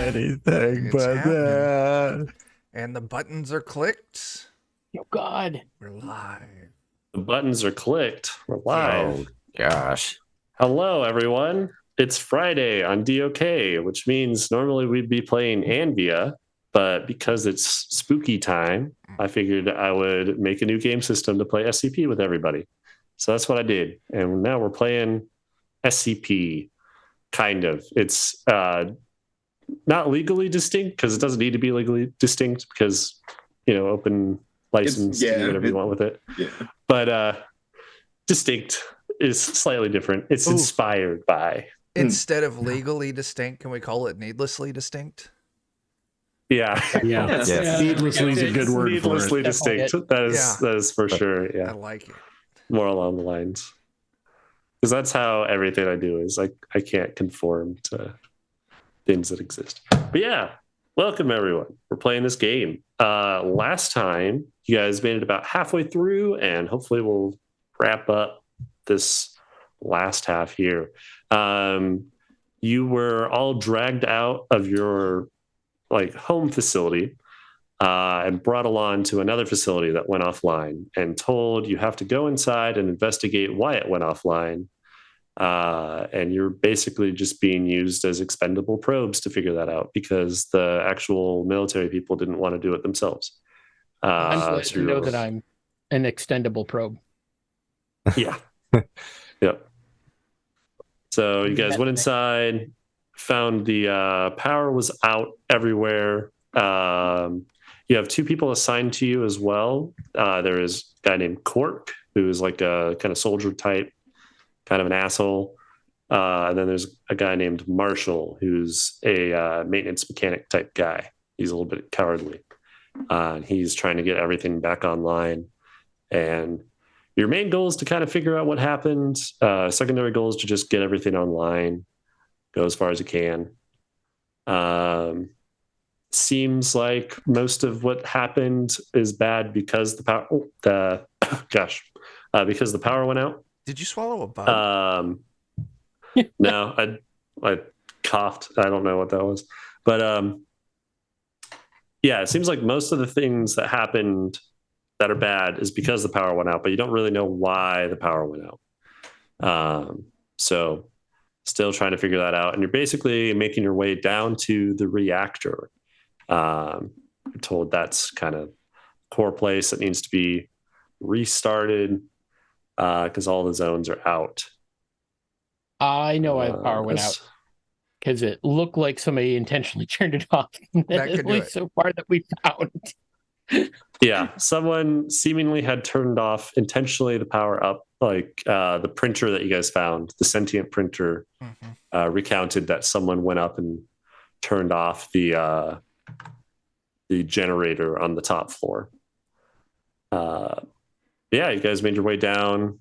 Anything It's but happening. that. And the buttons are clicked. Oh, God. We're live. The buttons are clicked. We're live. Oh, gosh. Hello, everyone. It's Friday on DOK, which means normally we'd be playing Anvia, but because it's spooky time, I figured I would make a new game system to play SCP with everybody. So that's what I did. And now we're playing SCP, kind of. It's not legally distinct because it doesn't need to be legally distinct because, open license, do whatever you want with it. Yeah. But distinct is slightly different. It's inspired by. Instead of legally distinct, can we call it needlessly distinct? Yeah. Yes. Needlessly is a good word needlessly for it. distinct. That is for sure. Yeah. I like it. More along the lines. Because that's how everything I do is. I can't conform to things that exist. But yeah, welcome everyone. We're playing this game. Last time, you guys made it about halfway through, and hopefully we'll wrap up this last half here. You were all dragged out of your home facility and brought along to another facility that went offline and told you have to go inside and investigate why it went offline. And you're basically just being used as expendable probes to figure that out because the actual military people didn't want to do it themselves. I'm glad to know that I'm an extendable probe. Yeah. Yep. So you guys went inside, found the power was out everywhere. You have two people assigned to you as well. There is a guy named Cork, who is like a kind of soldier type, kind of an asshole. And then there's a guy named Marshall, who's a maintenance mechanic type guy. He's a little bit cowardly. He's trying to get everything back online. And your main goal is to kind of figure out what happened. Secondary goal is to just get everything online, go as far as you can. Seems like most of what happened is bad because the power. Because the power went out. Did you swallow a bug? No, I coughed. I don't know what that was, but yeah, it seems like most of the things that happened that are bad is because the power went out, but you don't really know why the power went out. So still trying to figure that out, and you're basically making your way down to the reactor. You're told that's kind of core place that needs to be restarted because all the zones are out. I know why the power went out because it looked like somebody intentionally turned it off. That could do it. So far that we found. Yeah, someone seemingly had turned off intentionally the power up, like the printer that you guys found, the sentient printer, recounted that someone went up and turned off the generator on the top floor. Yeah, you guys made your way down.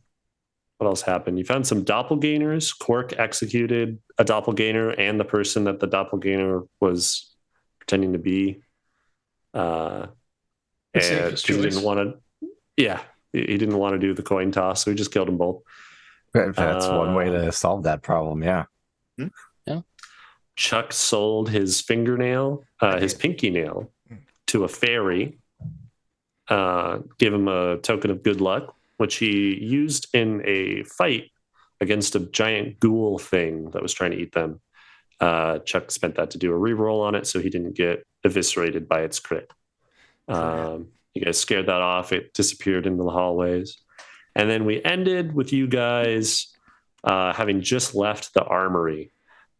What else happened? You found some doppelgangers. Quark executed a doppelganger and the person that the doppelganger was pretending to be. And he didn't want to. Yeah, he didn't want to do the coin toss, so he just killed them both. That's one way to solve that problem. Yeah. Yeah. Chuck sold his fingernail, his pinky nail, to a fairy. Give him a token of good luck, which he used in a fight against a giant ghoul thing that was trying to eat them. Chuck spent that to do a reroll on it so he didn't get eviscerated by its crit. You guys scared that off. It disappeared into the hallways. And then we ended with you guys having just left the armory.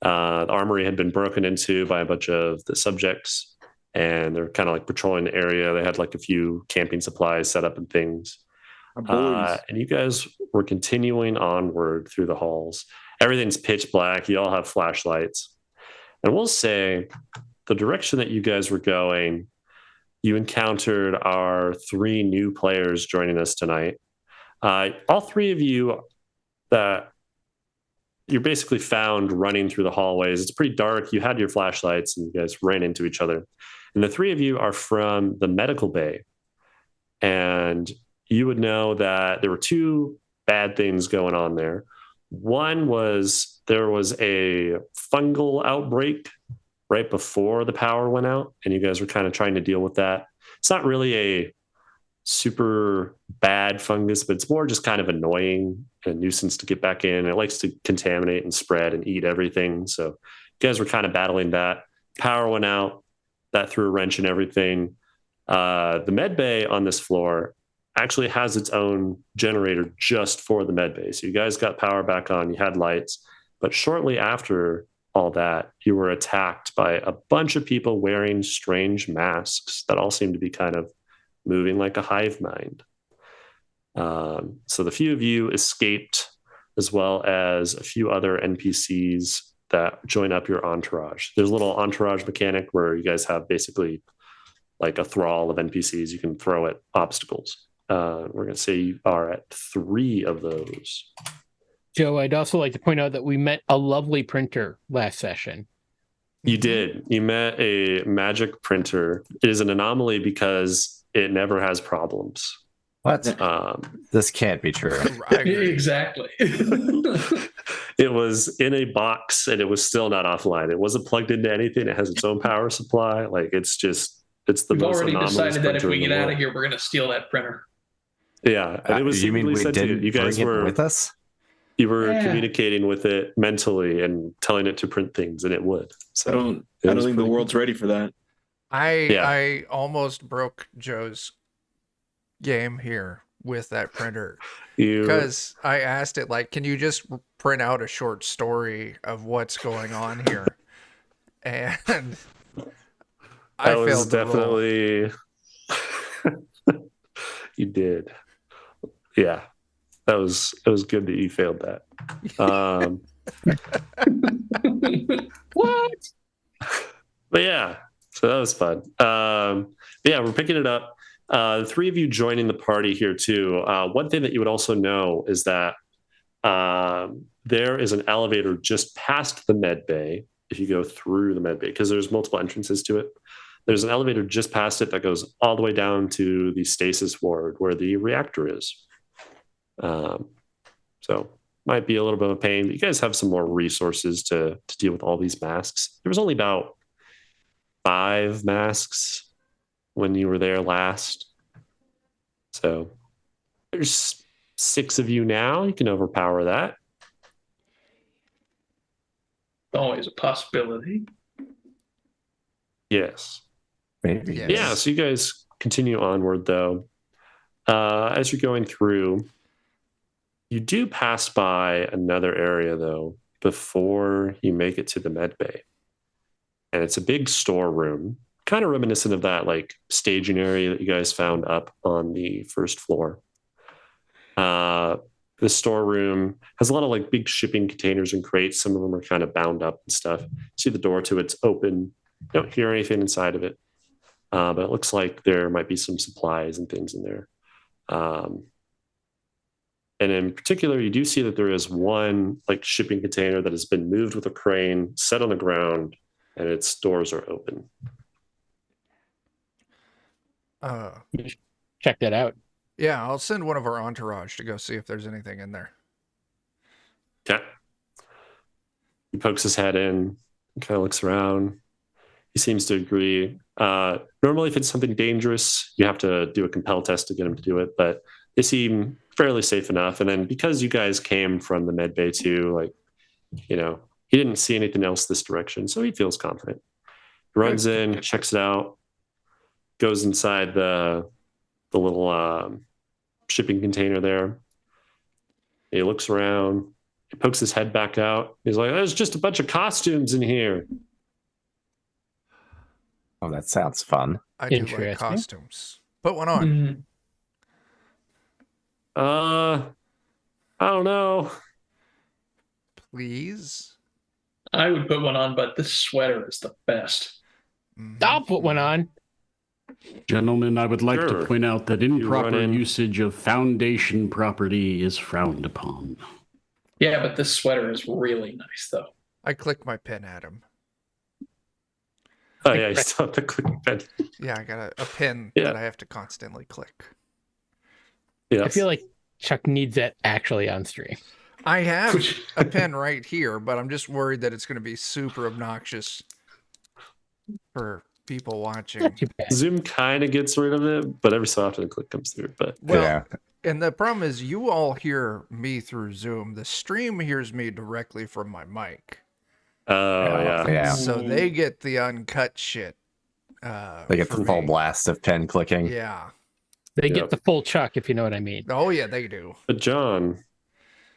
The armory had been broken into by a bunch of the subjects, and they're kind of like patrolling the area. They had like a few camping supplies set up and things. And you guys were continuing onward through the halls. Everything's pitch black. You all have flashlights. And we'll say the direction that you guys were going, you encountered our three new players joining us tonight. All three of you that you're basically found running through the hallways. It's pretty dark. You had your flashlights and you guys ran into each other. And the three of you are from the medical bay. And you would know that there were two bad things going on there. One was there was a fungal outbreak right before the power went out, and you guys were kind of trying to deal with that. It's not really a super bad fungus, but it's more just kind of annoying and a nuisance to get back in. It likes to contaminate and spread and eat everything. So you guys were kind of battling that. Power went out. That threw a wrench in everything. The med bay on this floor actually has its own generator just for the med bay. So you guys got power back on, you had lights, but shortly after all that, you were attacked by a bunch of people wearing strange masks that all seemed to be kind of moving like a hive mind. So the few of you escaped, as well as a few other NPCs that join up your entourage. There's a little entourage mechanic where you guys have basically like a thrall of NPCs you can throw at obstacles. We're going to say you are at 3 of those. Joe, I'd also like to point out that we met a lovely printer last session. You did. You met a magic printer. It is an anomaly because it never has problems. What? This can't be true. Exactly. It was in a box and it was still not offline. It wasn't plugged into anything. It has its own power supply. Like it's the We've most already anomalous decided that if printer we in the get out world. of here, we're going to steal that printer. Yeah, and it was You mean we sent to didn't you guys bring it were with us? You were Yeah. communicating with it mentally and telling it to print things, and it would. So I don't it think was the pretty world's ready for that. I almost broke Joe's game here with that printer You because I asked it like, can you just print out a short story of what's going on here? And I that was failed the roll. definitely you did. Yeah. It was good that you failed that. What? But yeah, so that was fun. Yeah, we're picking it up. The 3 of you joining the party here too. One thing that you would also know is that there is an elevator just past the med bay. If you go through the med bay, because there's multiple entrances to it, there's an elevator just past it that goes all the way down to the stasis ward where the reactor is. So might be a little bit of a pain. But you guys have some more resources to deal with all these masks. There was only about 5 masks when you were there last. So there's 6 of you now. You can overpower that. Always a possibility. Yes. Maybe. Yes. Yeah, so you guys continue onward though. As you're going through, you do pass by another area though before you make it to the med bay. And it's a big storeroom, kind of reminiscent of that like staging area that you guys found up on the first floor. The storeroom has a lot of like big shipping containers and crates. Some of them are kind of bound up and stuff. See the door to it's open. You don't hear anything inside of it. But it looks like there might be some supplies and things in there. And in particular, you do see that there is one like shipping container that has been moved with a crane, set on the ground, and its doors are open. Check that out. Yeah, I'll send one of our entourage to go see if there's anything in there. Yeah. He pokes his head in, kind of looks around. He seems to agree. Normally, if it's something dangerous, you have to do a compel test to get him to do it, but they seem fairly safe enough. And then because you guys came from the med bay too, like, he didn't see anything else this direction, so he feels confident. He runs in, checks it out, goes inside the little shipping container there. He looks around, he pokes his head back out. He's like, there's just a bunch of costumes in here. Oh, that sounds fun. I do like Interesting. costumes. Put one on. Mm, I don't know. Please. I would put one on, but this sweater is the best. Mhm. I'll put one on. Gentlemen, I would like Sure. to point out that You improper run in. usage of foundation property is frowned upon. Yeah, but this sweater is really nice, though. I click my pen at him. Oh yeah, you still have to click the pen. Yeah, I got a pin Yeah. that I have to constantly click. Yes. I feel like Chuck needs that actually on stream. I have Which- a pen right here, but I'm just worried that it's going to be super obnoxious for people watching. Not too bad. Zoom kind of gets rid of it, but every so often a click comes through. But Well, Yeah. and the problem is you all hear me through Zoom. The stream hears me directly from my mic. oh yeah. Yeah. So they get the uncut shit. They get for the full me. blast of pen clicking. Yeah. They Yep. get the full chuck, if you know what I mean. Oh, yeah, they do. But John,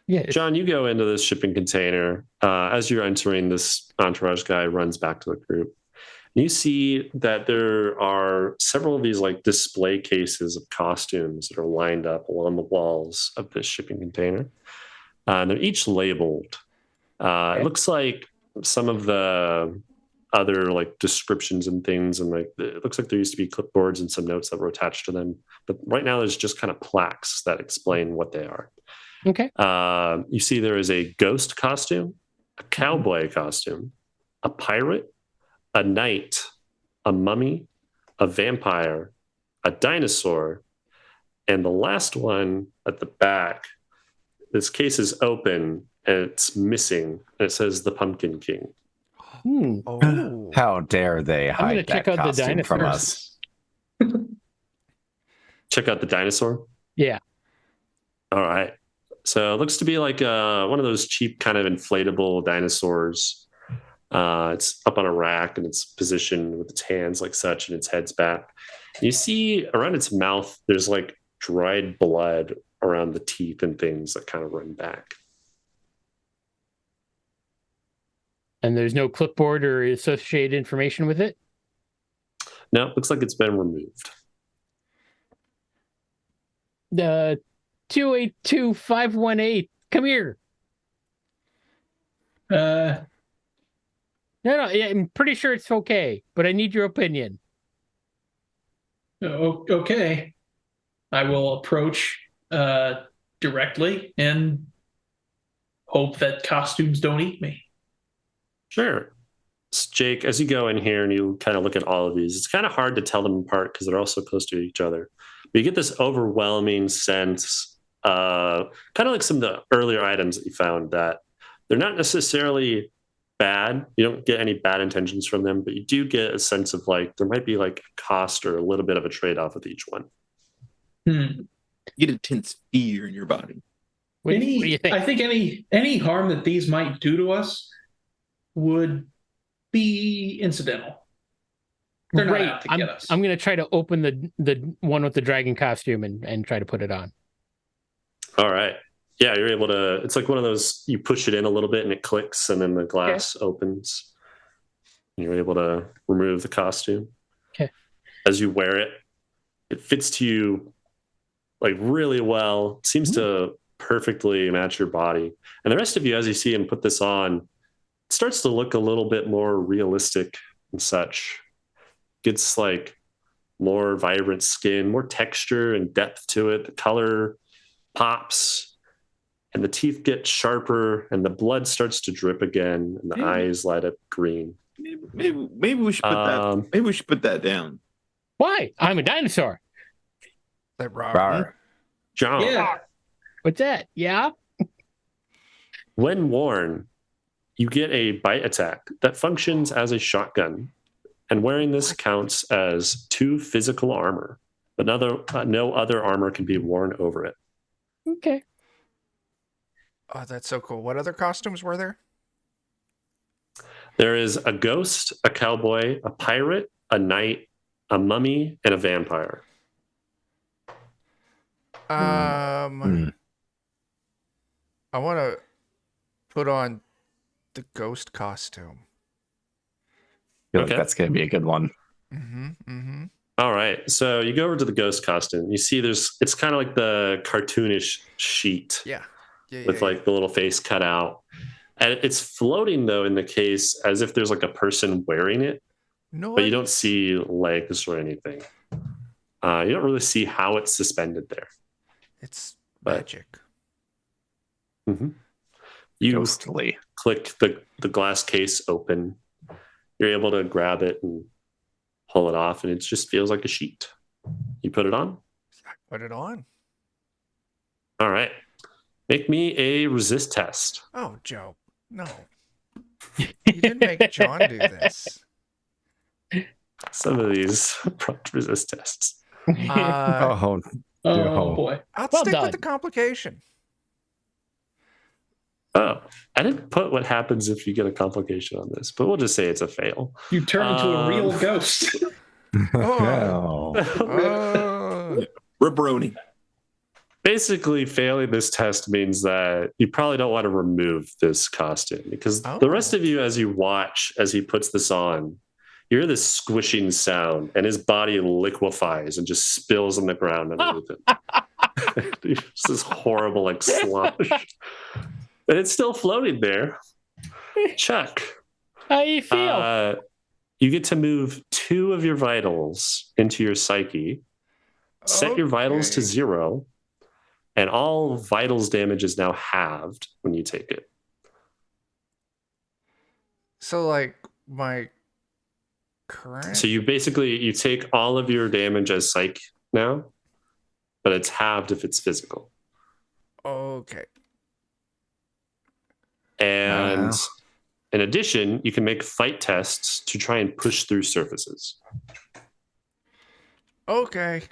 Yeah. you go into this shipping container. As you're entering, this entourage guy runs back to the group. You see that there are several of these like display cases of costumes that are lined up along the walls of this shipping container. And they're each labeled. It looks like some of the other like descriptions and things, and like it looks like there used to be clipboards and some notes that were attached to them. But right now, there's just kind of plaques that explain what they are. Okay. You see there is a ghost costume, a cowboy costume, a pirate, a knight, a mummy, a vampire, a dinosaur, and the last one at the back, this case is open and it's missing. And it says the Pumpkin King. Oh. How dare they I'm gonna hide check that out the costume from dinosaurs. us? Check out the dinosaur. Yeah. All right. So it looks to be like one of those cheap kind of inflatable dinosaurs. It's up on a rack and it's positioned with its hands like such and its head's back. You see around its mouth, there's like dried blood around the teeth and things that kind of run back. And there's no clipboard or associated information with it? No, it looks like it's been removed. 282518. Come here. Uh, No, yeah, I'm pretty sure it's okay, but I need your opinion. okay. I will approach directly and hope that costumes don't eat me. Sure. Jake, as you go in here and you kind of look at all of these, it's kind of hard to tell them apart because they're all so close to each other. But you get this overwhelming sense, kind of like some of the earlier items that you found, that they're not necessarily bad. You don't get any bad intentions from them, but you do get a sense of like there might be like a cost or a little bit of a trade-off with each one. Hmm. You get intense fear in your body. What do you think? I think any harm that these might do to us would be incidental. They're not out to get us. I'm going to try to open the one with the dragon costume and try to put it on. All right. Yeah, you're able to, it's like one of those, you push it in a little bit and it clicks and then the glass opens. And you're able to remove the costume. Okay. As you wear it, it fits to you like really well. It seems to perfectly match your body. And the rest of you, as you see him put this on, it starts to look a little bit more realistic and such. Gets like more vibrant skin, more texture and depth to it. The color pops and the teeth get sharper and the blood starts to drip again and the eyes light up green. Maybe we should put that. Maybe we should put that down. Why? I'm a dinosaur. That Robert. John, Yeah. What's that? Yeah. when worn, you get a bite attack that functions as a shotgun. And wearing this counts as 2 physical armor, but no other armor can be worn over it. Okay. Oh, that's so cool. What other costumes were there? There is a ghost, a cowboy, a pirate, a knight, a mummy, and a vampire. I want to put on the ghost costume. I feel like Okay. that's going to be a good one. All right. So you go over to the ghost costume. You see it's kind of like the cartoonish sheet Yeah. with like the little face cut out. And it's floating though in the case as if there's like a person wearing it, No, but you don't see legs or anything. You don't really see how it's suspended there. It's But- magic. You Ghostly. click the glass case open. You're able to grab it and pull it off, and it just feels like a sheet. You put it on. Put it on. All right. Make me a resist test. Oh, Joe, no. You didn't make John do this. Some of these prompt resist tests. Oh, Oh boy. I'll Well stick done. with the complication. Oh, I didn't put what happens if you get a complication on this, but we'll just say it's a fail. You turn into a real ghost. no. Ripperoni. Basically, failing this test means that you probably don't want to remove this costume because the rest of you, as you watch as he puts this on, you hear this squishing sound and his body liquefies and just spills on the ground underneath it. It's this horrible like slush. But it's still floating there. Chuck. How you feel? You get to move 2 of your vitals into your psyche, set your vitals to 0, and all vitals damage is now halved when you take it. So, like, my current... So you take all of your damage as psych now, but it's halved if it's physical. Okay. And in addition, you can make fight tests to try and push through surfaces. Okay.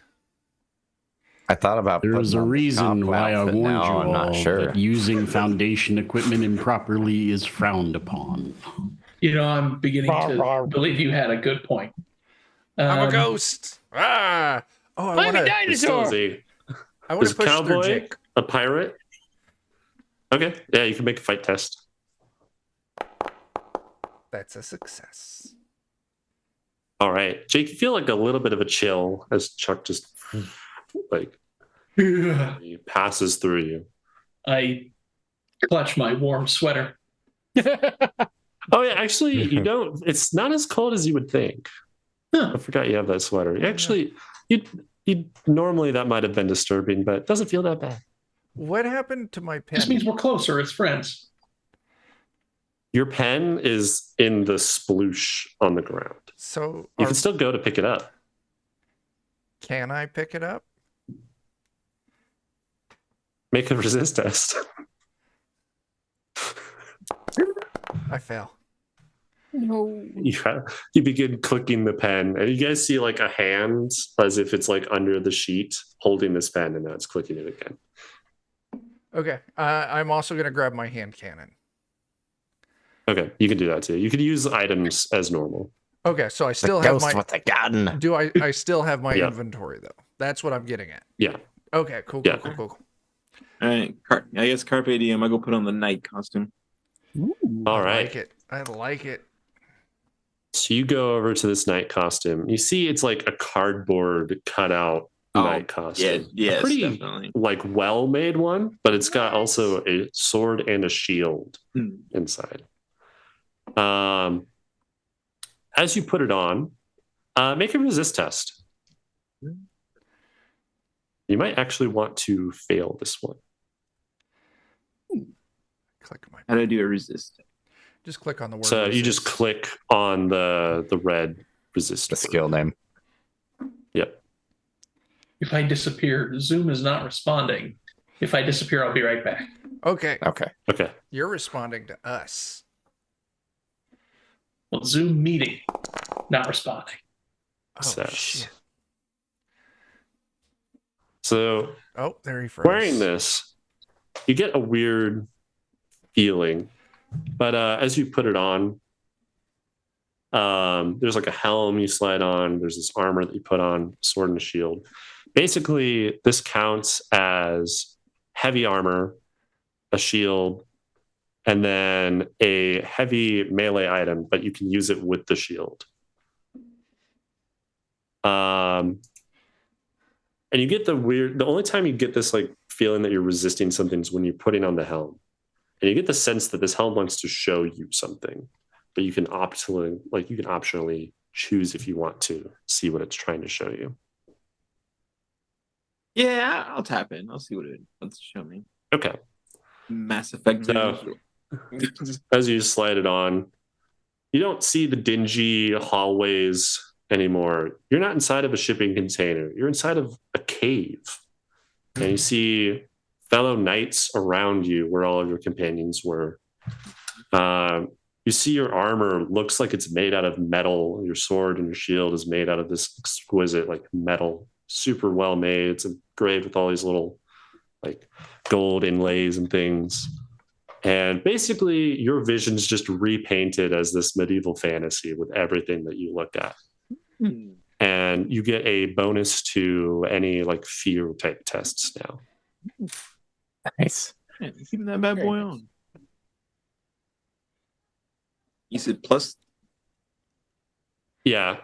I thought about There's a reason why I warned you I'm all not sure. that using Foundation equipment improperly is frowned upon. I'm beginning to believe you had a good point. I'm a ghost. Ah! Oh, I I'm want a to... dinosaur. I want to There's a push through cowboy, Jake. a pirate. Okay, yeah, you can make a fight test. That's a success. All right, Jake, you feel like a little bit of a chill as Chuck just like he passes through you. I clutch my warm sweater. Oh yeah, actually, you don't. It's not as cold as you would think. Huh. I forgot you have that sweater. Actually, you normally that might have been disturbing, but it doesn't feel that bad. What happened to my pen? This means we're closer as friends. Your pen is in the sploosh on the ground. So You can still go to pick it up. can I pick it up? Make a resist test. I fail. No. You begin clicking the pen, and you guys see like a hand as if it's like under the sheet holding this pen, and now it's clicking it again. Okay. I'm also going to grab my hand cannon. Okay, you can do that too. You could use items as normal. Okay, so I still The have ghost my... with the gun. Do I still have my Yeah. inventory, though? That's what I'm getting at. Yeah. Okay, cool. Yeah. Cool. All right. I guess Carpe Diem. I go put on the night costume. All I right. like it. I like it. So you go over to this night costume. You see it's like a cardboard cutout night costume. Yes, Pretty definitely. like well-made one, but it's got also a sword and a shield inside. As you put it on, make a resist test. You might actually want to fail this one. Click my... How do I do a resist? Just click on the word. So you just resist. click on the red resist. The skill name. Yep. If I disappear, Zoom is not responding. If I disappear, I'll be right back. Okay. Okay. Okay. You're responding to us. Well, Zoom meeting, not responding. Oh, Success. shit. So Oh, there he froze. wearing this, you get a weird feeling, but as you put it on, there's like a helm you slide on. There's this armor that you put on, sword and a shield. Basically, this counts as heavy armor, a shield, and then a heavy melee item, but you can use it with the shield. And you get the only time you get this like feeling that you're resisting something is when you're putting on the helm. And you get the sense that this helm wants to show you something, but you can optionally choose if you want to see what it's trying to show you. Yeah, I'll tap in. I'll see what it wants to show me. Okay. Mass Effect. So, as you slide it on, you don't see the dingy hallways anymore. You're not inside of a shipping container. You're inside of a cave. And you see fellow knights around you, where all of your companions were. You see your armor looks like it's made out of metal. Your sword and your shield is made out of this exquisite like metal, super well made. It's engraved with all these little like gold inlays and things. And basically your vision's just repainted as this medieval fantasy with everything that you look at. And you get a bonus to any like fear type tests now. Nice. Man, keeping that bad boy on. You said plus. Yeah,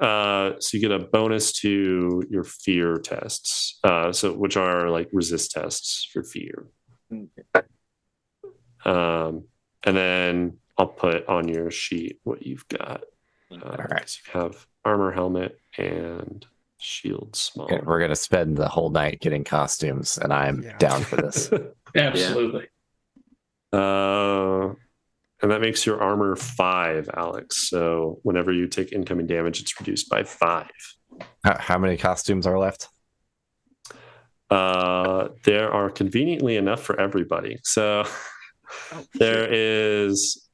so you get a bonus to your fear tests, which are like resist tests for fear. Okay. And then I'll put on your sheet what you've got. All right. So you have armor, helmet, and shield small. Okay, we're gonna spend the whole night getting costumes, and I'm down for this. Absolutely. And that makes your armor 5, Alex. So whenever you take incoming damage, it's reduced by 5. How many costumes are left? There are conveniently enough for everybody. So there is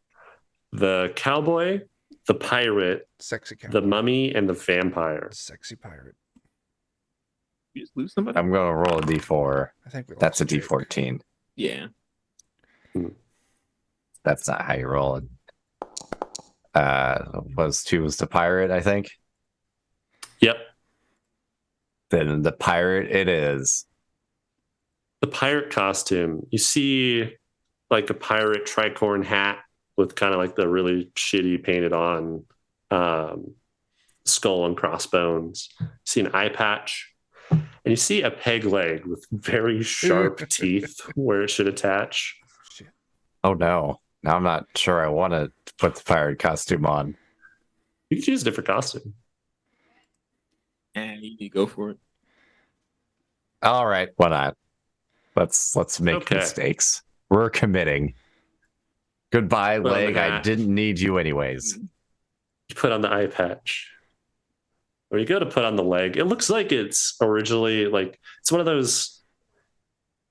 the cowboy, the pirate, Sexy cowboy. the mummy, and the vampire. Sexy pirate. You just lose somebody? I'm gonna roll a d4. I think we That's a lost Jake. d14. Yeah. That's not how you roll it. Was 2 was the pirate, I think. Yep. Then the pirate it is. The pirate costume. You see like a pirate tricorn hat with kind of like the really shitty painted on skull and crossbones. You see an eye patch. And you see a peg leg with very sharp teeth where it should attach. Shit. Oh no. Now I'm not sure I want to put the pirate costume on. You can choose a different costume. And you go for it. All right, why not? Let's make Okay. mistakes. We're committing. Goodbye, Put on the leg. I hat. didn't need you anyways. You put on the eye patch. Or you go to put on the leg. It looks like it's originally like it's one of those.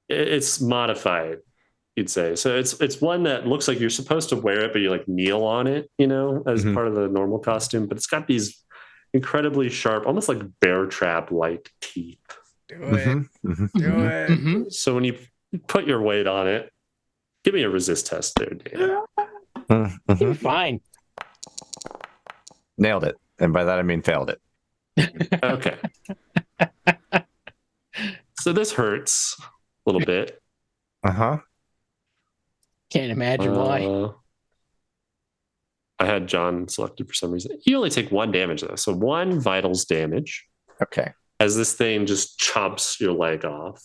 It's modified, you'd say. So it's one that looks like you're supposed to wear it, but you like kneel on it, as Mhm. part of the normal costume. But it's got these incredibly sharp, almost like bear trap like teeth. Do it. Mhm, mhm, Do mhm. it. So when you put your weight on it, give me a resist test there, Dan. Mhm. You're fine. Nailed it. And by that I mean failed it. Okay. So this hurts a little bit. Uh-huh. Can't imagine why. I had John selected for some reason. You only take 1 damage though. So 1 vitals damage Okay. as this thing just chops your leg off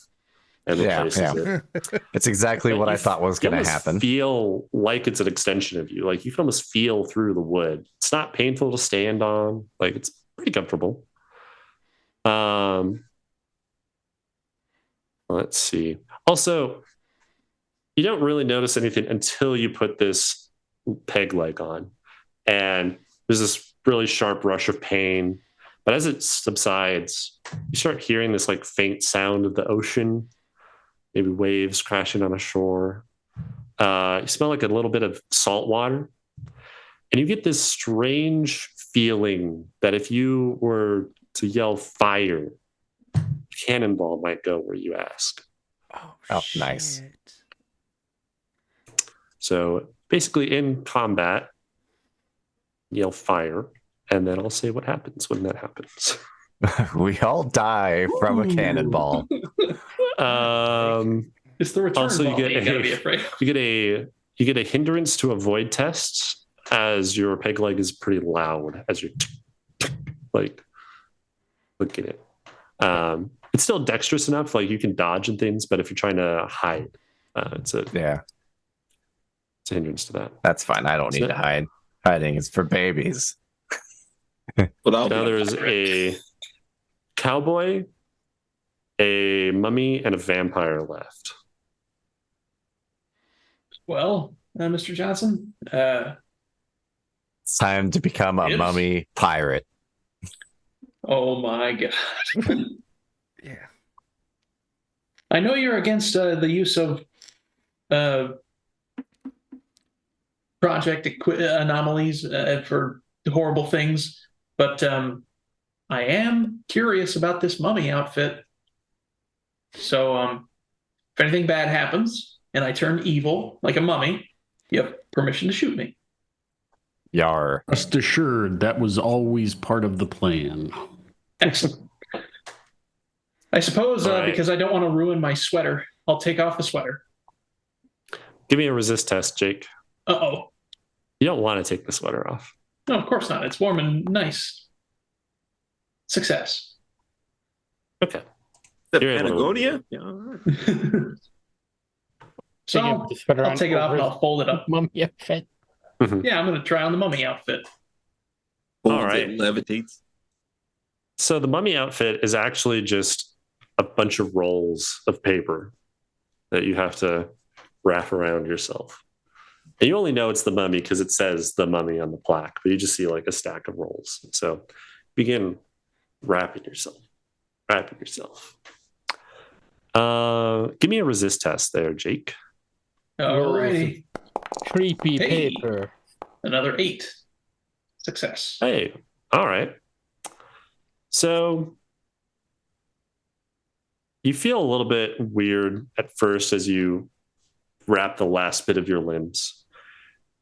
and Yeah, replaces yeah. it. It's exactly But what I you thought was you going to almost happen. Feel like it's an extension of you. Like you can almost feel through the wood. It's not painful to stand on. Like it's pretty comfortable. Let's see. Also, you don't really notice anything until you put this peg leg on. And there's this really sharp rush of pain. But as it subsides, you start hearing this like faint sound of the ocean, maybe waves crashing on a shore. You smell like a little bit of salt water. And you get this strange feeling that if you were to yell fire, cannonball might go where you ask. Oh, nice. shit. So basically in combat, yell fire, and then I'll say what happens when that happens. We all die from a Ooh. cannonball. It's the return Also, you ball. get You gotta be a, afraid. you get a hindrance to avoid tests as your peg leg is pretty loud as you're like looking at it. It's still dexterous enough, like you can dodge and things, but if you're trying to hide, it's a hindrance to that. That's fine. I don't need to hide. Hiding is for babies. Now Now there's a cowboy, a mummy, and a vampire left. Well, Mr. Johnson, It's time to become a Yes. mummy pirate. oh my God. Yeah. I know you're against the use of project anomalies for horrible things, but I am curious about this mummy outfit. So if anything bad happens and I turn evil like a mummy, you have permission to shoot me. Yar. Rest assured, that was always part of the plan. Excellent. I suppose All right. because I don't want to ruin my sweater, I'll take off the sweater. Give me a resist test, Jake. Uh-oh. You don't want to take the sweater off. No, of course not. It's warm and nice. Success. Okay. The You're able to- Patagonia? Yeah, all right. So Taking I'll the sweater on take it off and over I'll fold it up. Mummy outfit. Yeah, I'm going to try on the mummy outfit. Folds All right. it, levitates. So the mummy outfit is actually just a bunch of rolls of paper that you have to wrap around yourself. And you only know it's the mummy because it says the mummy on the plaque, but you just see like a stack of rolls. So begin wrapping yourself. Give me a resist test there, Jake. Alrighty. Creepy Hey. paper. Another 8. Success. Hey, all right. So you feel a little bit weird at first as you wrap the last bit of your limbs.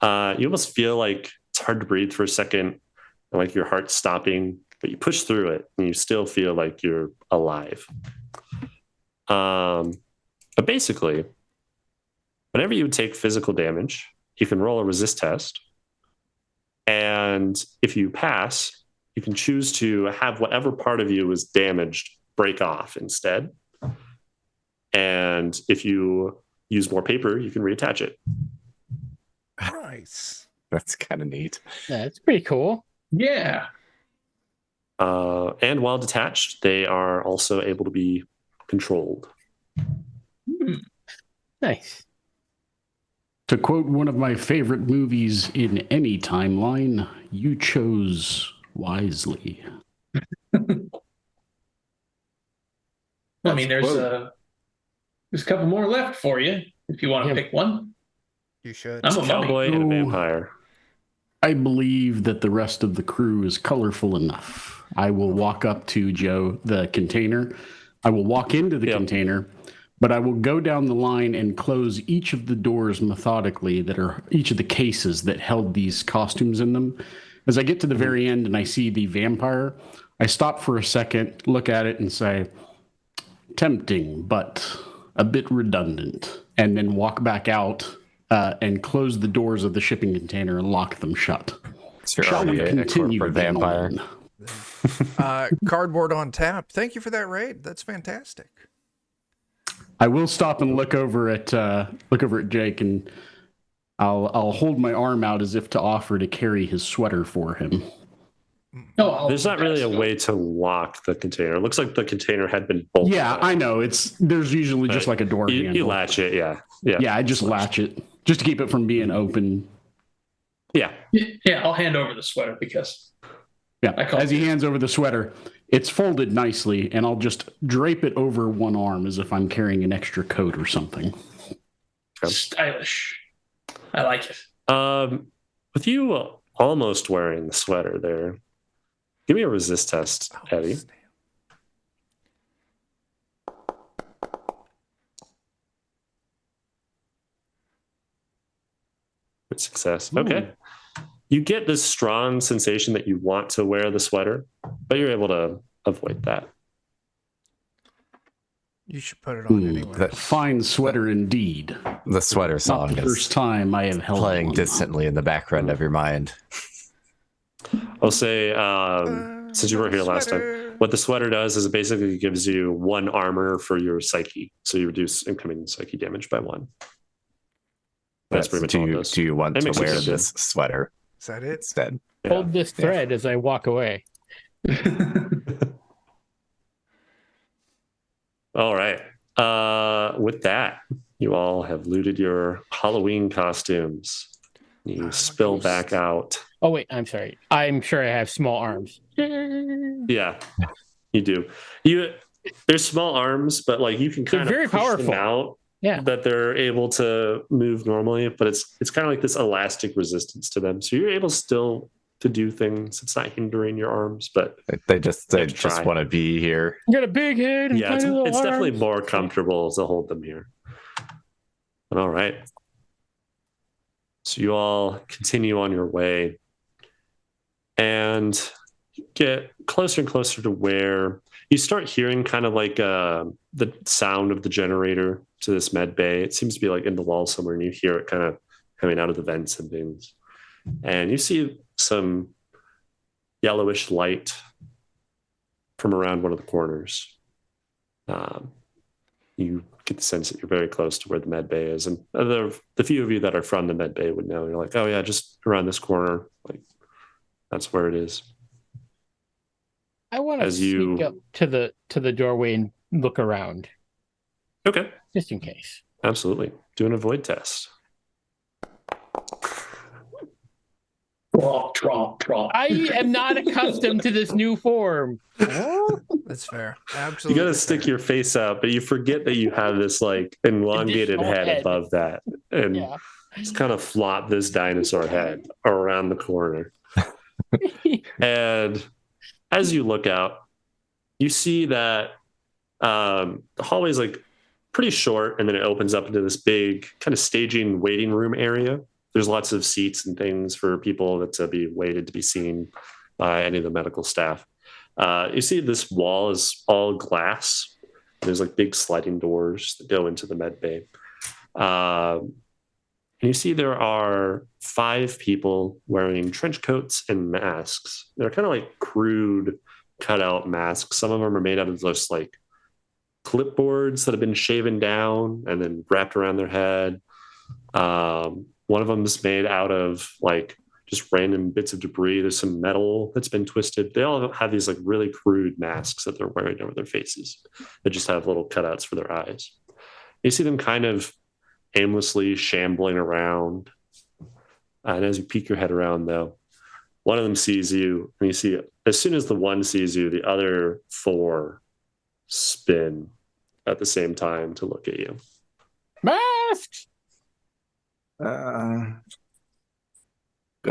You almost feel like it's hard to breathe for a second, and like your heart's stopping, but you push through it and you still feel like you're alive. But basically, whenever you take physical damage, you can roll a resist test. And if you pass, you can choose to have whatever part of you was damaged break off instead. And if you use more paper, you can reattach it. Nice. That's kind of neat. That's pretty cool. Yeah. And while detached, they are also able to be controlled. Nice. To quote one of my favorite movies in any timeline, you chose wisely. I mean, there's a couple more left for you if you want to Yeah. pick one. You should. I'm a mummy. Cowboy and a Ooh. vampire. I believe that the rest of the crew is colorful enough. I will walk up to Joe, the container. I will walk into the Yep. container, but I will go down the line and close each of the doors methodically that are each of the cases that held these costumes in them. As I get to the very end and I see the vampire, I stop for a second, look at it, and say, tempting, but a bit redundant, and then walk back out and close the doors of the shipping container and lock them shut. So you're Shall we already a continue, corporate vampire. gentlemen? Cardboard on tap. Thank you for that raid. That's fantastic. I will stop and look over at Jake, and I'll hold my arm out as if to offer to carry his sweater for him. Oh, There's not really a way to lock the container. It looks like the container had been bolted. Yeah, I know. There's usually just like a door You handle. latch it, yeah. Yeah, I just latch it just to keep it from being open. Yeah. Yeah, I'll hand over the sweater because Yeah, I call as he it. hands over the sweater, it's folded nicely, and I'll just drape it over one arm as if I'm carrying an extra coat or something. Stylish. I like it. With you almost wearing the sweater there, give me a resist test, Eddie. snap. Good success. Okay. You get this strong sensation that you want to wear the sweater, but you're able to avoid that. You should put it on Ooh, anyway. that- Fine sweater indeed. The sweater Not song the is first time I have held playing one. distantly in the background of your mind. I'll say, since you were here last time, Sweater. what the sweater does is it basically gives you 1 armor for your psyche. So you reduce incoming psyche damage by 1. That's pretty much all it does. Do you want That to makes wear sense. this sweater Is that it? instead? Yeah. Hold this thread as I walk away. All right. With that, you all have looted your Halloween costumes. You I'm a spill ghost. back out. Oh, wait, I'm sorry. I'm sure I have small arms. Yeah, you do. You they're small arms, but like you can kind They're of very push them powerful. out. Yeah. That they're able to move normally, but it's kind of like this elastic resistance to them. So you're able still to do things. It's not hindering your arms, but They just have to try. want to be here. You got a big head and yeah, tiny little it's definitely arms. more comfortable to hold them here. All right. So you all continue on your way and get closer and closer to where you start hearing kind of like the sound of the generator to this med bay. It seems to be like in the wall somewhere, and you hear it kind of coming out of the vents and things. And you see some yellowish light from around one of the corners. You get the sense that you're very close to where the med bay is. And the few of you that are from the med bay would know. You're like, oh yeah, just around this corner. Like that's where it is. I want to sneak up to the doorway and look around. Okay. Just in case. Absolutely. Do an avoid test. Tromp. I am not accustomed to this new form. That's fair. You Absolutely. got to stick your face out, but you forget that you have this like elongated Additional head head. above that. And Yeah. just kind of flop this dinosaur head around the corner. And as you look out, you see that the hallway is like pretty short, and then it opens up into this big kind of staging waiting room area. There's lots of seats and things for people that to be waited to be seen by any of the medical staff. You see this wall is all glass. There's like big sliding doors that go into the med bay. And you see there are 5 people wearing trench coats and masks. They're kind of like crude cutout masks. Some of them are made out of those like clipboards that have been shaven down and then wrapped around their head. One of them is made out of like just random bits of debris. There's some metal that's been twisted. They all have these like really crude masks that they're wearing over their faces. They just have little cutouts for their eyes. You see them kind of aimlessly shambling around. And as you peek your head around, though, one of them sees you, and you see, as soon as the one sees you, the other 4 spin at the same time to look at you. Masks! Good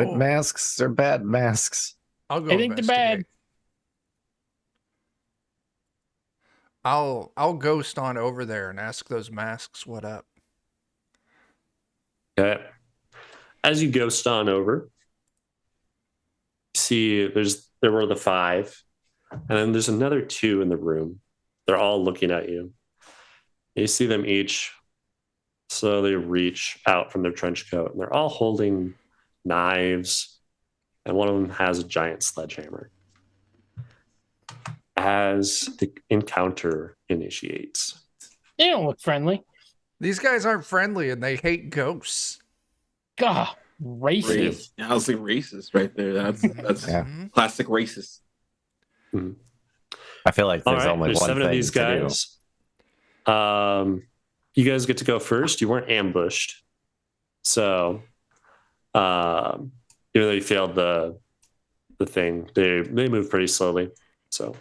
Oh. masks or bad masks? I'll go I think the bad. investigate. I'll ghost on over there and ask those masks what up. Okay. As you ghost on over, see there were the 5, and then there's another 2 in the room. They're all looking at you. You see them each slowly reach out from their trench coat, and they're all holding knives, and one of them has a giant sledgehammer. As the encounter initiates. They don't look friendly. These guys aren't friendly and they hate ghosts. God, racist. Honestly, racist right there. That's Yeah. Mhm. classic racist. I feel like All there's right, only there's one 7 thing of these to do. guys. You guys get to go first. You weren't ambushed, so even though you failed the thing, they move pretty slowly. So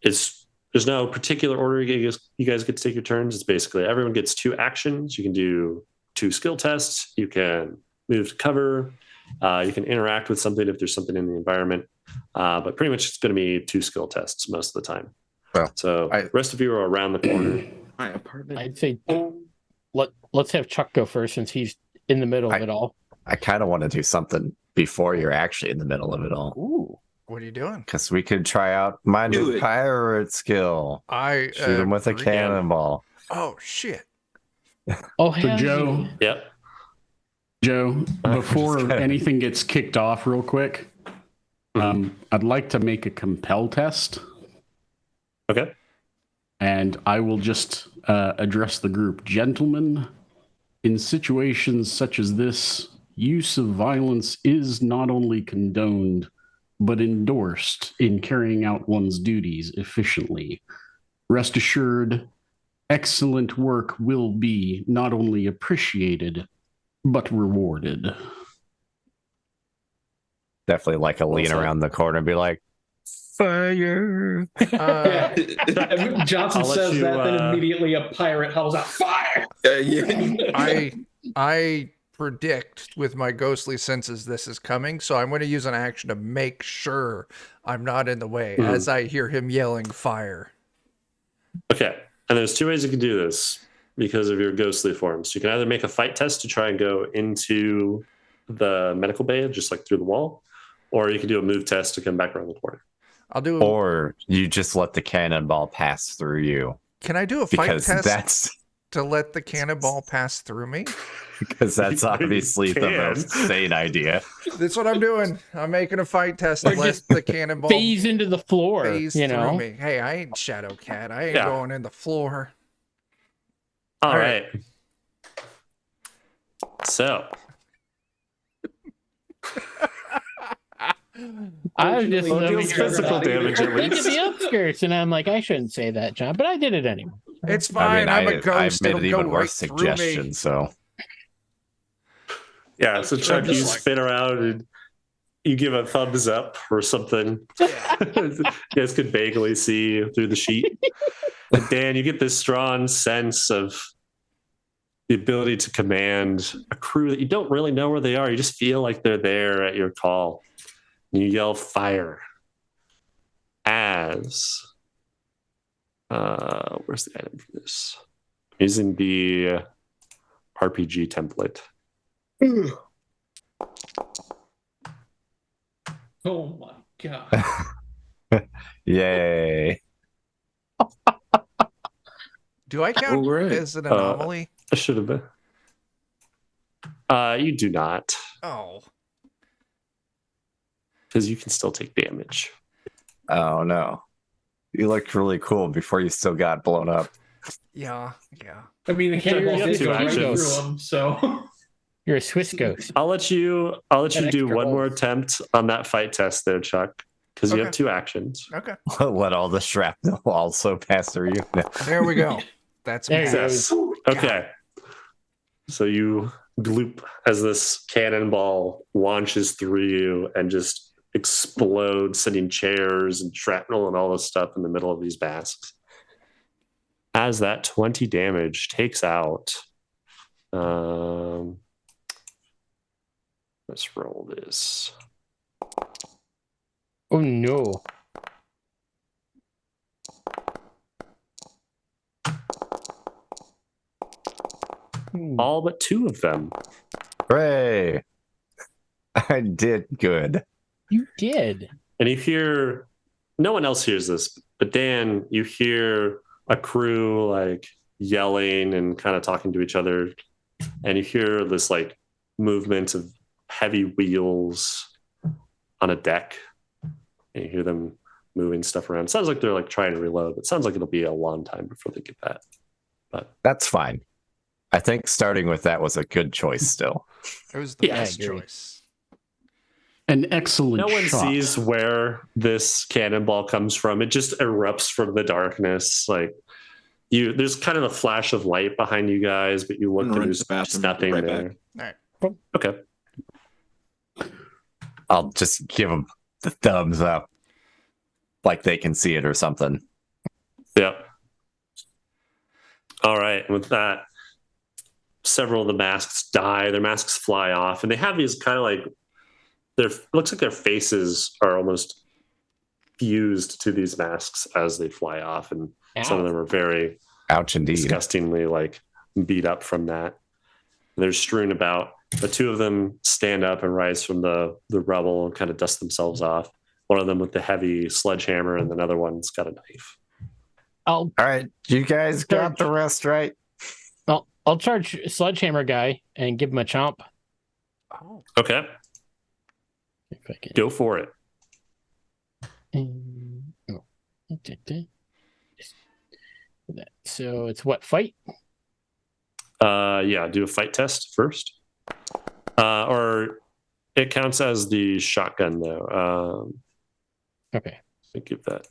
there's no particular order you guys get to take your turns. It's basically everyone gets 2 actions. You can do 2 skill tests. You can move to cover. You can interact with something if there's something in the environment. But pretty much it's going to be 2 skill tests most of the time. Well, so the rest of you are around the corner. My apartment. I'd say let's have Chuck go first since he's in the middle of it all. I kind of want to do something before you're actually in the middle of it all. Ooh. What are you doing? Because we could try out my Do new it. pirate skill. I Shoot him with a agree. cannonball. Oh shit! Oh, So hell Joe, yeah. Yep. Joe, before Just kidding. anything gets kicked off, real quick, I'd like to make a compel test, Okay. and I will just address the group. Gentlemen, in situations such as this, use of violence is not only condoned, but endorsed in carrying out one's duties efficiently. Rest assured, excellent work will be not only appreciated, but rewarded. Definitely like a Well lean said. around the corner and be like, Fire. Johnson I'll let says you, that, then immediately a pirate howls out, "Fire!" Yeah. I predict with my ghostly senses this is coming, so I'm going to use an action to make sure I'm not in the way as I hear him yelling fire. Okay. And there's two ways you can do this because of your ghostly forms. You can either make a fight test to try and go into the medical bay, just like through the wall, or you can do a move test to come back around the corner. I'll do. Or you just let the cannonball pass through you. Can I do a fight Because test to let the cannonball pass through me? that's obviously the can. most sane idea. That's what I'm doing. I'm making a fight test to Or let just the cannonball phase into the floor, phase you through know? me. Hey, I ain't Shadowcat. I ain't Yeah. going in the floor. All right. right. So I was just Fortunately, over deals here physical damage at look at least. the outskirts, and I'm like, I shouldn't say that, John, but I did it anyway. It's fine. I I'm mean, a ghost. I've made It'll an go even right worse through me. suggestion, so yeah, so Chuck, you just like- spin around and you give a thumbs up or something. You guys could vaguely see through the sheet. And Dan, you get this strong sense of the ability to command a crew that you don't really know where they are. You just feel like they're there at your call. And you yell fire as where's the item for this? Using the RPG template. Oh my god. yay. Do I count All right. as an anomaly? I should have been. You do not, Oh. because you can still take damage. Oh no. You looked really cool before you still got blown up. Yeah. I mean, the cannonball you did have go two right through actions. him, so. You're a Swiss ghost. I'll let you An do extra one more hold. attempt on that fight test there, Chuck, because you have Okay. two actions. Okay. Let all the shrapnel also pass through you. No. There we go. That's There you go. Success. Okay. So you gloop as this cannonball launches through you and just explodes, sending chairs and shrapnel and all this stuff in the middle of these masks. As that 20 damage takes out, let's roll this. Oh no. All but two of them. Hooray. I did good. You did. And you hear, no one else hears this, but Dan, you hear a crew like yelling and kind of talking to each other. And you hear this like movement of heavy wheels on a deck. And you hear them moving stuff around. It sounds like they're like trying to reload. It sounds like it'll be a long time before they get that. But That's fine. I think starting with that was a good choice still. It was the Yeah, I best agree. choice. An excellent no one shot. sees where this cannonball comes from. It just erupts from the darkness. Like there's kind of a flash of light behind you guys, but you look I'm and gonna run there's to the bathroom, just nothing right there. back. All right. Okay. I'll just give them the thumbs up. Like they can see it or something. Yep. All right. With that, several of the masks die. Their masks fly off, and they have these kind of like looks like their faces are almost fused to these masks as they fly off, and some of them are very Ouch indeed. disgustingly like beat up from that. They're strewn about. The two of them stand up and rise from the rubble and kind of dust themselves off. One of them with the heavy sledgehammer, and another one's got a knife. I'll All right. You guys got the rest right? I'll charge Sledgehammer guy and give him a chomp. Oh. Okay, If I can. go for it. Oh. So it's what, fight? Yeah, do a fight test first. Or it counts as the shotgun though. Okay. I give that.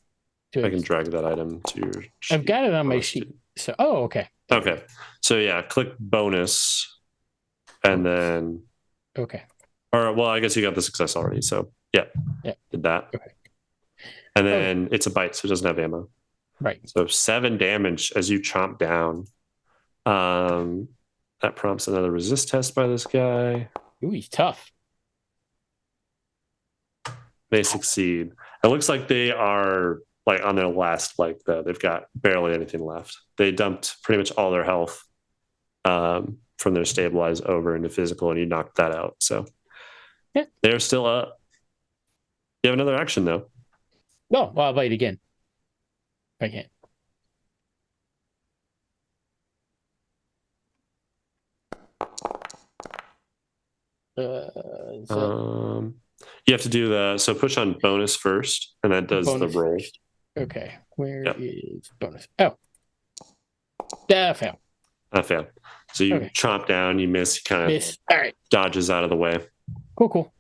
Do I it. can drag that item to your sheet. I've got it on my sheet. So okay. Okay. So yeah, click bonus and then Okay. or well, I guess you got the success already. So yeah. Yeah. Did that. Okay. And then it's a bite, so it doesn't have ammo. Right. So 7 damage as you chomp down. That prompts another resist test by this guy. Ooh, he's tough. They succeed. It looks like they are like on their last leg, though. They've got barely anything left. They dumped pretty much all their health from their stabilize over into physical, and you knocked that out. So they're still up. You have another action, though. No, well, I'll bite again. If I can. You have to do the so push on bonus first, and that does bonus the roll. first. Okay, where is bonus? Oh, I failed. I failed. So you chomp down, you miss, you kind of Miss. All right, dodges out of the way. cool.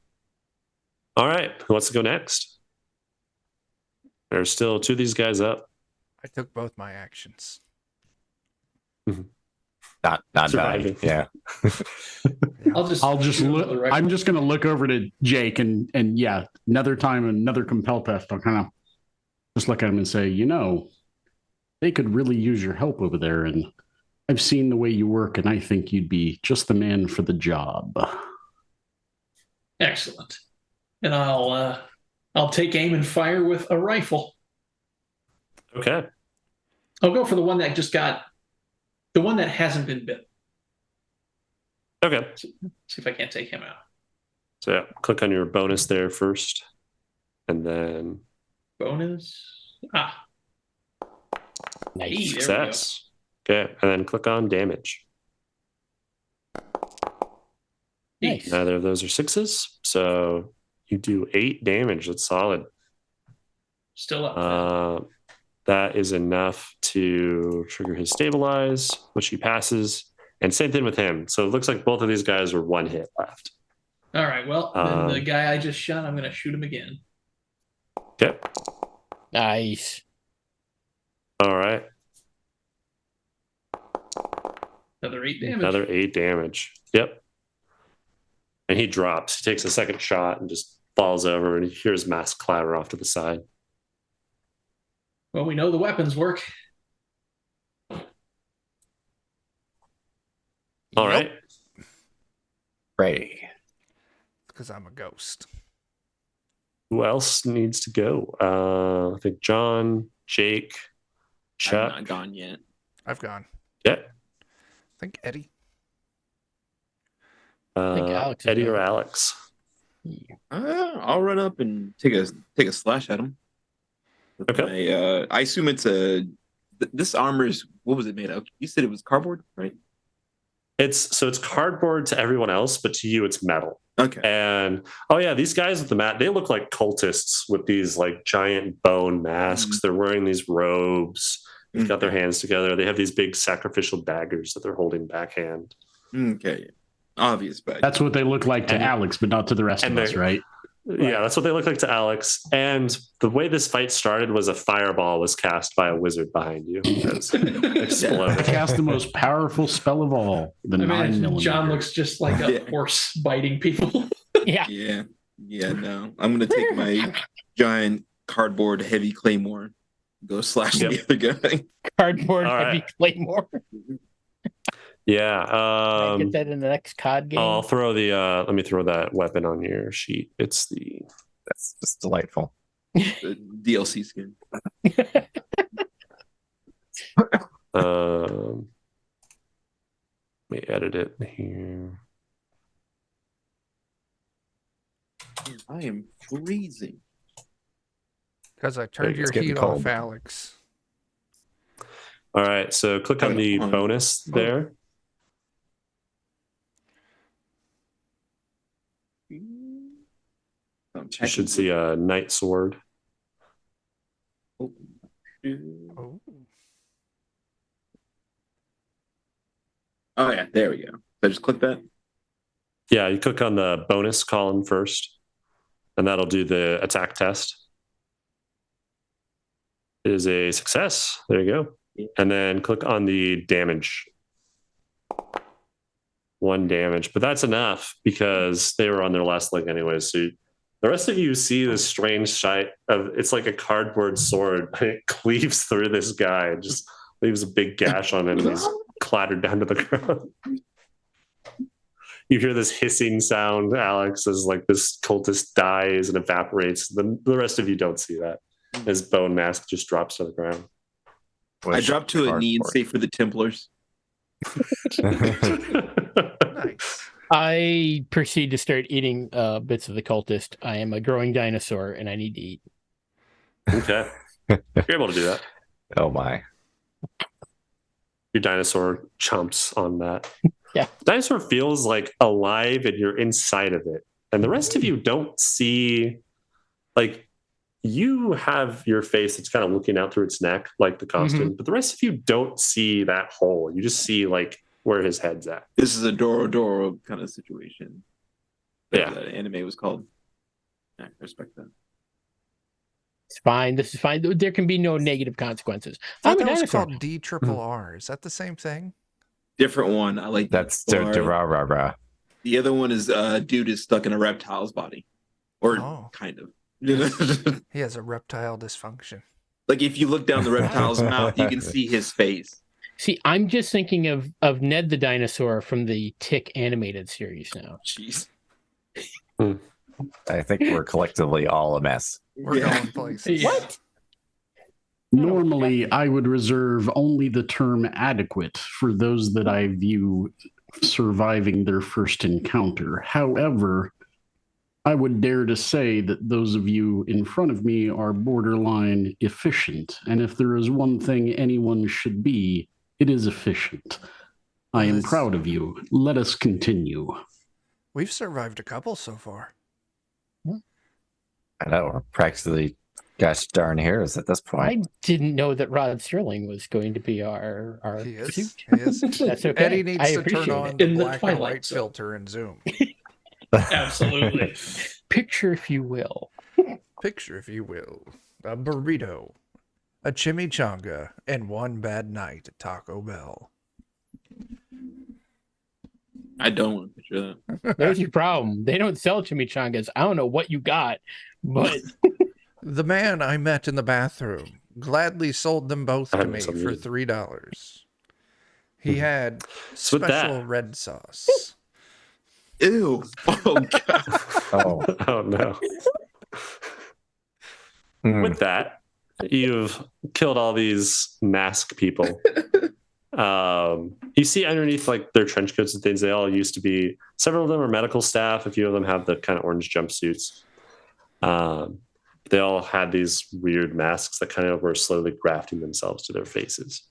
All right, who wants to go next? There's still 2 of these guys up. I took both my actions. Not Surviving. dying. Yeah. I'll just look. I'm just going to look over to Jake and yeah, another time, another compel test. I'll kind of just look at him and say, they could really use your help over there. And I've seen the way you work, and I think you'd be just the man for the job. Excellent. And I'll take aim and fire with a rifle. Okay. I'll go for the one that hasn't been bit. Okay. See if I can't take him out. So yeah, click on your bonus there first, and then Bonus. Nice. success. Okay, and then click on damage. Nice. Neither of those are 6s, so you do 8 damage. That's solid. Still up. That is enough to trigger his stabilize, which he passes. And same thing with him. So it looks like both of these guys are 1 hit left. All right. Well, then the guy I just shot, I'm going to shoot him again. Okay. Nice. All right. Another 8 damage. Another 8 damage. Yep. And he drops. He takes a second shot and just falls over, and he hears mask clatter off to the side. Well, we know the weapons work. All right. Ray. Because I'm a ghost. Who else needs to go? I think John, Jake, Chuck. I'm not gone yet. I've gone. Yeah. I think Eddie. think Alex is Eddie or there. Alex. I'll run up and take a slash at him. Okay. I assume it's this armor is, what was it made of? You said it was cardboard, right? It's cardboard to everyone else, but to you it's metal. Okay. And these guys with the mat, they look like cultists with these like giant bone masks. They're wearing these robes. They've got their hands together. They have these big sacrificial daggers that they're holding backhand. Okay. Obvious, but That's what they look like to Alex, but not to the rest of us, right? Yeah, that's what they look like to Alex. And the way this fight started was a fireball was cast by a wizard behind you. I Exploded. cast the most powerful spell of all, the 9mm. John looks just like a horse biting people. Yeah. Yeah, no. I'm gonna take my giant cardboard heavy claymore, go slash the other guy. Cardboard All heavy right. claymore. Yeah. Can I get that in the next COD game? I'll throw let me throw that weapon on your sheet. It's That's just delightful. The DLC skin. let me edit it here. I am freezing. Because I turned your It's getting heat cold. off, Alex. All right, so click on the bonus there. You should see a knight sword. Oh. Oh yeah, there we go. So I just click that. Yeah, you click on the bonus column first, and that'll do the attack test. It is a success. There you go. And then click on the damage. 1 damage, but that's enough because they were on their last leg anyway. So The rest of you see this strange sight of it's like a cardboard sword. It cleaves through this guy and just leaves a big gash on him, and he's clattered down to the ground. You hear this hissing sound, Alex, as like this cultist dies and evaporates. The rest of you don't see that. His bone mask just drops to the ground. I drop to a knee and say for the Templars. Nice. I proceed to start eating bits of the cultist. I am a growing dinosaur, and I need to eat. Okay. You're able to do that. Oh my. Your dinosaur chomps on that. Yeah. Dinosaur feels like alive and you're inside of it. And the rest of you don't see, like, you have your face that's kind of looking out through its neck, like the costume, but the rest of you don't see that hole. You just see, like, where his head's at. This is a Doro Doro kind of situation. Yeah. That anime was called. I respect that. It's fine. This is fine. There can be no negative consequences. I I'm thought a that was dinosaur. called D-triple-R. Is that the same thing? Different one. I like That's the The other one is dude is stuck in a reptile's body. Or kind of. He has a reptile dysfunction. Like if you look down the reptile's mouth, you can see his face. See, I'm just thinking of Ned the dinosaur from the Tick animated series now. Jeez. I think we're collectively all a mess. We're going places. What? Normally, I would reserve only the term adequate for those that I view surviving their first encounter. However, I would dare to say that those of you in front of me are borderline efficient. And if there is one thing anyone should be, it is efficient. I am proud of you. Let us continue. We've survived a couple so far. I know, we're practically gosh darn heroes at this point. I didn't know that Rod Sterling was going to be our He is. pursuit. He is. That's okay. Eddie needs I to turn appreciate on it. the In the black and Twilight white Zone. filter in Zoom. Absolutely. Picture, if you will. Picture, if you will, a burrito, a chimichanga, and one bad night at Taco Bell. I don't want to picture that. There's your problem. They don't sell chimichangas. I don't know what you got, but The man I met in the bathroom gladly sold them both to having me some for meat. $3. He had So with special that- red sauce. Ew. Oh god. Oh. Oh, no. Hmm. With that, you've killed all these mask people. You see underneath like their trench coats and things, they all used to be, several of them are medical staff. A few of them have the kind of orange jumpsuits. They all had these weird masks that kind of were slowly grafting themselves to their faces.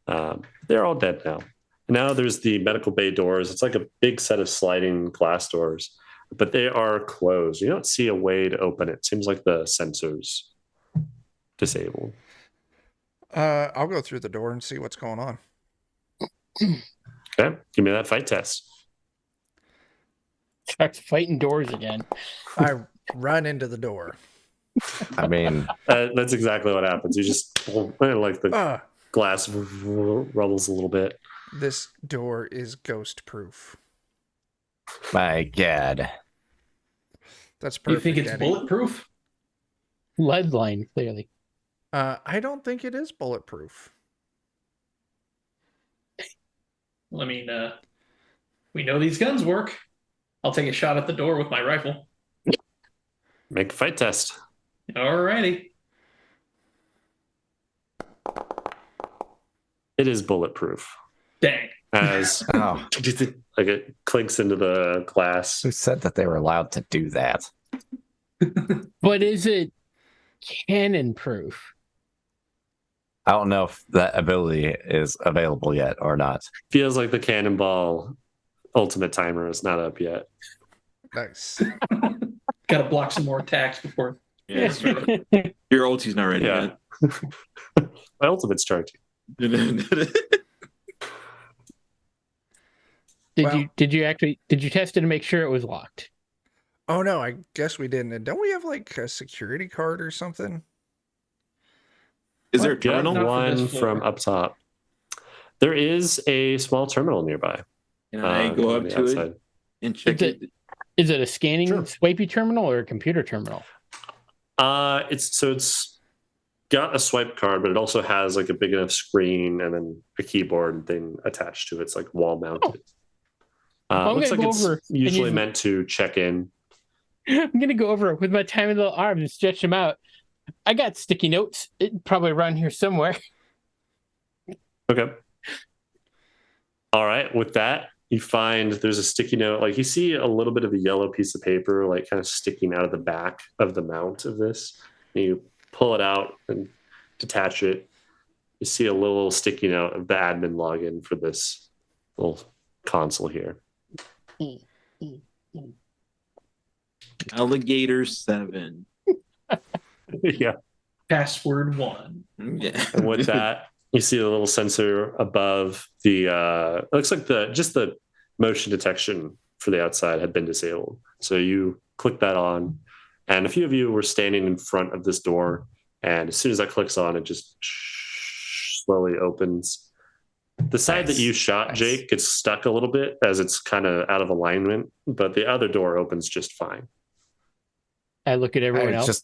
They're all dead now. Now there's the medical bay doors. It's like a big set of sliding glass doors, but they are closed. You don't see a way to open it. Seems like the sensors disabled. I'll go through the door and see what's going on. Okay, give me that fight test. starts fighting doors again. I run into the door. I mean, That's exactly what happens. You just like the glass rubbles a little bit. This door is ghost proof. my God. That's Do you perfect. think it's Eddie. bulletproof? Lead line, clearly. I don't think it is bulletproof. Well, I mean, we know these guns work. I'll take a shot at the door with my rifle. Make a fight test. Alrighty. It is bulletproof. Dang. As Oh, like it clinks into the glass. who said that they were allowed to do that? But is it cannon proof? I don't know if that ability is available yet or not. Feels like the cannonball ultimate timer is not up yet. Nice. Got to block some more attacks before. Yeah, that's right. Your ulti's not ready Yeah. My ultimate's charging. yet. Did you test it to make sure it was locked? Oh no, I guess we didn't. And don't we have like a security card or something? Is there a Yeah, terminal? Not for one this floor. from up top. There is a small terminal nearby. Can I go on up the to outside. it and check Is it? Is it a scanning Sure. swipey terminal or a computer terminal? It's got a swipe card, but it also has like a big enough screen and then a keyboard thing attached to it. It's like wall mounted. I'm Looks like gonna go it's over and usually use- meant to check in. I'm gonna go over it with my tiny little arms and stretch them out. I got sticky notes. It probably around here somewhere. Okay. All right. With that, you find there's a sticky note. Like you see a little bit of a yellow piece of paper, like kind of sticking out of the back of the mount of this. And you pull it out and detach it. You see a little sticky note of the admin login for this little console here. Alligator 7. Yeah. Password 1. Yeah. And with that, you see a little sensor above the it looks like the motion detection for the outside had been disabled. So you click that on, and a few of you were standing in front of this door, and as soon as that clicks on, it just slowly opens. The side that you shot, Jake, gets stuck a little bit as it's kind of out of alignment, but the other door opens just fine. I look at everyone else.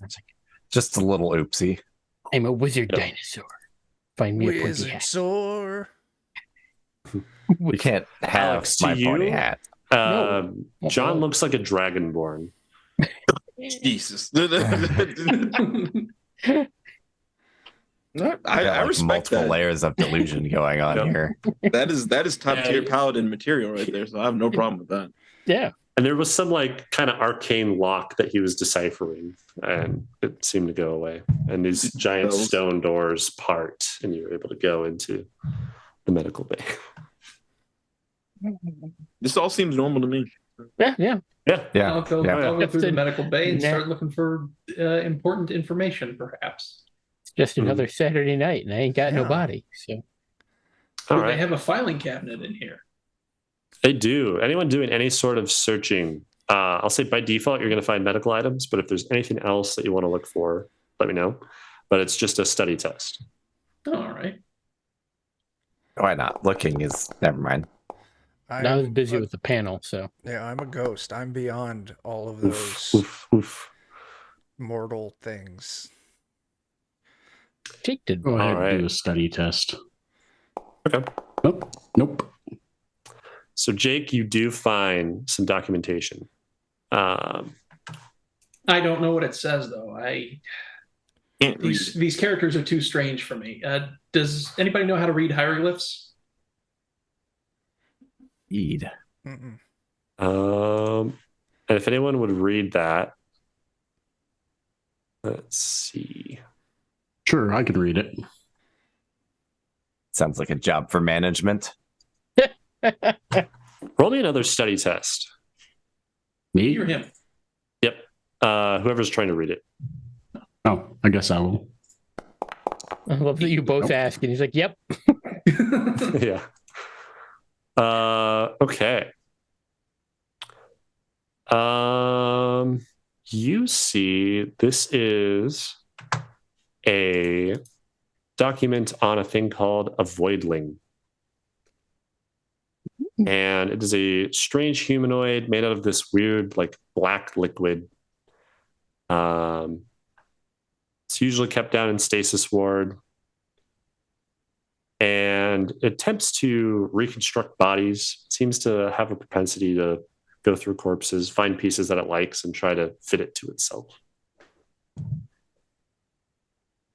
Just a little oopsie. I'm a wizard Yep. dinosaur. Find me a pointy Wizard hat. sore. You can't have Alex, to my pointy you? hat. No. John looks like a dragonborn. Jesus. Got, I like, respect multiple that. layers of delusion going on Yep. here. That is top tier Yeah. paladin material right there. So I have no problem with that. Yeah. And there was some like kind of arcane lock that he was deciphering, and it seemed to go away. And these giant Those. stone doors part, and you were able to go into the medical bay. This all seems normal to me. Yeah. Yeah. Yeah. Yeah. I'll go, yeah. I'll go through the Just a- medical bay and Nah. start looking for important information, perhaps. It's just another Saturday night, and I ain't got no Yeah. body. So All Do right. they have a filing cabinet in here? They do. Anyone doing any sort of searching? I'll say by default, you're going to find medical items, but if there's anything else that you want to look for, let me know. But it's just a study test. Oh, all right. Why not? Looking is never mind. I was busy with the panel. So Yeah, I'm a ghost. I'm beyond all of Oof, those oof, oof. mortal things. Jake did. Go ahead All right. and do a study test. Okay. Nope. So, Jake, you do find some documentation. I don't know what it says though. Can't read it. These characters are too strange for me. Does anybody know how to read hieroglyphs? Eid. Mm-mm. And if anyone would read that, let's see. Sure, I can read it. Sounds like a job for management. Roll me another study test. Me? You or him? Yep. Whoever's trying to read it. Oh, I guess I will. I love that you both ask, and he's like, "Yep." Yeah. Okay. You see, this is a document on a thing called a voidling. And it is a strange humanoid made out of this weird, like, black liquid. It's usually kept down in stasis ward. And it attempts to reconstruct bodies. It seems to have a propensity to go through corpses, find pieces that it likes, and try to fit it to itself.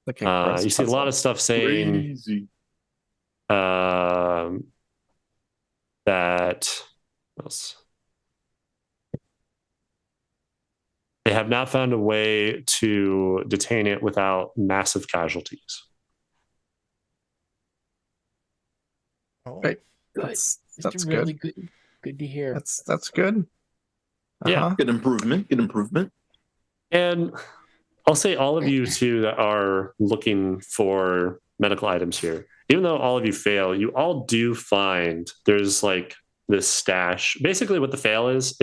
You see a lot of stuff saying Crazy. that what else? They have not found a way to detain it without massive casualties. Oh, Right. Good. That's It's really good. Good to hear. That's good. Yeah. Uh-huh. Good improvement. And I'll say all of you too that are looking for medical items here, even though all of you fail, you all do find there's like this stash. Basically what the fail is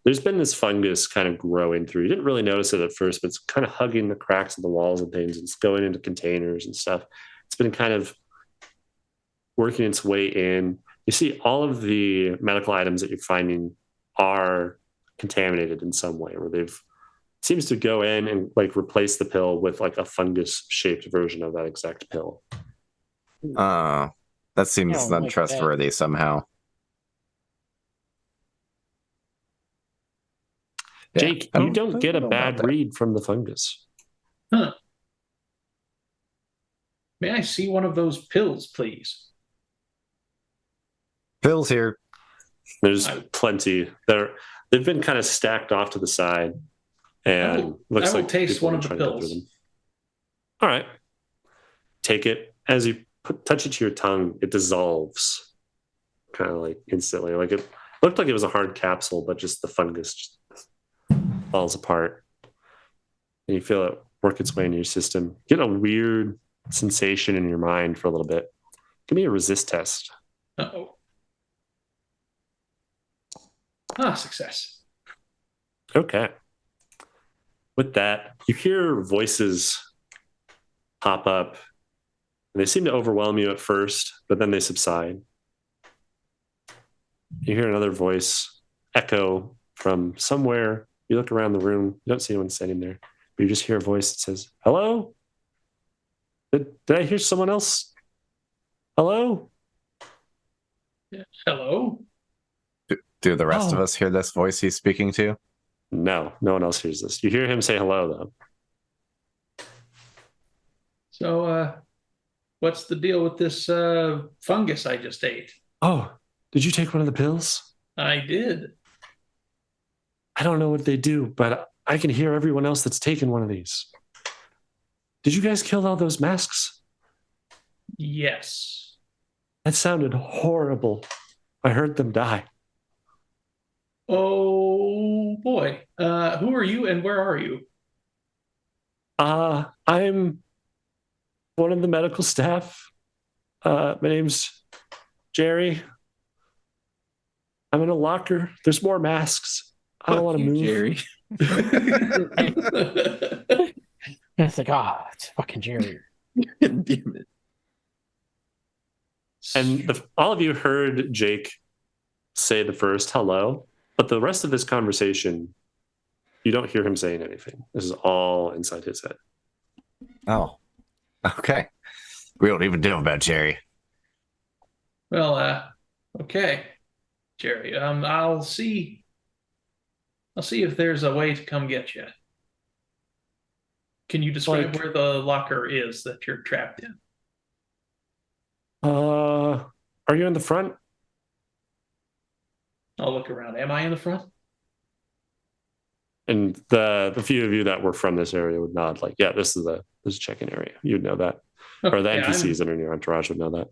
there's been this fungus kind of growing through. You didn't really notice it at first, but it's kind of hugging the cracks of the walls and things. It's going into containers and stuff. It's been kind of working its way in. You see all of the medical items that you're finding are contaminated in some way, where they've seems to go in and like replace the pill with like a fungus shaped version of that exact pill. That seems don't like untrustworthy somehow. Yeah, Jake, I you don't get a know about bad that. read from the fungus. Huh. May I see one of those pills, please? Phil's here. There's I- plenty. They've been kind of stacked off to the side, and looks I will like taste people one are of the trying to go through pills. them. All right, take it. As you touch it to your tongue, it dissolves, kind of like instantly. Like it looked like it was a hard capsule, but just the fungus just falls apart, and you feel it work its way into your system. Get a weird sensation in your mind for a little bit. Give me a resist test. Uh-oh. Success. Okay. With that, you hear voices pop up. And they seem to overwhelm you at first, but then they subside. You hear another voice echo from somewhere. You look around the room. You don't see anyone standing there. But you just hear a voice that says, "Hello? Did I hear someone else? Hello?" Hello? Do the rest of Oh. us hear this voice he's speaking to? No one else hears this. You hear him say hello, though. So, what's the deal with this fungus I just ate? "Oh, did you take one of the pills? I did. I don't know what they do, but I can hear everyone else that's taken one of these. Did you guys kill all those masks? Yes. That sounded horrible. I heard them die." Oh boy. Who are you and where are you? I'm one of the medical staff. My name's Jerry. I'm in a locker. There's more masks. I don't Fuck want to you, move. Jerry. And it's like, it's fucking Jerry. Damn it. And all of you heard Jake say the first hello, but the rest of this conversation, you don't hear him saying anything. This is all inside his head. Oh, okay. We don't even know about Jerry. Well, okay, Jerry. I'll see if there's a way to come get you. Can you describe Like- where the locker is that you're trapped in? Are you in the front? I'll look around. Am I in the front? And the few of you that were from this area would nod, like, yeah, this is a check-in area. You'd know that. Or the Okay, NPCs that are in your entourage would know that.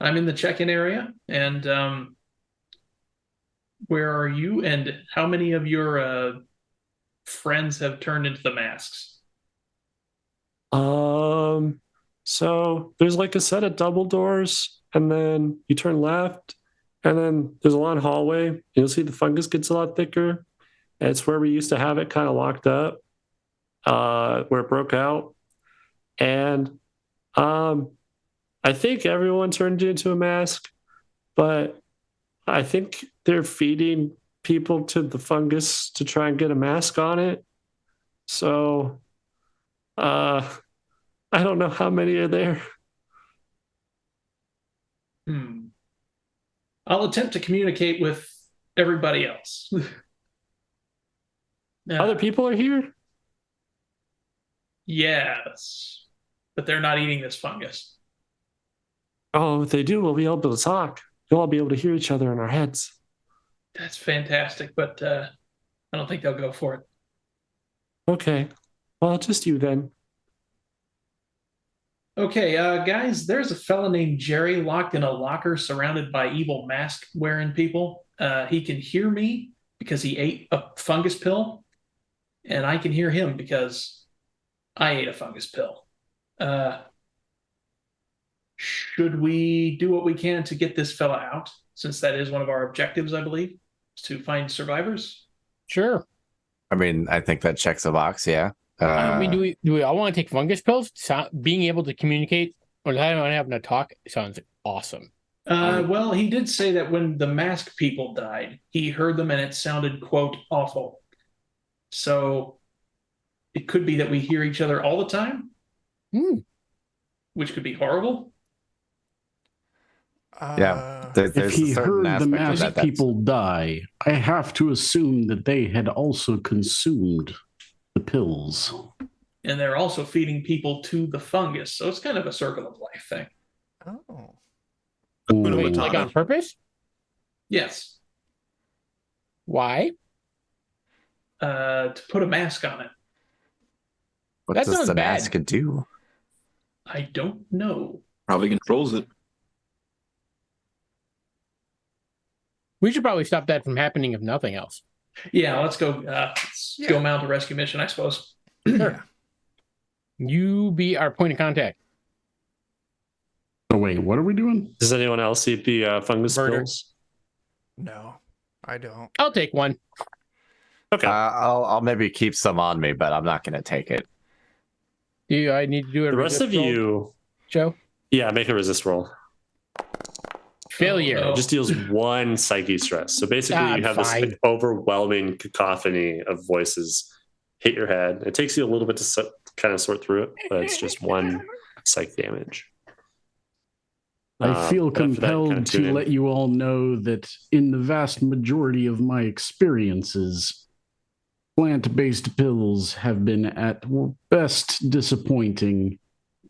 I'm in the check-in area, and where are you? And how many of your friends have turned into the masks? So there's like a set of double doors, and then you turn left, and then there's a long hallway, and you'll see the fungus gets a lot thicker. And it's where we used to have it kind of locked up, where it broke out. And I think everyone turned into a mask, but I think they're feeding people to the fungus to try and get a mask on it. So I don't know how many are there. I'll attempt to communicate with everybody else. Other people are here? Yes, but they're not eating this fungus. Oh, if they do, we'll be able to talk. We'll all be able to hear each other in our heads. That's fantastic, but I don't think they'll go for it. Okay. Well, just you then. Okay, guys, there's a fella named Jerry locked in a locker surrounded by evil mask-wearing people. He can hear me because he ate a fungus pill, and I can hear him because I ate a fungus pill. Should we do what we can to get this fella out, since that is one of our objectives, I believe, is to find survivors? Sure. I mean, I think that checks a box, yeah. I mean, do we all want to take fungus pills? Being able to communicate or having a talk sounds awesome. Well, he did say that when the mask people died, he heard them and it sounded, quote, awful. So it could be that we hear each other all the time, which could be horrible. Yeah, If there's he a certain heard the aspect of masked that that's people die, I have to assume that they had also consumed the pills. And they're also feeding people to the fungus. So it's kind of a circle of life thing. Oh. Hakuna Wait, like Matata. on purpose? Yes. Why? To put a mask on it. what That does sounds the bad. mask do? I don't know. Probably controls it. We should probably stop that from happening if nothing else. Yeah, let's go. Let's go mount a rescue mission, I suppose. Yeah. You be our point of contact. Oh, wait, what are we doing? Does anyone else eat the fungus Murder. pills? No, I don't. I'll take one. Okay. I'll maybe keep some on me, but I'm not going to take it. Do I need to do a The rest of resist roll, you, Joe? yeah, make a resist roll. Failure. Oh, no. It just deals 1 psyche stress. So basically, you have this fine. like, overwhelming cacophony of voices hit your head. It takes you a little bit to kind of sort through it, but it's just 1 psych damage. I feel but after that, compelled kind of tune to in. let you all know that in the vast majority of my experiences, plant-based pills have been at best disappointing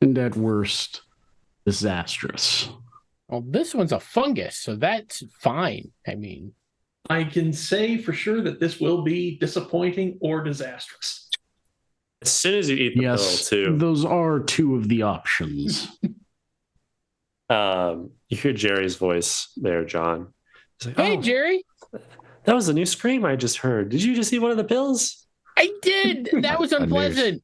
and at worst disastrous. Well, this one's a fungus, so that's fine. I mean, I can say for sure that this will be disappointing or disastrous. As soon as you eat the Yes, pill, too, those are 2 of the options. you hear Jerry's voice there, John. He's like, hey, "Oh, Jerry, that was a new scream I just heard. Did you just eat one of the pills?" I did. That was A unpleasant,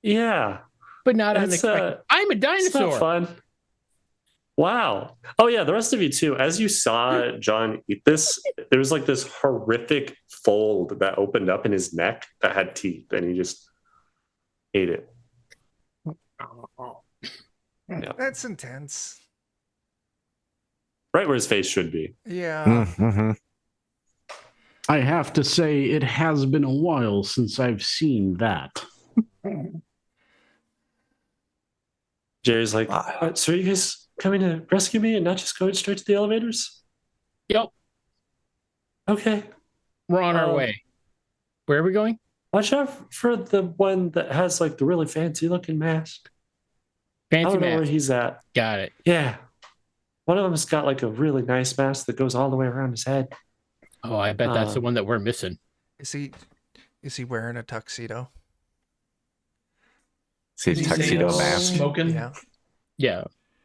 Yeah. but not That's, unexpected. I'm a It's not dinosaur. fun. Wow. Oh yeah, the rest of you too. As you saw John eat this, there was like this horrific fold that opened up in his neck that had teeth, and he just ate it. Yeah. That's intense. Right where his face should be. Yeah. Mm-hmm. I have to say, it has been a while since I've seen that. Jerry's like, so are you guys coming to rescue me and not just going straight to the elevators? Yep, Okay. we're on our Um, way. Where are we going? Watch out for the one that has like the really fancy looking mask. I Fancy don't know where mask. he's at. Got it. Yeah. One of them's got like a really nice mask that goes all the way around his head. Oh, I bet that's the one that we're missing. Is he wearing a tuxedo? See, Is he tuxedo saying mask. Smoking. Yeah. Yeah,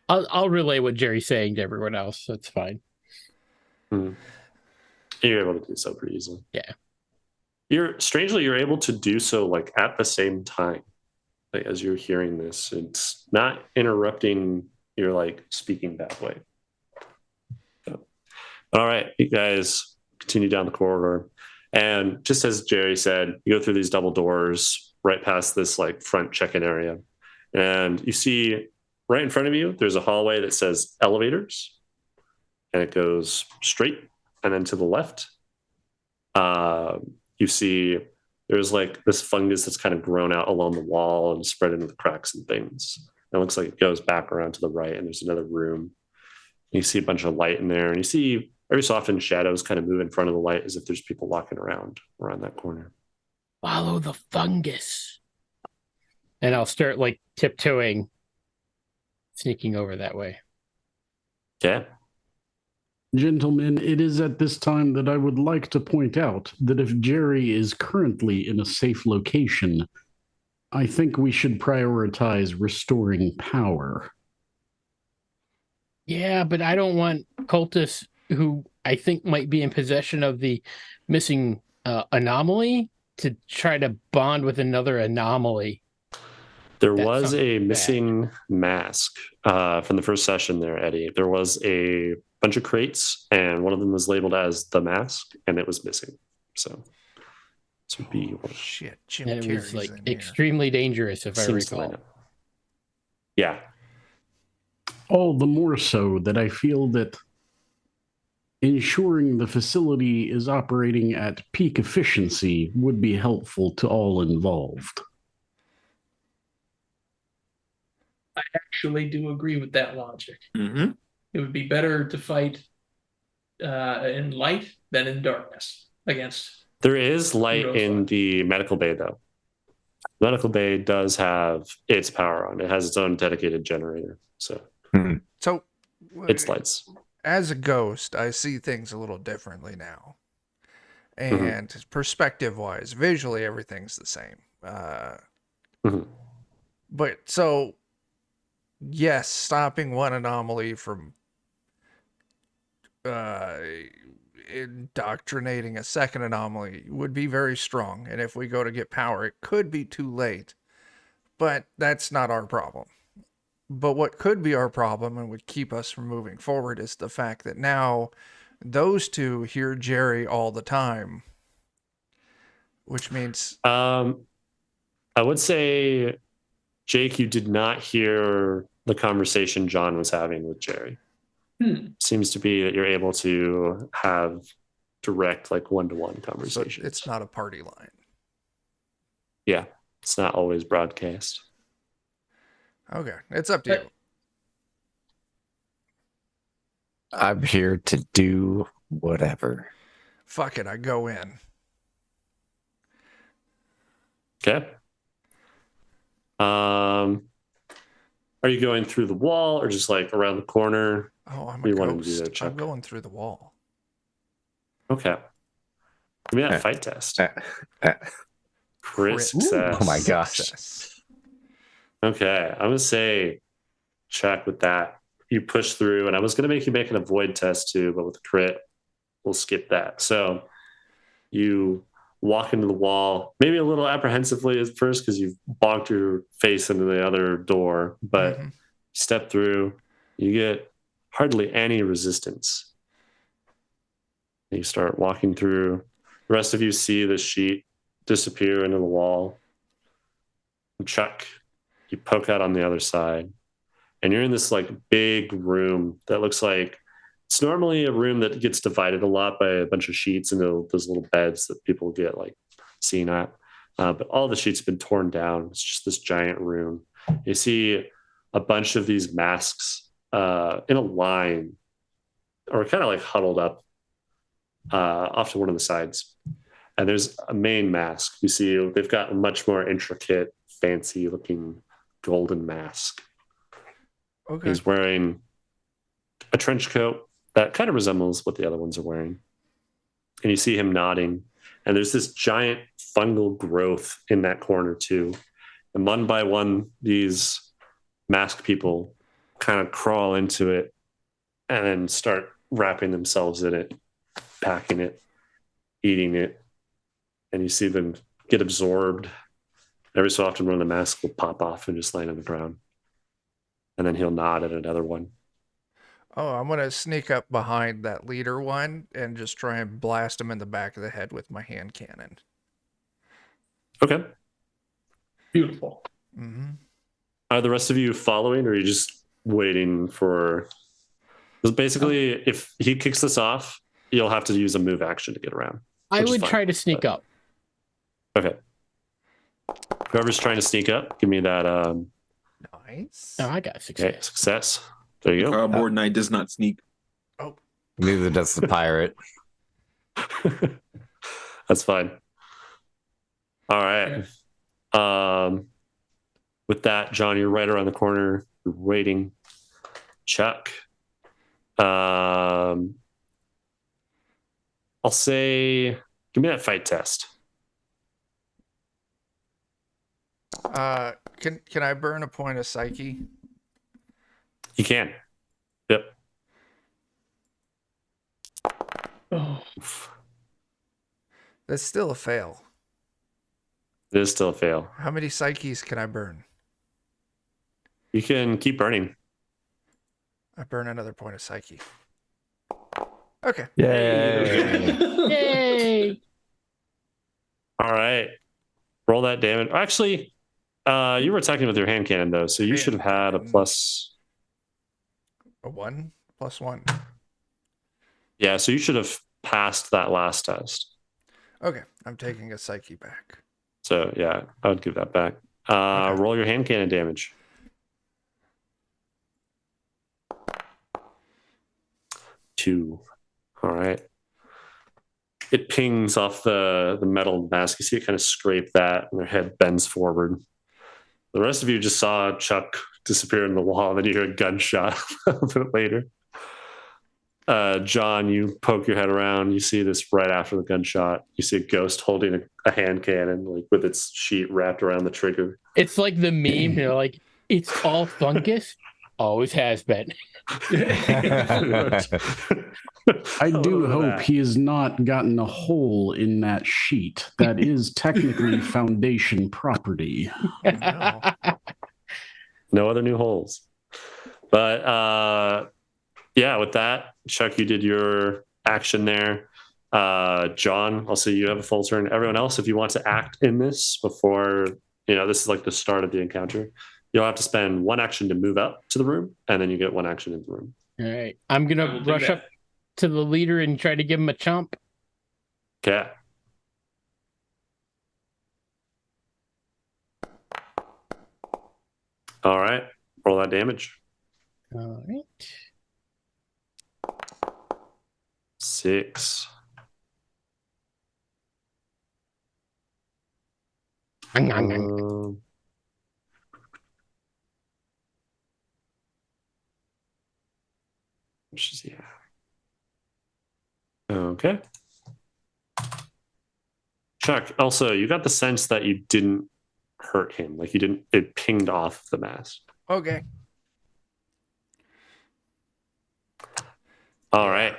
I'll relay what Jerry's saying to everyone else. That's fine. You're able to do so pretty easily. Yeah. You're able to do so like at the same time. Like as you're hearing this, it's not interrupting your like speaking that way. So, all right, you guys continue down the corridor. And just as Jerry said, you go through these double doors right past this like front check-in area. And you see right in front of you, there's a hallway that says elevators. And it goes straight and then to the left. You see there's like this fungus that's kind of grown out along the wall and spread into the cracks and things. And it looks like it goes back around to the right and there's another room. You see a bunch of light in there, and you see every so often shadows kind of move in front of the light as if there's people walking around that corner. Follow the fungus. And I'll start like tiptoeing, sneaking over that way. Yeah. Gentlemen, it is at this time that I would like to point out that if Jerry is currently in a safe location, I think we should prioritize restoring power. Yeah, but I don't want cultists who I think might be in possession of the missing anomaly to try to bond with another anomaly. There That was sounds a bad. missing mask from the first session there, Eddie. There was a bunch of crates, and one of them was labeled as the mask, and it was missing. So this would be Shit, Jim And it Carrey's was like in here. extremely dangerous, if I seems to line recall. up. Yeah. All the more so that I feel that ensuring the facility is operating at peak efficiency would be helpful to all involved. I actually do agree with that logic. Mm-hmm. It would be better to fight in light than in darkness against. There is light Kudos in on. the medical bay, though. Medical bay does have its power on. It has its own dedicated generator, so So, it's lights. as a ghost, I see things a little differently now. And perspective-wise, visually, everything's the same. Mhm. But so, yes, stopping one anomaly from indoctrinating a second anomaly would be very strong. And if we go to get power, it could be too late. But that's not our problem. But what could be our problem and would keep us from moving forward is the fact that now those two hear Jerry all the time, which means I would say, Jake, you did not hear the conversation John was having with Jerry. Seems to be that you're able to have direct, like, one-to-one so conversations. it's not a party line. Yeah, it's not always broadcast. Okay, it's up to you. I'm here to do whatever. Fuck it, I go in. Okay. Are you going through the wall or just like around the corner? Oh, I'm What do a you want to do ghost. there, I'm Chuck? going through the wall. Okay. Give me that Uh, fight test. Uh, uh, Crit Crit. success. Oh my gosh. Success. Okay. I'm going to say check with that. You push through, and I was going to make you make an avoid test too, but with crit, we'll skip that. So you walk into the wall, maybe a little apprehensively at first because you've bonked your face into the other door, but Mhm. step through, you get hardly any resistance. You start walking through. The rest of you see the sheet disappear into the wall. And Chuck, you poke out on the other side, and you're in this like big room that looks like it's normally a room that gets divided a lot by a bunch of sheets into those little beds that people get like seen at. But all the sheets have been torn down. It's just this giant room. You see a bunch of these masks in a line or kind of like huddled up off to one of the sides. And there's a main mask. You see they've got a much more intricate, fancy looking golden mask. Okay. He's wearing a trench coat that kind of resembles what the other ones are wearing. And you see him nodding. And there's this giant fungal growth in that corner, too. And one by one, these masked people kind of crawl into it and then start wrapping themselves in it, packing it, eating it. And you see them get absorbed. Every so often, one of the masks will pop off and just land on the ground. And then he'll nod at another one. Oh, I'm gonna sneak up behind that leader one and just try and blast him in the back of the head with my hand cannon. Okay. Beautiful. Mm-hmm. Are the rest of you following, or are you just waiting for? Because basically, if he kicks this off, you'll have to use a move action to get around. I Which is would fine, try to sneak up. Okay. Whoever's trying to sneak up, give me that. Nice. Oh, I got success. Okay, success. There you go. Cardboard Knight does not sneak. Neither does the pirate. That's fine. All right. With that, John, you're right around the corner. You're waiting. Chuck. I'll say, give me that fight test. Can I burn a point of psyche? You can. Yep. Oh, That's still a fail. It is still a fail. How many psyches can I burn? You can keep burning. I burn another point of psyche. Okay. Yay. Yay! All right. Roll that damage. Actually, you were attacking with your hand cannon, though, so you should have had a plus. A 1 + 1. Yeah, so you should have passed that last test. Okay, I'm taking a psyche back. So yeah, I would give that back. Okay. Roll your hand cannon damage. 2. All right. It pings off the metal mask. You see it kind of scrape that, and their head bends forward. The rest of you just saw Chuck disappear in the wall, and then you hear a gunshot a bit later. John, you poke your head around. You see this right after the gunshot. You see a ghost holding a hand cannon, like with its sheet wrapped around the trigger. It's like the meme, like it's all fungus, always has been. I do hope he has not gotten a hole in that sheet. That is technically Foundation property. No. No other new holes. But yeah, with that, Chuck, you did your action there. John, I'll say you have a full turn. Everyone else, if you want to act in this before, this is like the start of the encounter, you'll have to spend 1 action to move up to the room, and then you get 1 action in the room. All right. I'm going to rush up to the leader and try to give him a chomp. Okay. All right. Roll that damage. All right. 6. Which is okay. Chuck, also, you got the sense that you didn't hurt him. Like it pinged off the mask. Okay. All right.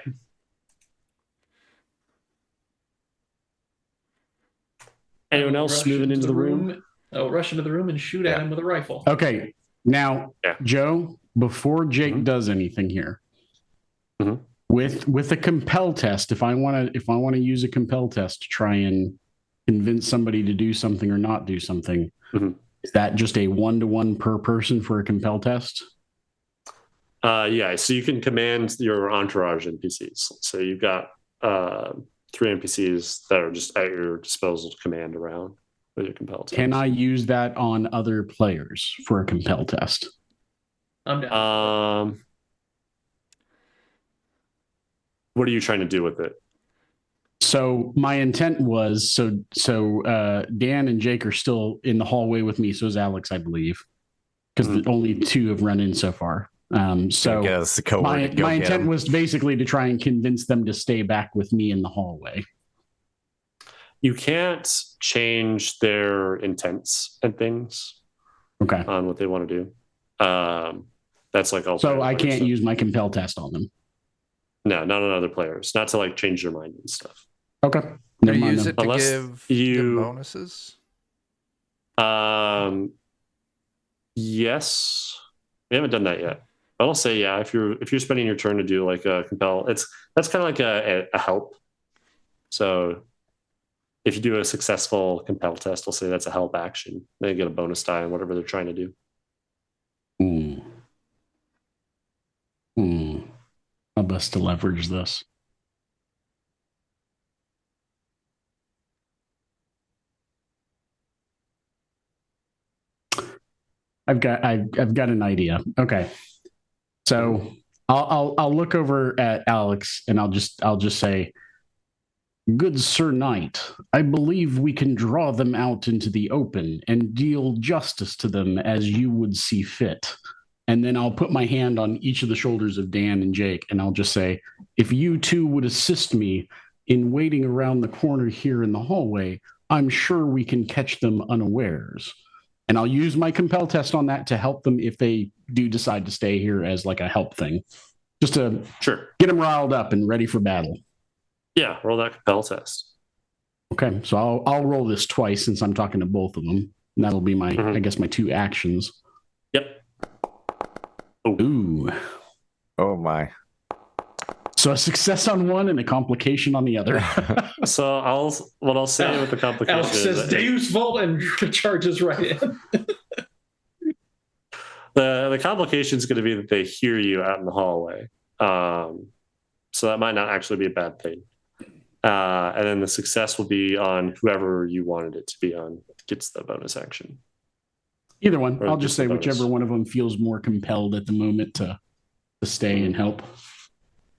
Anyone else Rush moving into the room? Oh, rush into the room and shoot at him with a rifle. Okay. Now, Joe, before Jake does anything here, with a compel test, if I want to use a compel test to try and convince somebody to do something or not do something, is that just a 1-to-1 per person for a compel test? Yeah, so you can command your entourage NPCs. So you've got 3 NPCs that are just at your disposal to command around with your compel test. Can I use that on other players for a compel test? I'm down. What are you trying to do with it? So my intent was Dan and Jake are still in the hallway with me. So is Alex, I believe, because only 2 have run in so far. So my intent was basically to try and convince them to stay back with me in the hallway. You can't change their intents and things. Okay. On what they want to do. That's like also. So I can't use my compel test on them. No, not on other players. Not to like change their mind and stuff. Okay. Can you use it to give them bonuses? Yes. We haven't done that yet. But I'll say if you're spending your turn to do like a compel, that's kind of like a help. So if you do a successful compel test, I'll say that's a help action. They get a bonus die on whatever they're trying to do. How best to leverage this? I've got an idea. Okay. So I'll look over at Alex and I'll just say, "Good Sir Knight, I believe we can draw them out into the open and deal justice to them as you would see fit." And then I'll put my hand on each of the shoulders of Dan and Jake, and I'll just say, "If you 2 would assist me in waiting around the corner here in the hallway, I'm sure we can catch them unawares." And I'll use my compel test on that to help them if they do decide to stay here as like a help thing, just to get them riled up and ready for battle. Yeah, roll that compel test. Okay, so I'll roll this twice since I'm talking to both of them. And that'll be my, I guess, my 2 actions. Yep. Ooh. Oh my. So a success on one and a complication on the other. So I'll say with the complication Alex says Deus Vult and charges right in. The complication is going to be that they hear you out in the hallway. So that might not actually be a bad thing. And then the success will be on whoever you wanted it to be on gets the bonus action. Either one. Or I'll just just say the bonus. whichever one of them feels more compelled at the moment to stay and help.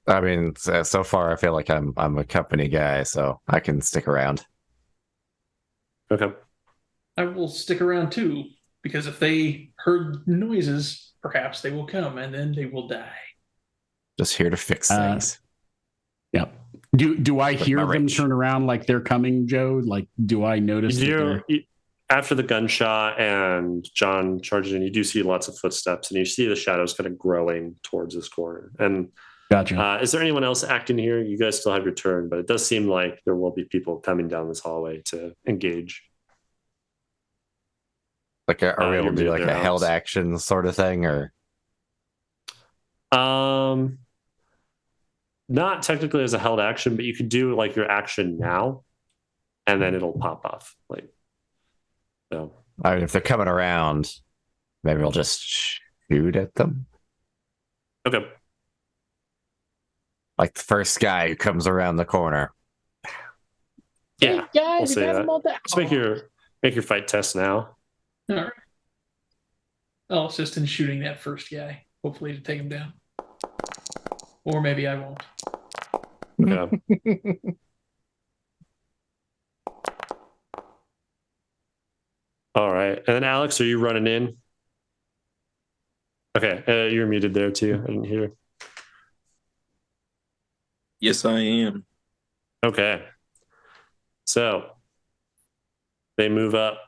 I mean, so far I feel like I'm a company guy, so I can stick around. Okay. I will stick around too, because if they heard noises, perhaps they will come and then they will die. Just here to fix Uh, things. Yeah. Do I hear my them wrench. turn around like they're coming, Joe? Like, do I notice that they're... After the gunshot and John charges in, you do see lots of footsteps and you see the shadows kind of growing towards this corner. And Gotcha. is there anyone else acting here? You guys still have your turn, but it does seem like there will be people coming down this hallway to engage. Like, are we able to do like a held Alex. action sort of thing, or? Not technically as a held action, but you could do like your action now, and then it'll pop off. Like, so. I mean, if they're coming around, maybe we'll just shoot at them. Okay. Like the first guy who comes around the corner. Yeah. Hey guys, we'll say you got that. them all down. Let's make your fight test now. All right. I'll assist in shooting that first guy, hopefully to take him down. Or maybe I won't. Yeah. All right. And then Alex, are you running in? Okay. You're muted there too. I didn't hear. Yes, I am. Okay. So they move up.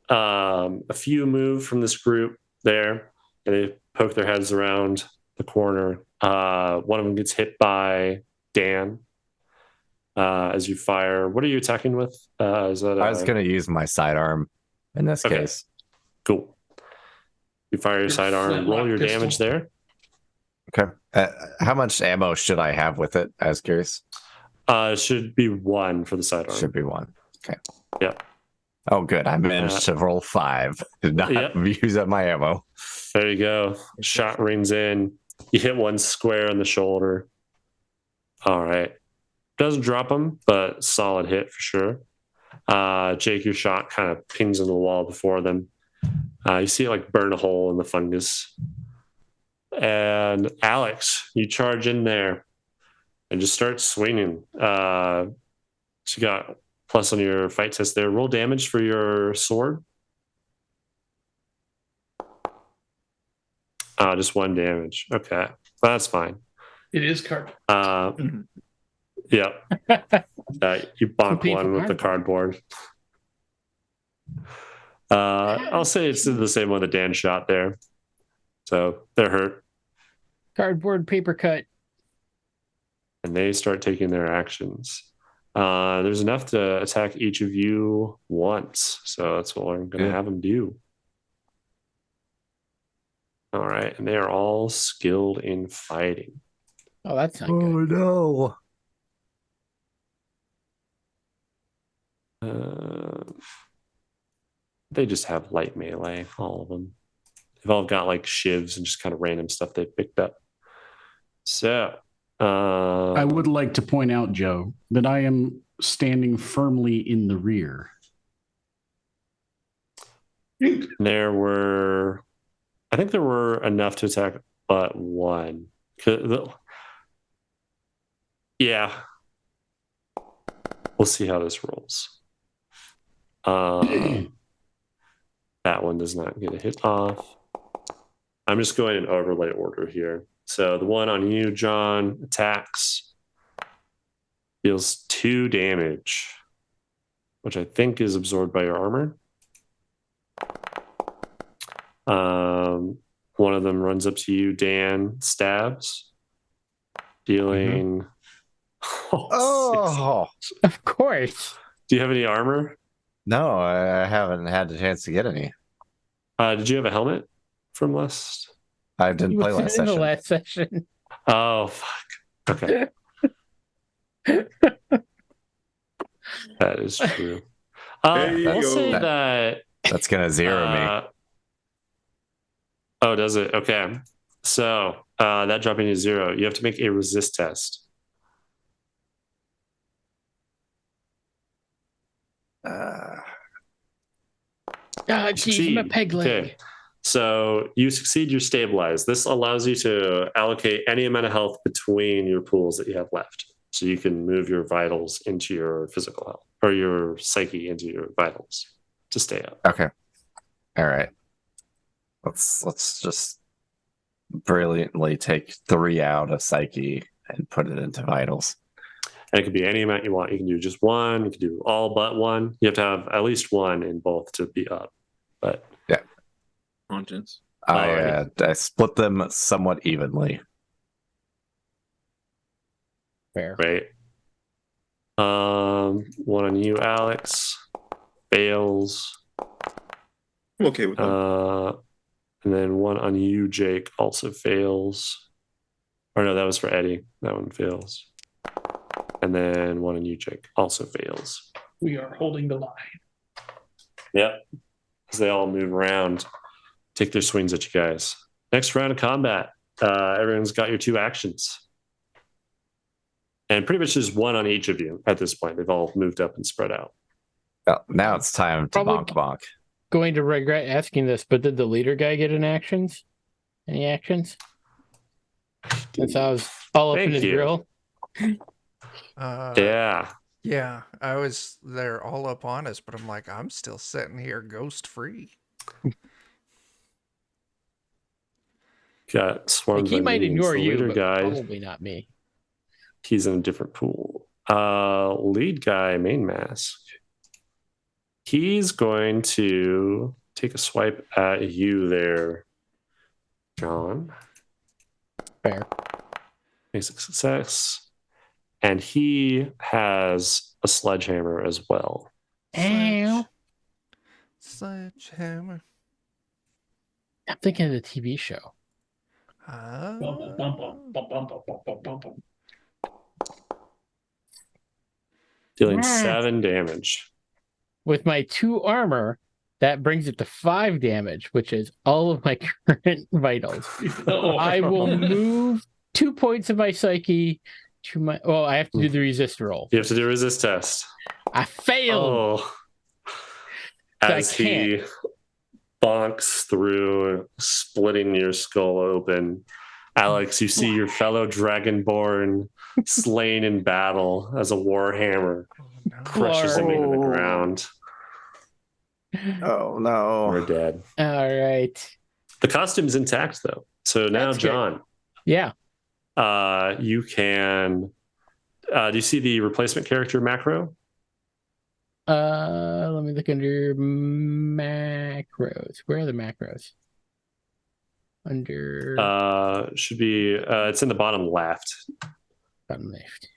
A few move from this group there, and they poke their heads around the corner. One of them gets hit by Dan as you fire. What are you attacking with? Is that I was going to use my sidearm in this Okay. case. Cool. You fire your Your sidearm. flintlock Roll your pistol. damage there. Okay. How much ammo should I have with it? I was curious. It should be 1 for the sidearm. Should be 1. Okay. Yeah. Oh, good. I managed to roll 5. Did not Yep. use up my ammo. There you go. Shot rings in. You hit one square in the shoulder. All right. Doesn't drop him, but solid hit for sure. Jake, your shot kind of pings into the wall before them. You see it like burn a hole in the fungus. And Alex, you charge in there and just start swinging. So you got plus on your fight test there. Roll damage for your sword. Just 1 damage. Okay. That's fine. It is card. Yeah. You bonk Compete for one with the cardboard. I'll say it's the same one that Dan shot there. So they're hurt. Cardboard paper cut. And they start taking their actions. There's enough to attack each of you once. So that's what I'm going to have them do. All right. And they are all skilled in fighting. Oh, that's not good. no. They just have light melee, all of them. They've all got like shivs and just kind of random stuff they picked up. So, I would like to point out, Joe, that I am standing firmly in the rear. there were, I think there were enough to attack but 1. Yeah. We'll see how this rolls. That one does not get a hit off. I'm just going in overlay order here. So the one on you, John, attacks, deals 2 damage, which I think is absorbed by your armor. One of them runs up to you, Dan, stabs, dealing. Oh, Of course. Do you have any armor? no, I haven't had the chance to get any. Did you have a helmet from last? I didn't He play was last in the session. last session. Oh, fuck. Okay. That is true. There you I'll go. say that. That's going to zero me. Oh, does it? Okay. So that dropping to 0. You have to make a resist test. Geez, I'm a peg leg. Okay. So you succeed, you're stabilized. This allows you to allocate any amount of health between your pools that you have left. So you can move your vitals into your physical health, or your psyche into your vitals to stay up. Okay. All right. Let's just brilliantly take 3 out of psyche and put it into vitals. And it could be any amount you want. You can do just 1. You can do all but 1. You have to have at least 1 in both to be up. But Conscience. I split them somewhat evenly. Fair. right. 1 on you, Alex. Fails. I'm okay with that. And then 1 on you, Jake, also fails. Or no, that was for Eddie. That one fails. And then 1 on you, Jake, also fails. We are holding the line. Yep. As they all move around, take their swings at you guys. Next round of combat. Everyone's got your 2 actions. And pretty much just 1 on each of you at this point. They've all moved up and spread out. Well, now it's time to Probably- bonk. Going to regret asking this, but did the leader guy get any actions? Any actions? Since I was all up in Thank his you. grill. Yeah. Yeah, I was there all up on us, but I'm like, I'm still sitting here ghost free. Got swarmed Like, he by might minions. ignore The you, leader but guy, probably not me. he's in a different pool. Lead guy, main mask. He's going to take a swipe at you there, John. Fair. Makes a success. And he has a sledgehammer as well. Ow. Sledgehammer. I'm thinking of the TV show. Ah. Bum, bum, bum, bum, bum, bum, bum, bum, bum, bum. Dealing Ah. 7 damage. With my 2 armor, that brings it to 5 damage, which is all of my current vitals. Oh, I will move 2 points of my psyche to my. Oh, I have to do the resist roll. You have to do a resist test. I failed. Oh. I As he bonks through, splitting your skull open. Alex, you see your fellow dragonborn slain in battle as a warhammer Oh, no. crushes him into the ground. Oh no. We're dead. All right. The costume's intact though. So now, That's good. John, Yeah. you can. Do you see the replacement character macro? Let me look under macros. Where are the macros? Under Should be. It's in the bottom left. bottom left.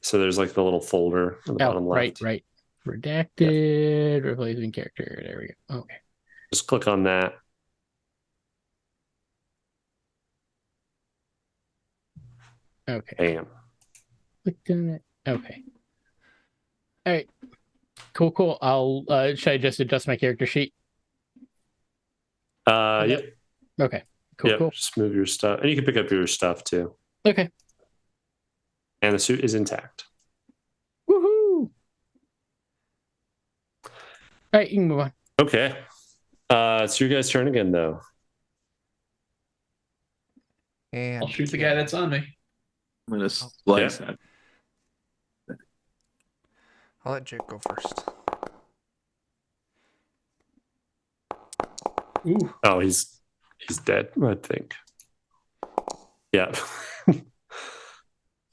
So there's like the little folder in the bottom left. Right. Redacted, replacement character. There we go. Okay. Just click on that. Okay. Bam. Clicked on it. Okay. All right. Cool. I'll should I just adjust my character sheet? Yep. Okay. Cool. Yep. Just move your stuff, and you can pick up your stuff too. Okay. And the suit is intact. Woohoo! All right, you can move on. Okay. It's your guys' turn again, though. And I'll shoot the guy that's on me. I'm gonna slice that. I'll let Jake go first. Ooh. Oh, he's dead, I think. Yeah.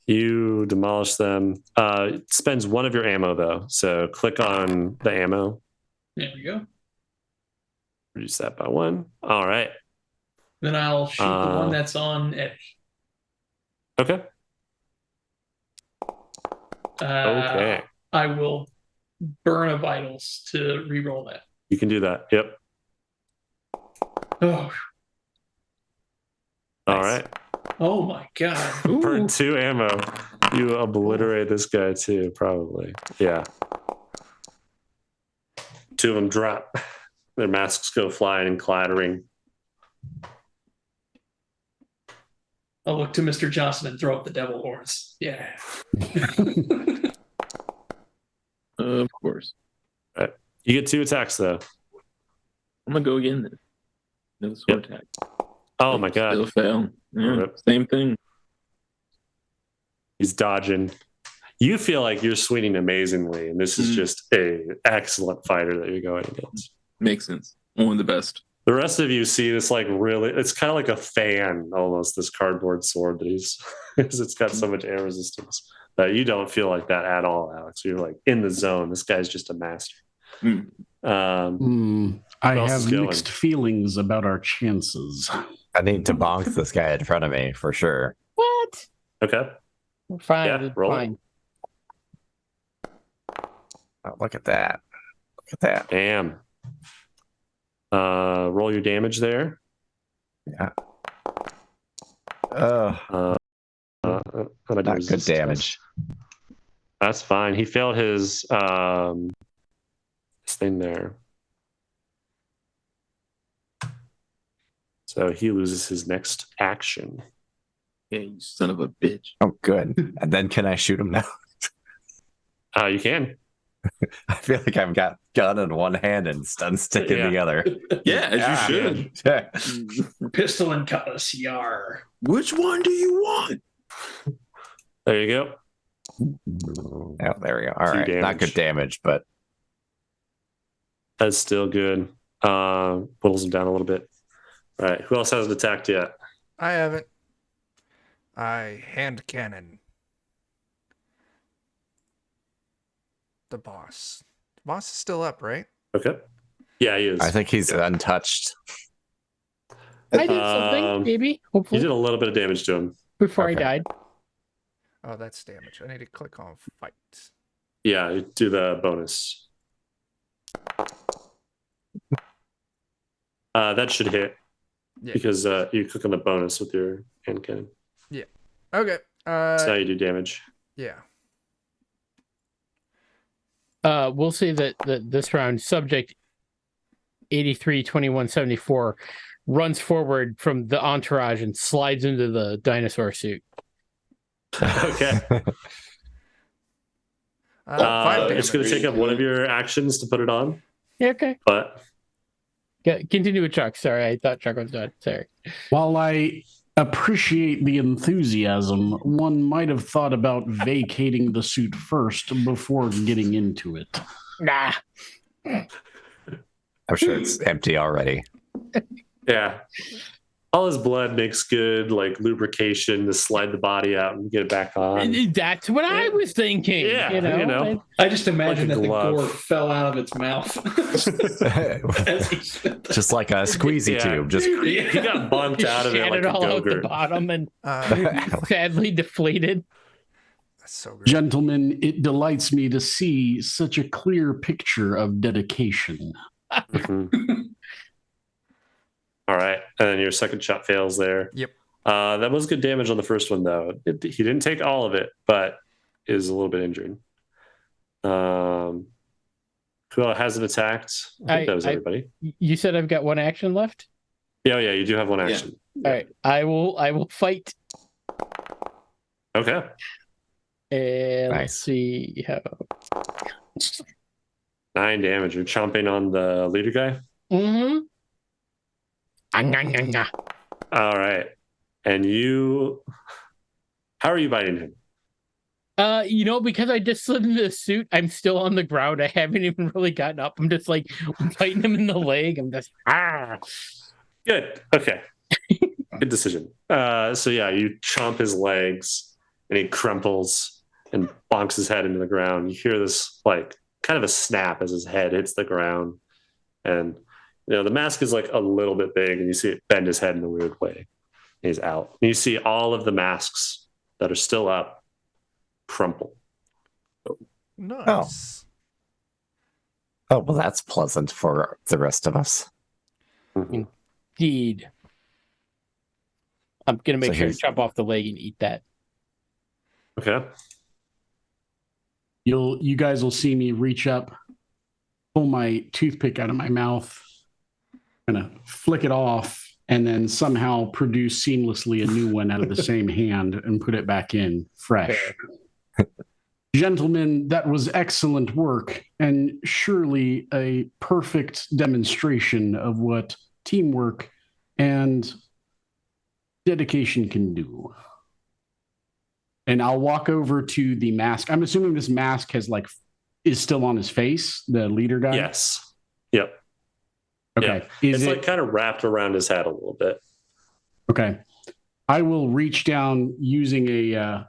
You demolish them. It spends 1 of your ammo though. So click on the ammo. There we go. Reduce that by 1. All right. Then I'll shoot the one that's on Eddie. Okay. Okay. I will burn a vitals to re-roll that. You can do that. Yep. Oh, All right. oh my god. Burn 2 ammo. You obliterate this guy too, probably. Yeah. 2 of them drop. Their masks go flying and clattering. I'll look to Mr. Johnson and throw up the devil horns. Yeah. Of course. You get 2 attacks though. I'm gonna go again then. No sword attack. Oh my god. Still fail. Yeah, Rip. same thing. He's dodging. You feel like you're swinging amazingly, and this is just a excellent fighter that you're going against. Makes sense. One of the best. The rest of you see this like really, it's kind of like a fan almost, this cardboard sword that he's, it's got so much air resistance that you don't feel like that at all, Alex. You're like in the zone. This guy's just a master. I have mixed feelings about our chances. I need to bonk this guy in front of me for sure. What? Okay. We're fine. Yeah, It's roll it. fine. Oh, look at that. Look at that. Damn. Roll your damage there. Yeah. Oh, not good damage. That's fine. He failed his this thing there. So he loses his next action. Yeah, you son of a bitch. Oh, good. And then can I shoot him now? You can. I feel like I've got gun in one hand and stun stick in the other. Yeah, as you should. Yeah. Pistol and cutlass, yar. Which one do you want? There you go. Oh, there we go. All 2 right. Not damage. good damage, but That's still good. Whittles him down a little bit. All right. Who else hasn't attacked yet? I haven't. I hand cannon the boss. The boss is still up, right? Okay. Yeah, he is. I think he's untouched. I did something, maybe, You hopefully, did a little bit of damage to him. before Okay. I died. Oh, that's damage. I need to click on fight. Yeah, you do the bonus. That should hit Yeah. because you click on the bonus with your hand cannon. Okay. That's how you do damage. Yeah. We'll say that this round, subject 832174 runs forward from the entourage and slides into the dinosaur suit. Okay. 5 damage. It's going to take up one of your actions to put it on, Yeah, okay. but Continue with Chuck. Sorry, I thought Chuck was done. Sorry. While I appreciate the enthusiasm, one might have thought about vacating the suit first before getting into it. Nah. I'm sure it's empty already. yeah. All his blood makes good like lubrication to slide the body out and get it back on. That's what I was thinking. Yeah, you know? I just imagine Like a that the glove. gore fell out of its mouth. As he said that. Just like a squeezy Yeah. tube. Just He got bumped out of it like shattered a all out the go-gurt. bottom and That's sadly deflated. so great. Gentlemen, it delights me to see such a clear picture of dedication. Mhm. All right, and then your second shot fails there. Yep. That was good damage on the first one, though. He didn't take all of it, but is a little bit injured. Who hasn't attacked? I think that was everybody. You said I've got one action left? Yeah, you do have one action. All right. I will fight. Okay. And let's Nice. see how. 9 damage. You're chomping on the leader guy. Mm-hmm. All right. And you, how are you biting him? Because I just slid into the suit, I'm still on the ground. I haven't even really gotten up. I'm just like biting him in the leg. I'm just Good. Okay. Good decision. So yeah, you chomp his legs and he crumples and bonks his head into the ground. You hear this like kind of a snap as his head hits the ground. And the mask is like a little bit big and you see it bend his head in a weird way. He's out. And you see all of the masks that are still up crumple. Nice. oh well, that's pleasant for the rest of us. Mhm. indeed. I'm gonna make So sure to here's- chop off the leg and eat that. Okay. You guys will see me reach up, pull my toothpick out of my mouth, Gonna flick it off and then somehow produce seamlessly a new one out of the same hand and put it back in fresh. Gentlemen, that was excellent work and surely a perfect demonstration of what teamwork and dedication can do. And I'll walk over to the mask. I'm assuming this mask is still on his face, the leader guy? Yes. Yep. Okay. Yeah. It's like kind of wrapped around his head a little bit. Okay. I will reach down using a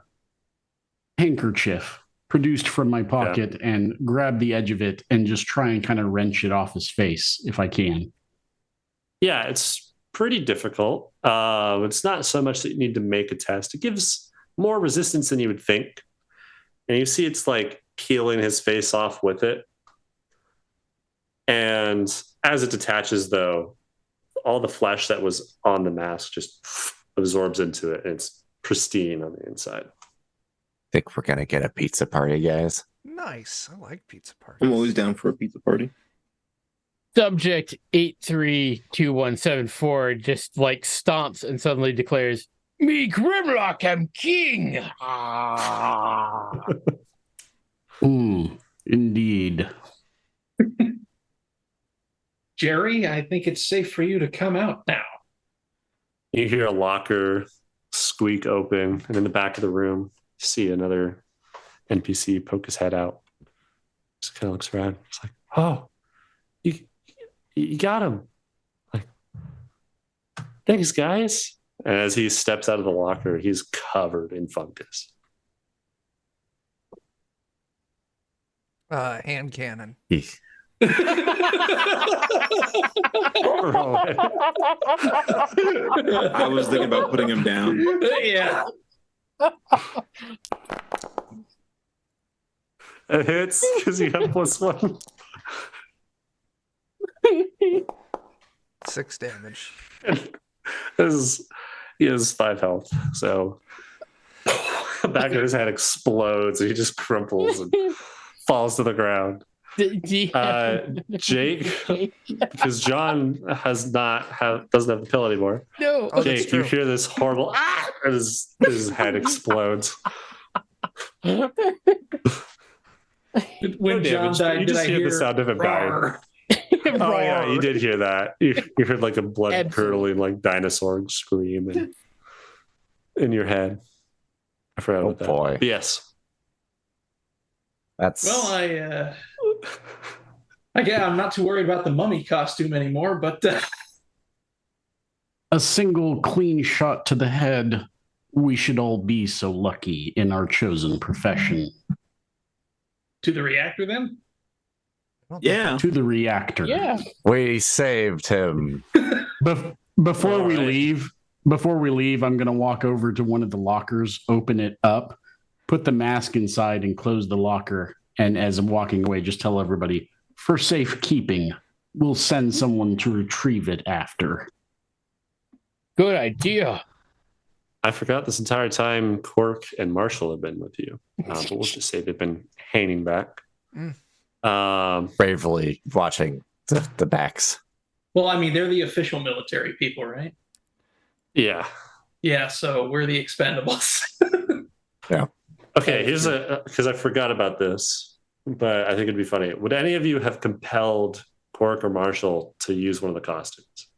handkerchief produced from my pocket and grab the edge of it and just try and kind of wrench it off his face if I can. Yeah, it's pretty difficult. It's not so much that you need to make a test. It gives more resistance than you would think. And you see it's like peeling his face off with it. And as it detaches, though, all the flesh that was on the mask just absorbs into it. And it's pristine on the inside. Think we're gonna get a pizza party, guys. Nice. I like pizza parties. I'm always down for a pizza party. Subject 832174 just like stomps and suddenly declares, "Me Grimlock am king." Indeed. Jerry, I think it's safe for you to come out now. You hear a locker squeak open, and in the back of the room, you see another NPC poke his head out. Just kind of looks around. It's like, "Oh, you got him!" Like, "Thanks, guys." And as he steps out of the locker, he's covered in fungus. Hand cannon. I was thinking about putting him down. Yeah. It hits because you have +1. 6 damage. He has 5 health, so the back of his head explodes and he just crumples and falls to the ground. Jake, because John doesn't have the pill anymore. No. Oh, Jake, you hear this horrible and his head explodes. When John died, you did just I hear hear the sound of him dying. roar? Oh yeah, you did hear that. You heard like a blood curdling like dinosaur scream in your head. I forgot about that. Boy. But yes. That's Well, I'm not too worried about the mummy costume anymore, but A single clean shot to the head. We should all be so lucky in our chosen profession. to the reactor then? Yeah. To the reactor. Yeah. we saved him. Before we Alright. leave, I'm going to walk over to one of the lockers, open it up, put the mask inside, and close the locker. And as I'm walking away, just tell everybody, for safekeeping, we'll send someone to retrieve it after. Good idea. I forgot this entire time Cork and Marshall have been with you. But we'll just say they've been hanging back. Bravely watching the backs. Well, I mean, they're the official military people, right? Yeah. Yeah, so we're the expendables. Okay, here's because I forgot about this, but I think it'd be funny. Would any of you have compelled Cork or Marshall to use one of the costumes?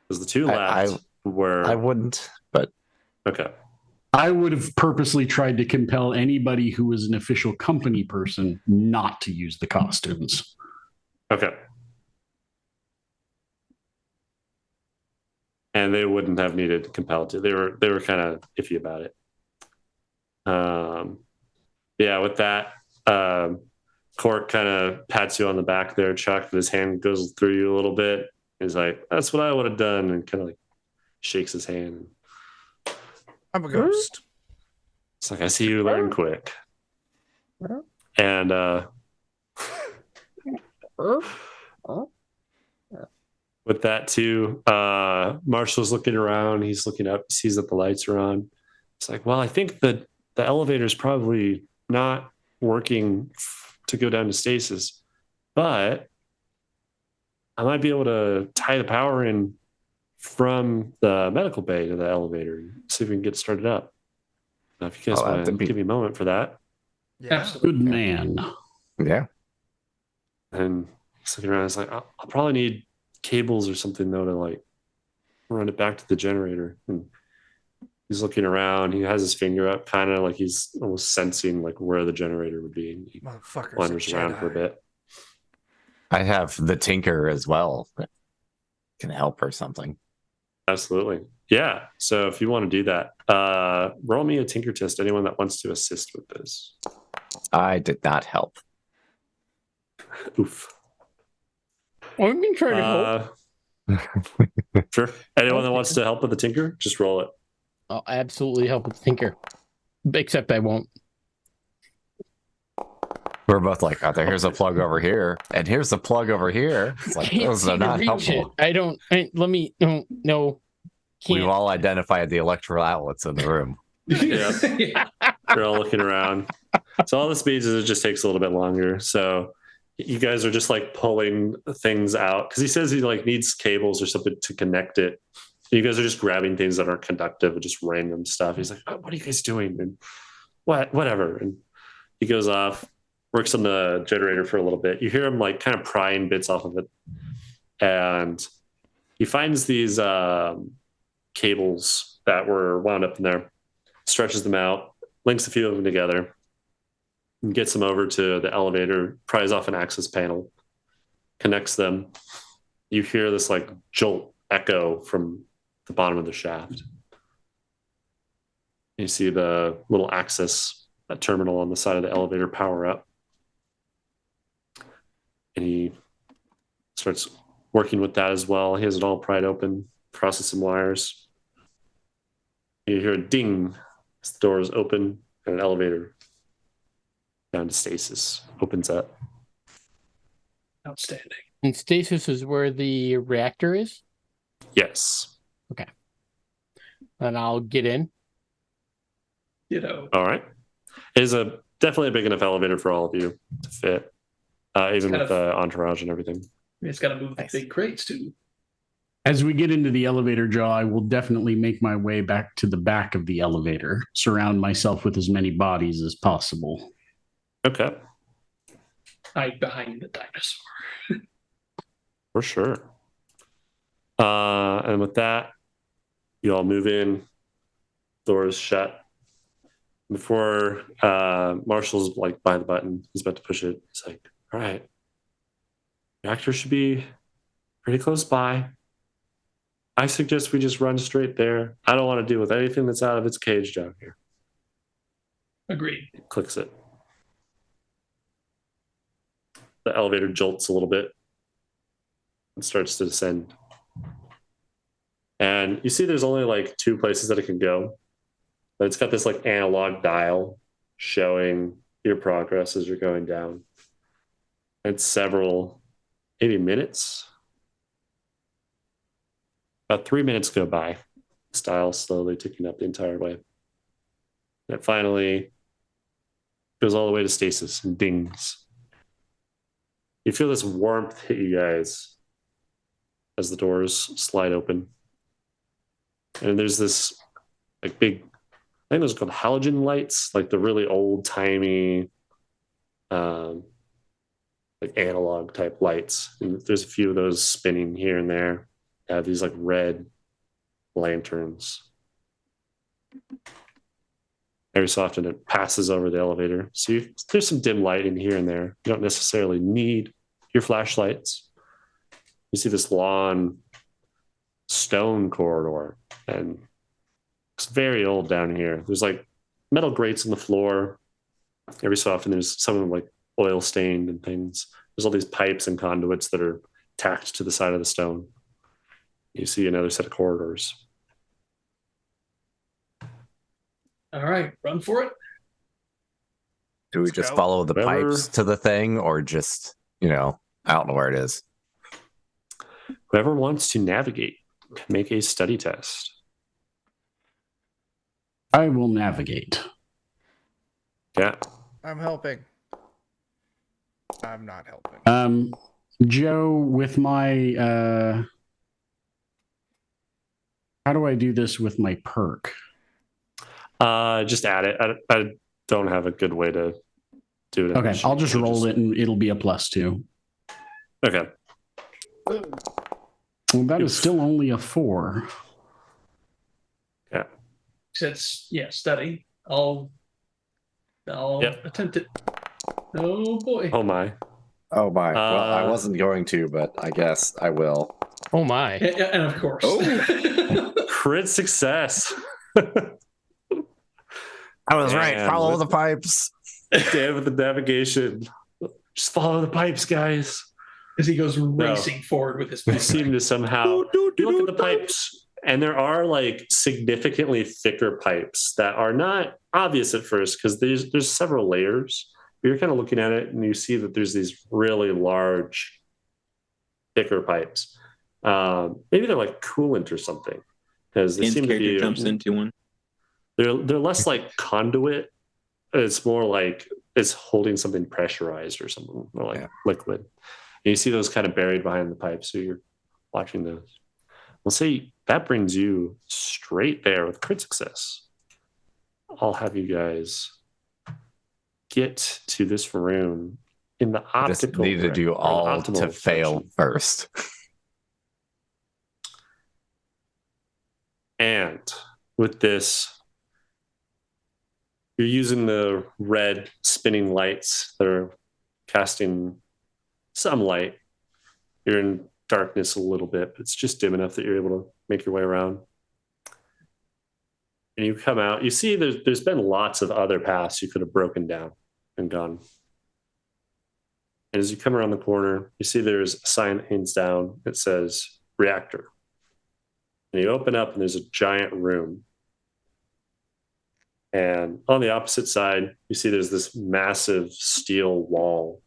Because the two left were. I wouldn't, but Okay. I would have purposely tried to compel anybody who was an official company person not to use the costumes. Okay. And they wouldn't have needed compelled to. They were kind of iffy about it. Yeah, with that, Cork kind of pats you on the back there, Chuck, and his hand goes through you a little bit. He's like, "That's what I would have done," and kind of like shakes his hand. I'm a ghost. It's like, "I see you learn quick." And with that too, Marshall's looking around. He's looking up. He sees that the lights are on. It's like, well, I think that the elevator's probably not working to go down to stasis, but I might be able to tie the power in from the medical bay to the elevator and see if we can get started up. Now, if you guys want to that'd be- give me a moment for that. Yeah. Absolutely. Good man. Yeah. And he's looking around. He's like, I'll probably need cables or something, though, to like run it back to the generator. And he's looking around. He has his finger up, kind of like he's almost sensing like where the generator would be. And he Motherfuckers. wanders around for a bit. I have the Tinker as well. That can help or something. Absolutely. Yeah. So if you want to do that, roll me a tinker test. Anyone that wants to assist with this. I did not help. Oof. Well, we can try to help. Sure. Anyone that wants to help with the tinker, just roll it. I'll absolutely help with Tinker. Except I won't. We're both like, oh, here's a plug over here, and here's a plug over here. It's like, Can't those see are to not reach helpful. it. I don't. Let me. No. We've Can't. all identified the electrical outlets in the room. Yeah. Yeah. They're all looking around. So all this means is it just takes a little bit longer. So you guys are just like pulling things out because he says he like needs cables or something to connect it. You guys are just grabbing things that aren't conductive and just random stuff. He's like, oh, what are you guys doing? And whatever. And he goes off, works on the generator for a little bit. You hear him like kind of prying bits off of it. And he finds these cables that were wound up in there, stretches them out, links a few of them together, and gets them over to the elevator, pries off an access panel, connects them. You hear this like jolt echo from the bottom of the shaft. You see the little access, that terminal on the side of the elevator power up. And he starts working with that as well. He has it all pried open, crosses some wires. You hear a ding as the doors open and an elevator down to stasis opens up. Outstanding. And stasis is where the reactor is, Yes. and I'll get in. Ditto. All right. It is definitely a big enough elevator for all of you to fit, even kind with the entourage and everything. It's got to move Nice. the big crates too. As we get into the elevator, Joe, I will definitely make my way back to the back of the elevator, surround myself with as many bodies as possible. Okay. Hide behind the dinosaur. For sure. And with that, you all move in, doors shut. Before Marshall's like by the button, he's about to push it. It's like, all right, reactor should be pretty close by. I suggest we just run straight there. I don't want to deal with anything that's out of its cage down here. Agreed. Clicks it. The elevator jolts a little bit and starts to descend. And you see there's only like 2 places that it can go. But it's got this like analog dial showing your progress as you're going down. And several, maybe minutes. About 3 minutes go by. This dial slowly ticking up the entire way. And it finally goes all the way to stasis and dings. You feel this warmth hit you guys as the doors slide open. And there's this like big, I think those are called halogen lights, like the really old-timey like analog type lights. And there's a few of those spinning here and there. They have these like red lanterns. Every so often it passes over the elevator. So there's some dim light in here and there. You don't necessarily need your flashlights. You see this long stone corridor, and it's very old down here. There's like metal grates on the floor. Every so often there's some of them like oil stained and things. There's all these pipes and conduits that are tacked to the side of the stone. You see another set of corridors. All right, run for it. Do we Let's just go. follow the Whatever. pipes to the thing, or just, I don't know where it is? Whoever wants to navigate can make a study test. I will navigate. Yeah. I'm helping. I'm not helping. Joe, with my how do I do this with my perk? Just add it. I don't have a good way to do it. Okay, I'll just roll it and it'll be a +2. Okay. Well, that is still only a 4. Yeah. It's study. I'll Yep. attempt it. Oh boy. Oh my. Oh my. Well, I wasn't going to, but I guess I will. Oh my. And of course. Oh. Crit success. I was right. And Follow with- the pipes. Dan with the navigation. Just follow the pipes, guys. As he goes racing forward with his You pen. seem to somehow you look at the pipes, and there are like significantly thicker pipes that are not obvious at first because there's several layers. But you're kind of looking at it, and you see that there's these really large, thicker pipes. Maybe they're like coolant or something because they Dan's seem to character be. jumps into one. They're less like conduit. It's more like it's holding something pressurized or something, or like liquid. And you see those kind of buried behind the pipe, so you're watching those. We'll say that brings you straight there with crit success. I'll have you guys get to this room in the I just optical. need to do or the all optimal to fail direction. first. And with this, you're using the red spinning lights that are casting some light. You're in darkness a little bit, but it's just dim enough that you're able to make your way around. And you come out, you see there's been lots of other paths you could have broken down and gone. And as you come around the corner, you see there's a sign that hangs down. It says reactor. And you open up and there's a giant room. And on the opposite side, you see there's this massive steel wall.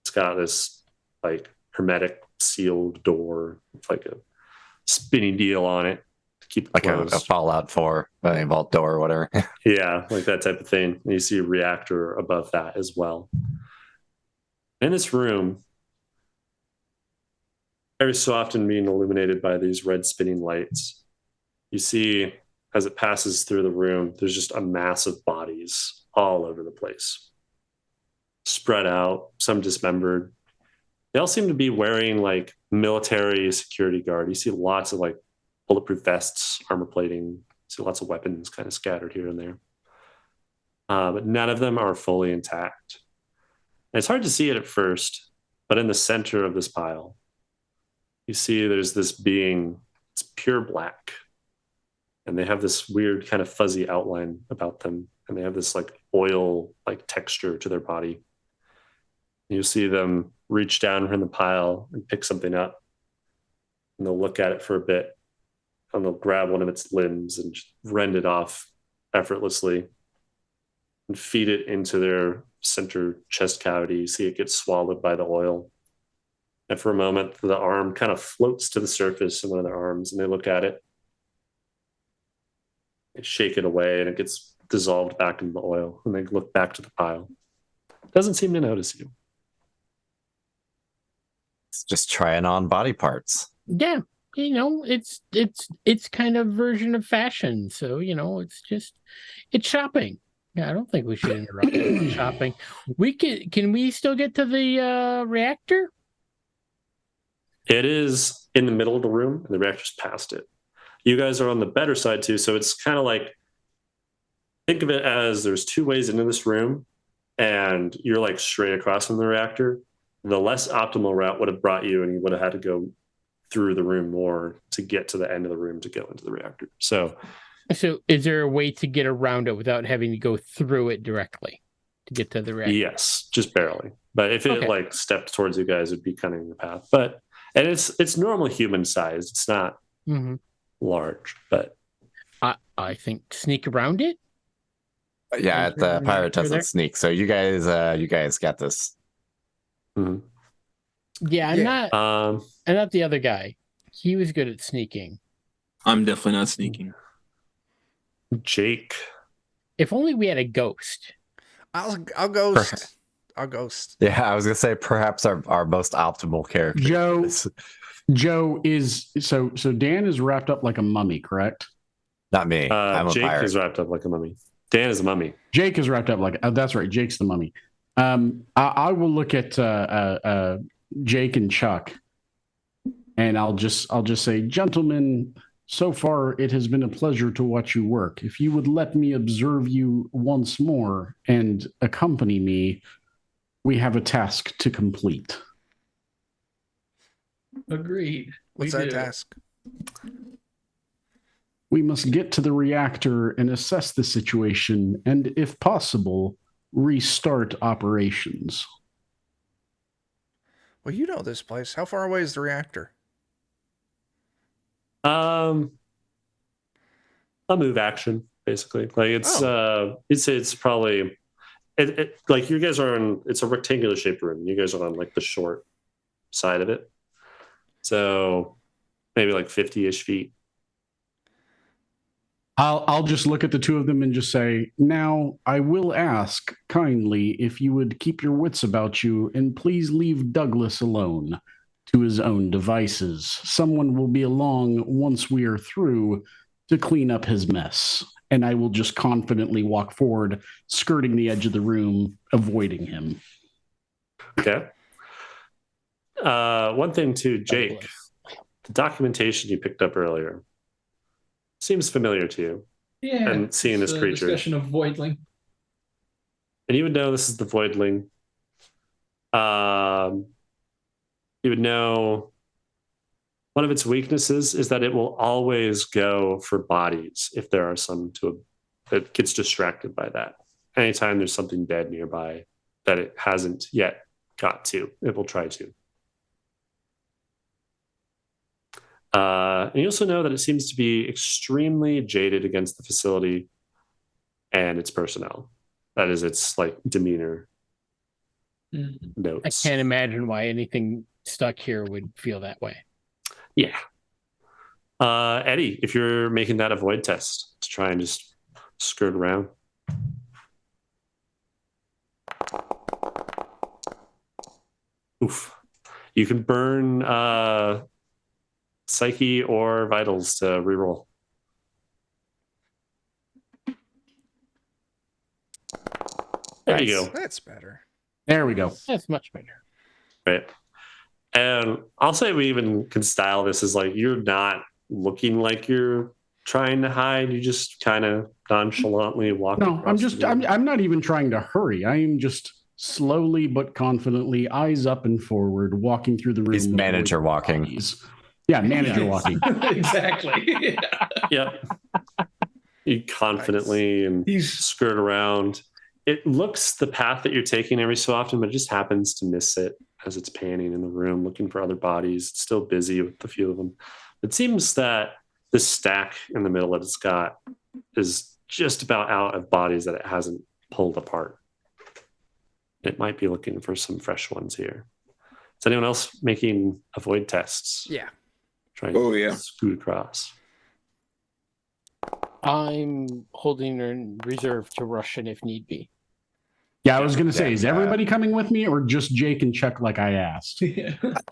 It's got this like hermetic sealed door, with like a spinning deal on it to keep it Like a closed. Fallout 4 vault door or whatever. Yeah, like that type of thing. And you see a reactor above that as well. In this room, every so often being illuminated by these red spinning lights, you see as it passes through the room, there's just a mass of bodies all over the place, spread out, some dismembered. They all seem to be wearing like military security guard. You see lots of like bulletproof vests, armor plating. You see lots of weapons kind of scattered here and there. But none of them are fully intact. And it's hard to see it at first, but in the center of this pile, you see there's this being, it's pure black. And they have this weird kind of fuzzy outline about them. And they have this like oil like texture to their body. You see them reach down from the pile and pick something up. And they'll look at it for a bit. And they'll grab one of its limbs and just rend it off effortlessly and feed it into their center chest cavity. You see it gets swallowed by the oil. And for a moment, the arm kind of floats to the surface in one of their arms, and they look at it. They shake it away, and it gets dissolved back into the oil. And they look back to the pile. It doesn't seem to notice you. It's just trying on body parts. Yeah, it's kind of version of fashion. So it's shopping. Yeah, I don't think we should interrupt it with shopping. We can we still get to the reactor? It is in the middle of the room, and the reactor's past it. You guys are on the better side too, so it's kind of like, think of it as there's two ways into this room, and you're like straight across from the reactor. The less optimal route would have brought you, and you would have had to go through the room more to get to the end of the room to go into the reactor. So is there a way to get around it without having to go through it directly to get to the reactor? yes, just barely. But if it like stepped towards you guys, it'd be kind of in the path. And it's normal human sized. It's not large, but I think sneak around it. Yeah, the pirate doesn't sneak, so you guys got this. Mm-hmm. Yeah, I'm not the other guy. He was good at sneaking. I'm definitely not sneaking. Jake. If only we had a ghost. I'll ghost. I'll ghost. Yeah, I was gonna say perhaps our most optimal character. Joe is so Dan is wrapped up like a mummy, correct? Not me. I'm a Jake pirate. is wrapped up like a mummy. Dan is a mummy. Jake is wrapped up like that's right. Jake's the mummy. I will look at Jake and Chuck, and I'll just say, gentlemen, so far it has been a pleasure to watch you work. If you would let me observe you once more and accompany me, we have a task to complete. Agreed. What's We that do. task? We must get to the reactor and assess the situation, and if possible, restart operations. Well, you know this place. How far away is the reactor? A move action, basically. Like it's probably like you guys are on. It's a rectangular shaped room. You guys are on like the short side of it, so maybe like 50-ish feet. I'll just look at the two of them and just say, now I will ask kindly if you would keep your wits about you and please leave Douglas alone to his own devices. Someone will be along once we are through to clean up his mess. And I will just confidently walk forward, skirting the edge of the room, avoiding him. Okay. One thing too, Jake, the documentation you picked up earlier seems familiar to you. Yeah. And seeing this creature. Discussion of Voidling. And you would know this is the Voidling. You would know one of its weaknesses is that it will always go for bodies if there are some it gets distracted by that. Anytime there's something dead nearby that it hasn't yet got to, it will try to. And you also know that it seems to be extremely jaded against the facility and its personnel. That is its like demeanor notes. I can't imagine why anything stuck here would feel that way. Yeah. Eddie, if you're making that a void test to try and just skirt around. Oof. You can burn Psyche or Vitals to reroll. There you go. That's better. There we go. That's much better. Right. And I'll say we even can style this as like you're not looking like you're trying to hide. You just kind of nonchalantly walk. No, I'm not even trying to hurry. I am just slowly but confidently, eyes up and forward, walking through the room. He's manager walking. Bodies. Yeah, manager walking. Exactly. Yep. You confidently and skirt around. It looks the path that you're taking every so often, but it just happens to miss it as it's panning in the room, looking for other bodies. It's still busy with a few of them. It seems that this stack in the middle that it's got is just about out of bodies that it hasn't pulled apart. It might be looking for some fresh ones here. Is anyone else making avoid tests? Yeah. Trying to scoot across. I'm holding in reserve to rush in if need be. Yeah, I was going to say, is everybody coming with me or just Jake and Chuck like I asked?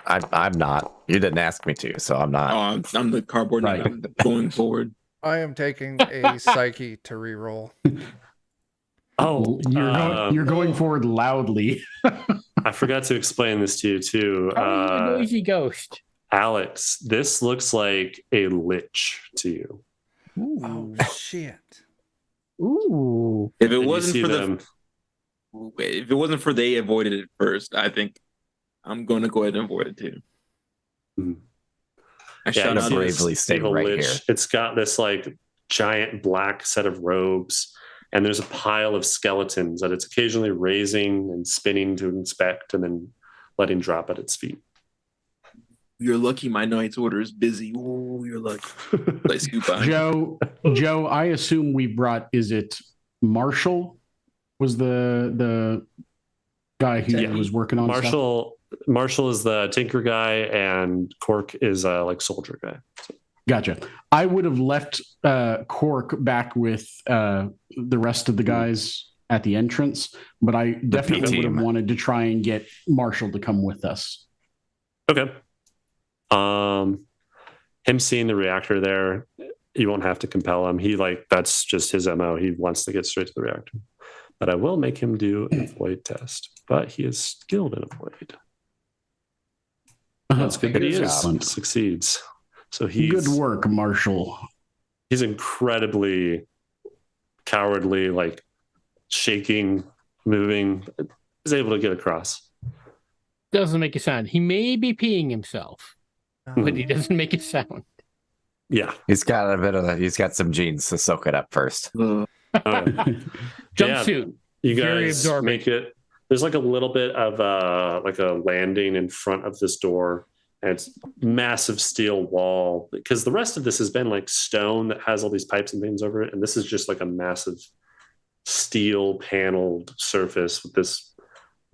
I'm not. You didn't ask me to, so I'm not. Oh, I'm the cardboard. Right. I'm going forward. I am taking a Psyche to reroll. Oh, you're going forward loudly. I forgot to explain this to you too. Probably a noisy ghost. Alex, this looks like a lich to you. Ooh. Oh shit! Ooh. If it Did you wasn't see for them? if it wasn't for they avoided it first, I think I'm going to go ahead and avoid it too. Mhm. I Yeah, shall I'm not gonna bravely stay evil right lich. here. It's got this like giant black set of robes, and there's a pile of skeletons that it's occasionally raising and spinning to inspect, and then letting drop at its feet. You're lucky my night's order is busy. Oh, you're lucky. Like scoop by. Joe, I assume we brought, is it Marshall was the guy who was working on stuff? Marshall is the tinker guy, and Cork is like soldier guy. So. Gotcha. I would have left Cork back with the rest of the guys at the entrance, but I definitely would have team. wanted to try and get Marshall to come with us. Okay. Him seeing the reactor there, you won't have to compel him. He that's just his MO. He wants to get straight to the reactor. But I will make him do a void test. But he is skilled in a void. That's good that he succeeds. So he's good work, Marshall. He's incredibly cowardly, like shaking, moving, is able to get across. Doesn't make a sound. He may be peeing himself, but he doesn't make a sound. Yeah. He's got some genes to soak it up first. Jumpsuit. You Very guys absorbing. make it. There's like a little bit of like a landing in front of this door, and it's massive steel wall because the rest of this has been like stone that has all these pipes and things over it, and this is just like a massive steel paneled surface with this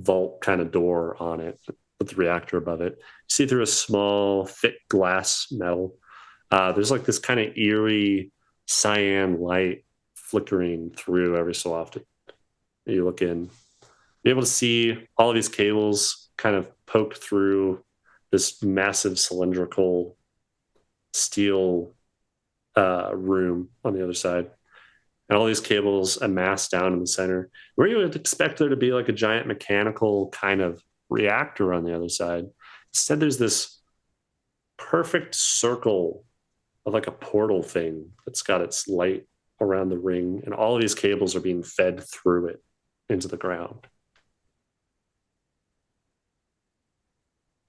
vault kind of door on it with the reactor above it. You see through a small thick glass metal. There's like this kind of eerie cyan light flickering through every so often. You look in, you're able to see all of these cables kind of poke through this massive cylindrical steel room on the other side. And all these cables amassed down in the center, where you would expect there to be like a giant mechanical kind of reactor on the other side. Instead, there's this perfect circle of like a portal thing that's got its light around the ring, and all of these cables are being fed through it into the ground.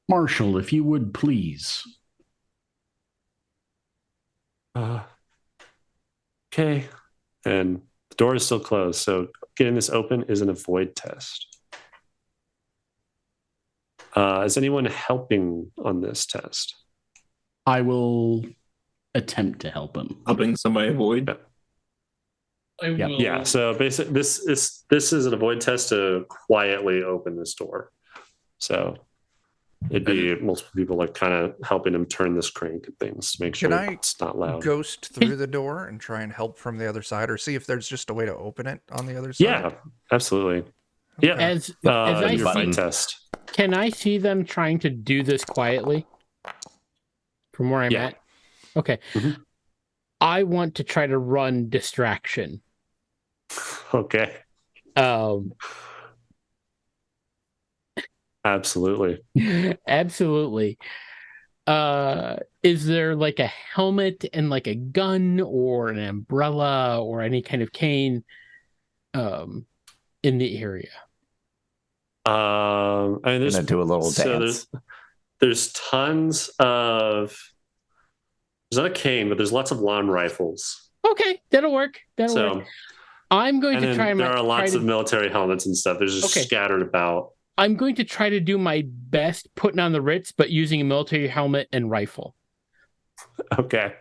Marshall, if you would please. Okay. And the door is still closed, so getting this open isn't a void test. Is anyone helping on this test? I will attempt to help him. Helping somebody avoid. Yeah. Yeah. So basically, this is a void test to quietly open this door. So it'd be multiple people like kind of helping him turn this crank and things to make sure it's not loud. Ghost through the door and try and help from the other side, or see if there's just a way to open it on the other side? Yeah, absolutely. Yeah. As I your see, test. can I see them trying to do this quietly from where I'm at? Okay. Mhm. I want to try to run distraction. Okay. Absolutely. Absolutely. Is there like a helmet and like a gun or an umbrella or any kind of cane in the area? I mean, there's Gonna do a little dance. There's tons of. There's not a cane, but there's lots of lawn rifles. Okay, that'll work. That'll work. I'm going to try. There are lots of military helmets and stuff. There's just scattered about. I'm going to try to do my best putting on the Ritz, but using a military helmet and rifle. Okay.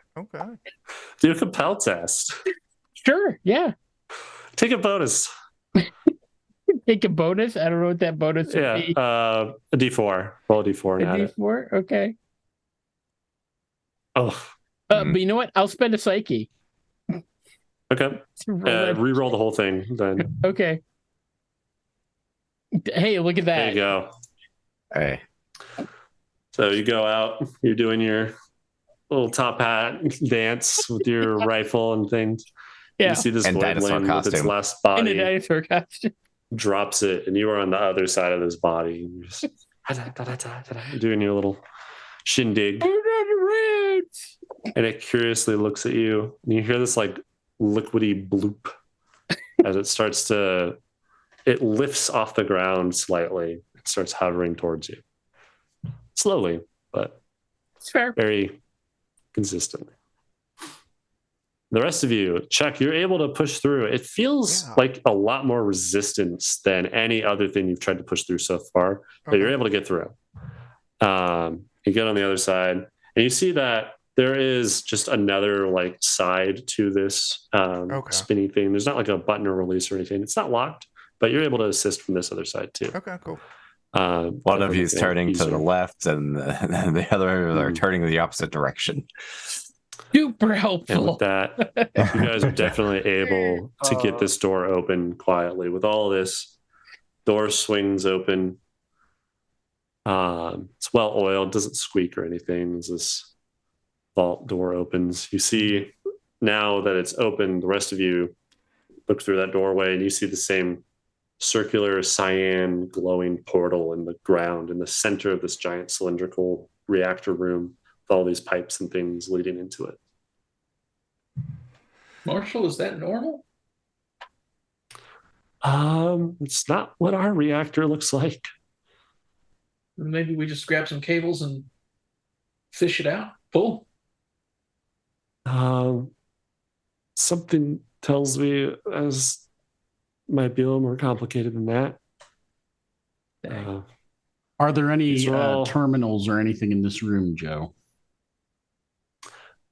Do a compel test. Sure. Yeah. Take a bonus. Take a bonus. I don't know what that bonus would be. A D4. Roll a D4. A D4. Okay. Oh. But you know what? I'll spend a psyche. Okay. Reroll the whole thing then. Okay. Hey, look at that. There you go. Hey. So you go out, you're doing your little top hat dance with your rifle and things. Yeah. You see this And voidling with its last In a body dinosaur costume. drops it, and you are on the other side of this body. And you're just doing your little shindig. And it curiously looks at you, and you hear this like liquidy bloop as it starts to. It lifts off the ground slightly. It starts hovering towards you. Slowly, but it's fair. Very consistently. The rest of you, Chuck, you're able to push through. It feels like a lot more resistance than any other thing you've tried to push through so far, but you're able to get through. You get on the other side, and you see that there is just another like side to this spinny thing. There's not like a button or release or anything. It's not locked, but you're able to assist from this other side too. Okay, cool. One of you is turning to the left, and the other are turning the opposite direction. Super And helpful. with that, you guys are definitely able to get this door open quietly. With all this, door swings open. It's well oiled, doesn't squeak or anything. As this vault door opens, you see now that it's open, the rest of you look through that doorway and you see the same circular cyan glowing portal in the ground in the center of this giant cylindrical reactor room with all these pipes and things leading into it. Marshall, is that normal? It's not what our reactor looks like. Maybe we just grab some cables and fish it out. Pull. Something tells me as might be a little more complicated than that. Are there any These are all- terminals or anything in this room, Joe?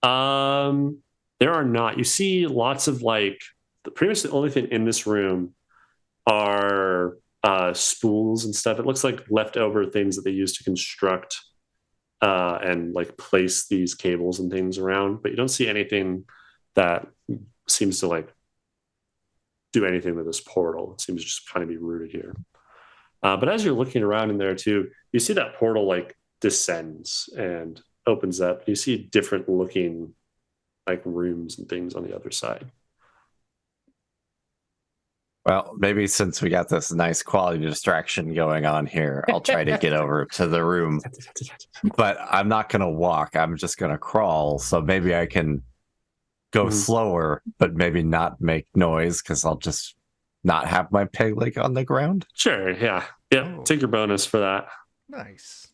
There are not. You see lots of pretty much the only thing in this room are spools and stuff. It looks like leftover things that they used to construct and place these cables and things around, but you don't see anything that seems to do anything with this portal. It seems to just kind of be rooted here. But as you're looking around in there too, you see that portal descends and opens up. You see different looking rooms and things on the other side. Well, maybe since we got this nice quality distraction going on here, I'll try to get over to the room. But I'm not going to walk. I'm just going to crawl. So maybe I can go slower, but maybe not make noise because I'll just not have my peg leg on the ground. Sure. Yeah. Yeah. Oh. Take your bonus for that. Nice.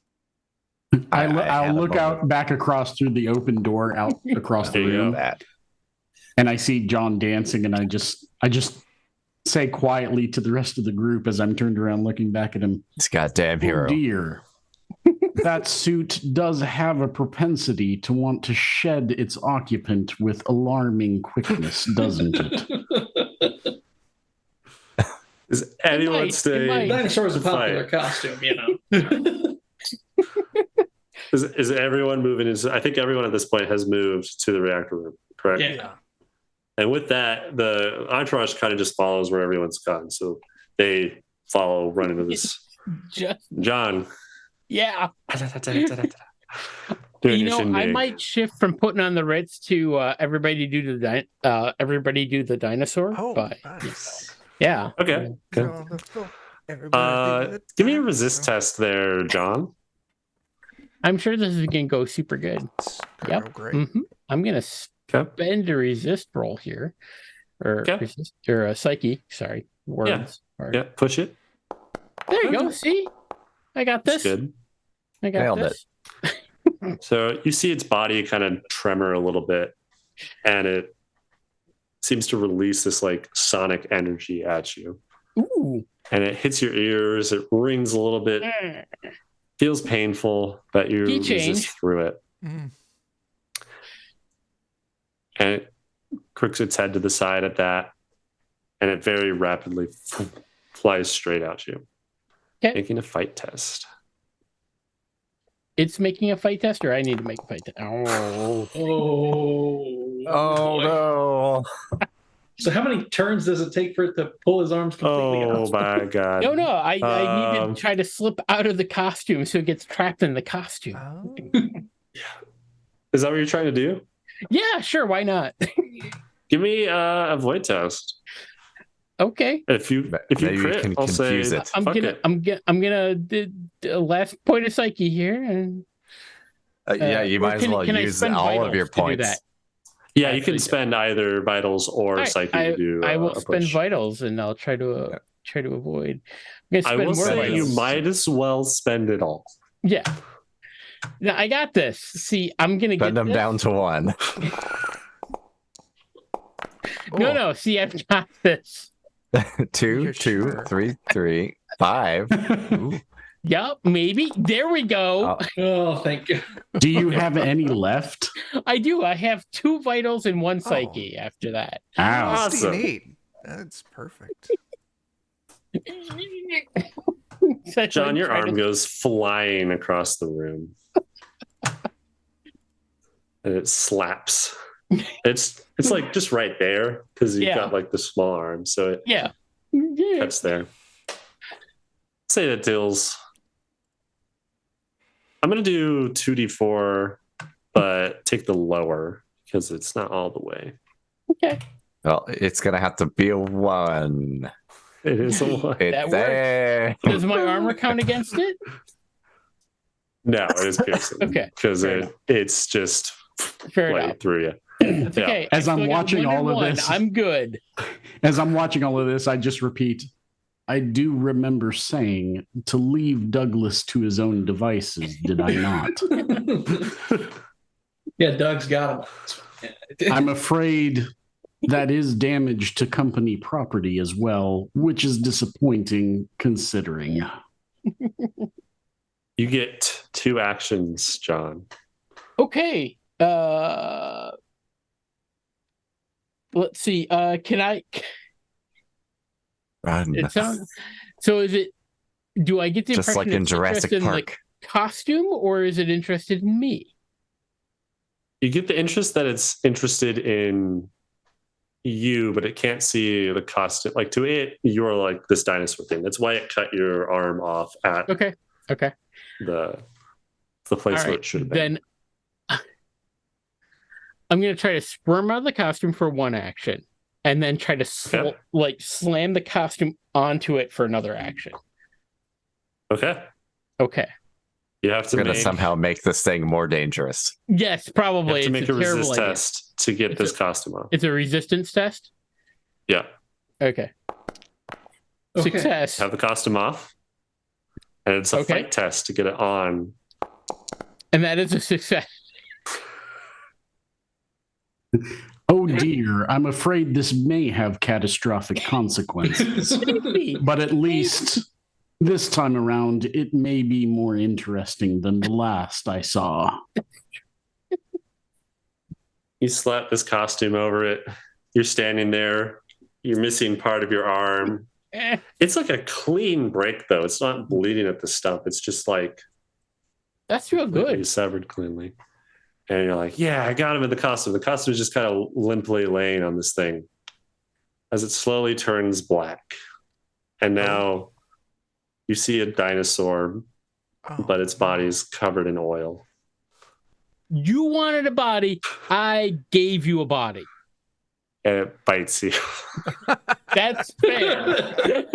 I'll look out back across through the open door out across the There you room, go. and I see John dancing, and I just say quietly to the rest of the group as I'm turned around looking back at him, This goddamn "Oh hero. dear, that suit does have a propensity to want to shed its occupant with alarming quickness, doesn't it?" Is anyone might. staying? Dinosaur is a popular Fight. costume, you know. Is everyone moving? I think everyone at this point has moved to the reactor room, correct? Yeah. And with that, the entourage kind of just follows where everyone's gone. So they follow, run into this. Just, John. yeah. Doing You your know, I shindig. might shift from putting on the Ritz to everybody do the dinosaur. Oh, but nice. yeah. Okay. So, let's go. Everybody do Give me a the resist dinosaur. test there, John. I'm sure this is gonna go super good. It's gonna Yep. go great. I'm gonna Okay. spend a resist roll here, or Okay. resist or a psyche. Sorry, words. Or- Yeah, push it. There you go. See, I got That's this. good. I got Nailed this. So you see its body kind of tremor a little bit, and it seems to release this sonic energy at you. Ooh. And it hits your ears, it rings a little bit, feels painful, but you Key resist change. through it. Mm. And it crooks its head to the side at that, and it very rapidly flies straight at you. Okay. Making a fight test. It's making a fight test, or I need to make a fight test. Oh. Oh, no. So how many turns does it take for it to pull his arms completely Oh out? my god. No, I need Um, to try to slip out of the costume so it gets trapped in the costume. Oh. Is that what you're trying to do? Yeah, sure, why not? Give me a void test. Okay. If you Maybe you crit, can I'll say confuse it. I'm fuck gonna it. I'm gonna do the last point of psyche here, and Yeah, you or might as can- well can I use spend all of vitals your to do points. that? Yeah, you can Actually, spend either vitals or All right, psyche to do. I will a spend push. vitals, and I'll try to avoid. I'm gonna I spend will more say vitals. you might as well spend it all. Yeah. Now I got this. See, I'm gonna Bend get them this. down to 1. No, no. See, I've got this. 2, You're 2, sure? 3, 3, 5. Ooh. Yup, maybe. There we go. Oh. Oh, thank you. Do you have any left? I do. I have 2 vitals and 1 psyche after that. What Ow. else do you Awesome. need? That's perfect. John, your arm goes flying across the room. and it slaps. It's like just right there because you've got like the small arm, so it cuts there. Say that deals. I'm gonna do 2d4, but take the lower because it's not all the way. Okay. Well, it's gonna have to be a 1. It is a 1. That works. Does my armor count against it? No, it is piercing. Okay. Because it's just Fair right enough. through you. It's okay. As I I'm still got watching 1 and all of 1. this- I'm good. As I'm watching all of this, I just repeat, I do remember saying to leave Douglas to his own devices, did I not? Yeah, Doug's got him. I'm afraid that is damage to company property as well, which is disappointing considering. You get 2 actions, John. Okay. Let's see. Can I? Run. It sounds. So is it? Do I get the Just impression like in it's Jurassic interested in the Park. costume, or is it interested in me? You get the interest that it's interested in you, but it can't see the costume. Like to it, you're like this dinosaur thing. That's why it cut your arm off at Okay. the place where it should have been. Then I'm gonna try to squirm out of the costume for 1 action, and then try to slam the costume onto it for another action. Okay. You have to We're gonna somehow make this thing more dangerous. Yes, probably. You have to make a terrible resist idea. test to get this costume off. It's a resistance test. Yeah. Okay. Success. Have the costume off. And it's a fight test to get it on. And that is a success. Oh dear, I'm afraid this may have catastrophic consequences. But at least this time around, it may be more interesting than the last I saw. You slap this costume over it. You're standing there. You're missing part of your arm. It's like a clean break, though. It's not bleeding at the stump. It's just like that's real good. Severed cleanly. And you're like, yeah, I got him in the costume. The costume is just kind of limply laying on this thing as it slowly turns black. And now you see a dinosaur, but its body is covered in oil. You wanted a body. I gave you a body. And it bites you. That's fair.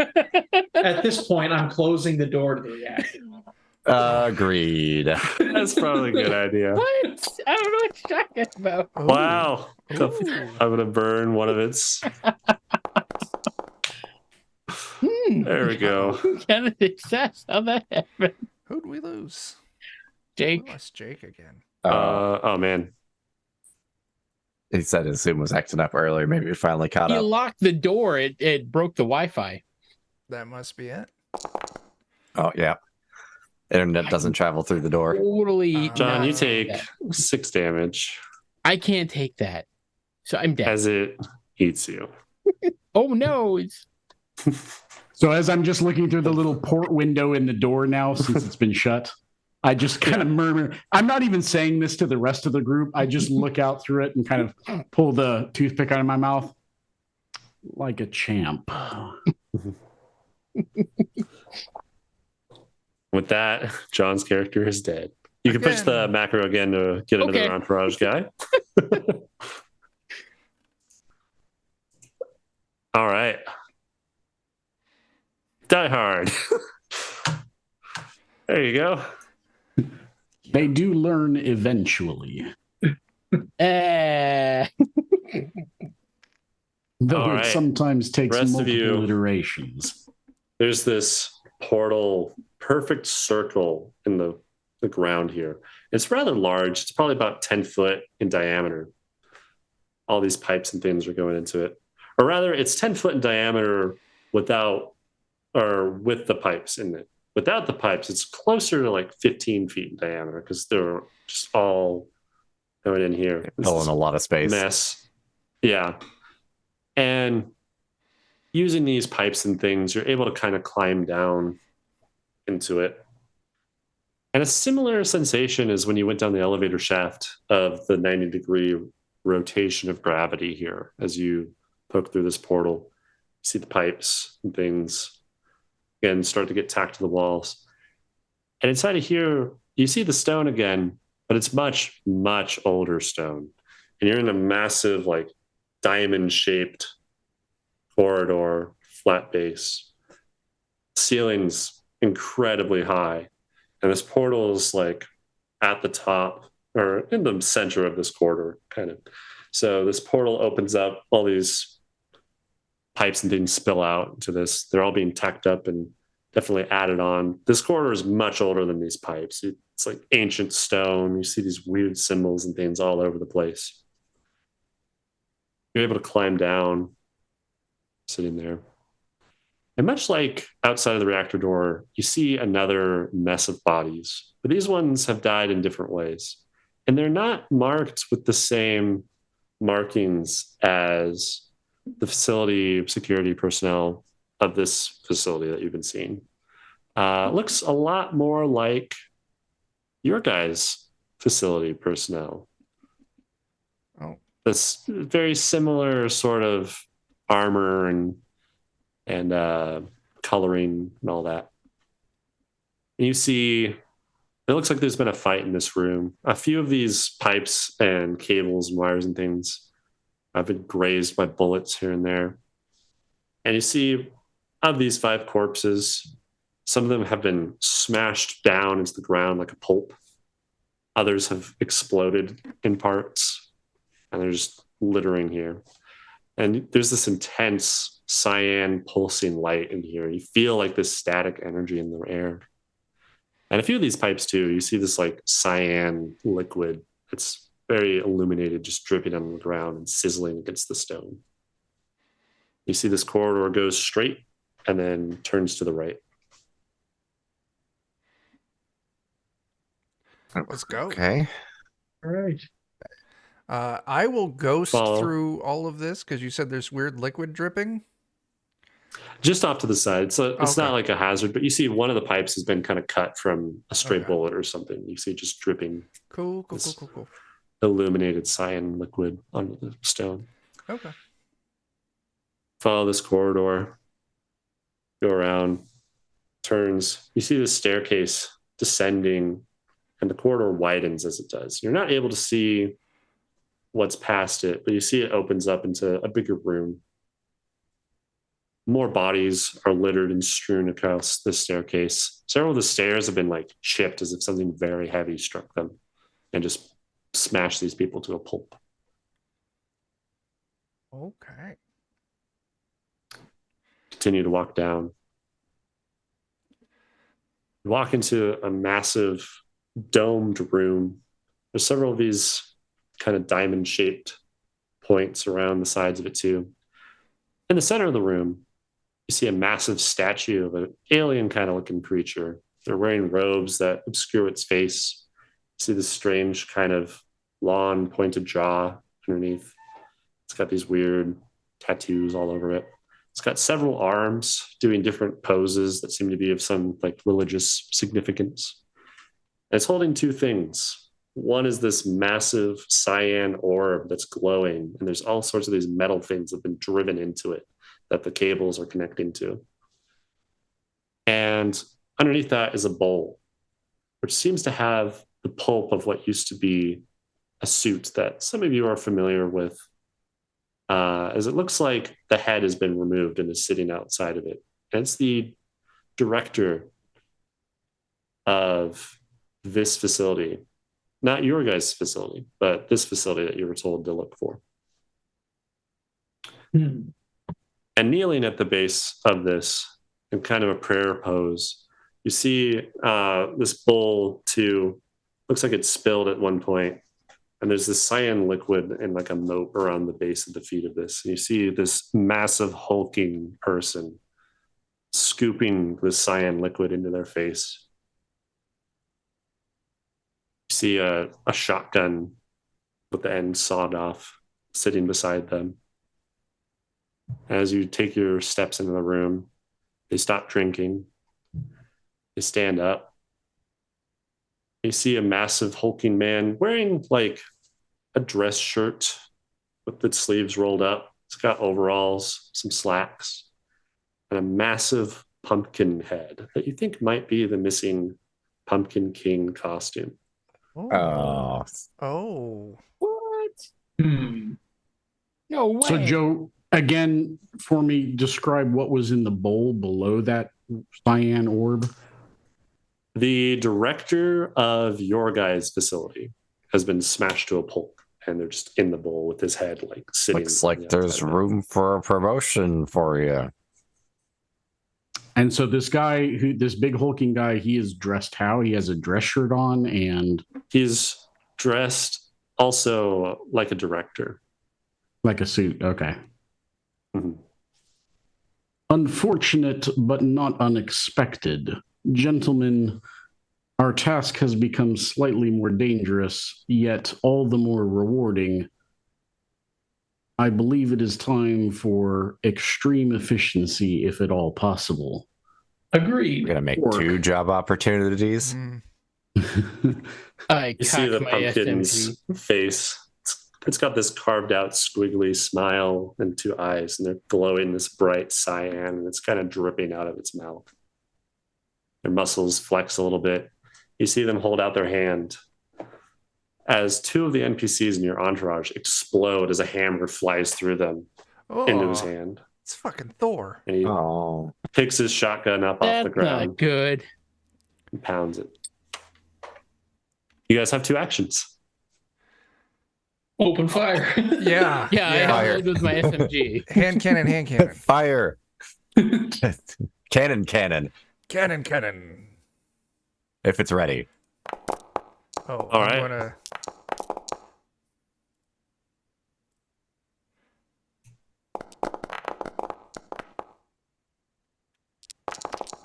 At this point, I'm closing the door to the reaction. Agreed. That's probably a good idea. What? I don't know what you're talking about. Wow. I'm going to burn one of its. There we go. Kind of success. How'd that happen? Who'd we lose? Jake. We lost Jake again. Oh, man. He said his Zoom was acting up earlier. Maybe it finally caught He up. locked the door. It broke the Wi-Fi. That must be it. Oh, yeah. Internet doesn't travel through the door. Totally. John, not you take that. 6 damage I can't take that. So I'm dead. as it eats you. Oh no. It's So as I'm just looking through the little port window in the door now, since it's been shut, I just kind of murmur. I'm not even saying this to the rest of the group. I just look out through it and kind of pull the toothpick out of my mouth like a champ. With that, John's character is dead. You can push the macro again to get another entourage guy. All right. Die Hard. There you go. They do learn eventually. Eh. Though All it right. sometimes takes Rest of you. multiple iterations. There's this portal, perfect circle in the ground here. It's rather large. It's probably about 10 foot in diameter. All these pipes and things are going into it. Or rather, it's 10 foot in diameter without or with the pipes in it. Without the pipes, it's closer to like 15 feet in diameter because they're just all going in here. Filling a lot of space. Mess. Yeah. And using these pipes and things, you're able to kind of climb down into it. And a similar sensation is when you went down the elevator shaft of the 90-degree rotation of gravity here as you poke through this portal. You see the pipes and things again start to get tacked to the walls. And inside of here, you see the stone again, but it's much, much older stone. And you're in a massive, like, diamond-shaped corridor, flat base. Ceiling's incredibly high. And this portal is, like, at the top, or in the center of this corridor, kind of. So this portal opens up, all these pipes and things spill out into this. They're all being tacked up and definitely added on. This corridor is much older than these pipes. It's like ancient stone. You see these weird symbols and things all over the place. You're able to climb down, sitting there. And much like outside of the reactor door, you see another mess of bodies. But these ones have died in different ways. And they're not marked with the same markings as the facility security personnel of this facility that you've been seeing. Looks a lot more like your guys' facility personnel. Oh. This very similar sort of armor and coloring and all that. And you see, it looks like there's been a fight in this room. A few of these pipes and cables and wires and things have been grazed by bullets here and there. And you see, of these 5 corpses, some of them have been smashed down into the ground like a pulp. Others have exploded in parts, and they're just littering here. And there's this intense cyan pulsing light in here. You feel like this static energy in the air. And a few of these pipes too, you see this like cyan liquid that's very illuminated, just dripping on the ground and sizzling against the stone. You see this corridor goes straight and then turns to the right. Let's go. Okay. All right. I will ghost Follow. through all of this because you said there's weird liquid dripping. Just off to the side. So it's Okay. not like a hazard, but you see one of the pipes has been kind of cut from a stray Okay. bullet or something. You see it just dripping Cool. This- Cool. illuminated cyan liquid onto the stone. Okay. Follow this corridor, go around, turns. You see this staircase descending, and the corridor widens as it does. You're not able to see what's past it, but you see it opens up into a bigger room. More bodies are littered and strewn across the staircase. Several of the stairs have been like chipped as if something very heavy struck them and just smashed these people to a pulp. Okay. Continue to walk down. You walk into a massive domed room. There's several of these kind of diamond-shaped points around the sides of it too. In the center of the room, you see a massive statue of an alien kind of looking creature. They're wearing robes that obscure its face. You see this strange kind of long pointed jaw underneath. It's got these weird tattoos all over it. It's got several arms doing different poses that seem to be of some like religious significance. And it's holding 2 things. One is this massive cyan orb that's glowing, and there's all sorts of these metal things that have been driven into it that the cables are connecting to. And underneath that is a bowl, which seems to have the pulp of what used to be a suit that some of you are familiar with, as it looks like the head has been removed and is sitting outside of it. And it's the director of this facility, not your guys' facility, but this facility that you were told to look for. And kneeling at the base of this in kind of a prayer pose, you see this bowl too, looks like it's spilled at one point. And there's this cyan liquid and like a moat around the base of the feet of this. And you see this massive hulking person scooping this cyan liquid into their face. You see a shotgun with the end sawed off sitting beside them. As you take your steps into the room, they stop drinking. They stand up. You see a massive hulking man wearing like a dress shirt with its sleeves rolled up. It's got overalls, some slacks, and a massive pumpkin head that you think might be the missing Pumpkin King costume. Oh, Oh. What? Hmm. No way. So, Joe, again, for me, describe what was in the bowl below that cyan orb. The director of your guys' facility has been smashed to a pulp, and they're just in the bowl with his head like sitting. looks on like the there's outside of it. room for a promotion for you. And so this guy, this big hulking guy, he is dressed how? He has a dress shirt on and He's dressed also like a director. like a suit. Okay. Mhm. Unfortunate, but not unexpected. Gentlemen, our task has become slightly more dangerous, yet all the more rewarding. I believe it is time for extreme efficiency, if at all possible. We're Agreed. gonna make Work. 2 job opportunities. I You see cock the my pumpkin's SMG. face. It's got this carved out squiggly smile and 2 eyes, and they're glowing this bright cyan, and it's kind of dripping out of its mouth. Their muscles flex a little bit. You see them hold out their hand as 2 of the NPCs in your entourage explode as a hammer flies through them into his Oh. hand. It's fucking Thor. And he Oh, picks his shotgun up off That's the ground not good. and pounds it. You guys have 2 actions. Open fire. Yeah. Yeah, I Fire. held with my SMG. Hand cannon, hand cannon. fire! Cannon, cannon. Cannon, cannon. If it's ready. Oh, All I'm right. gonna.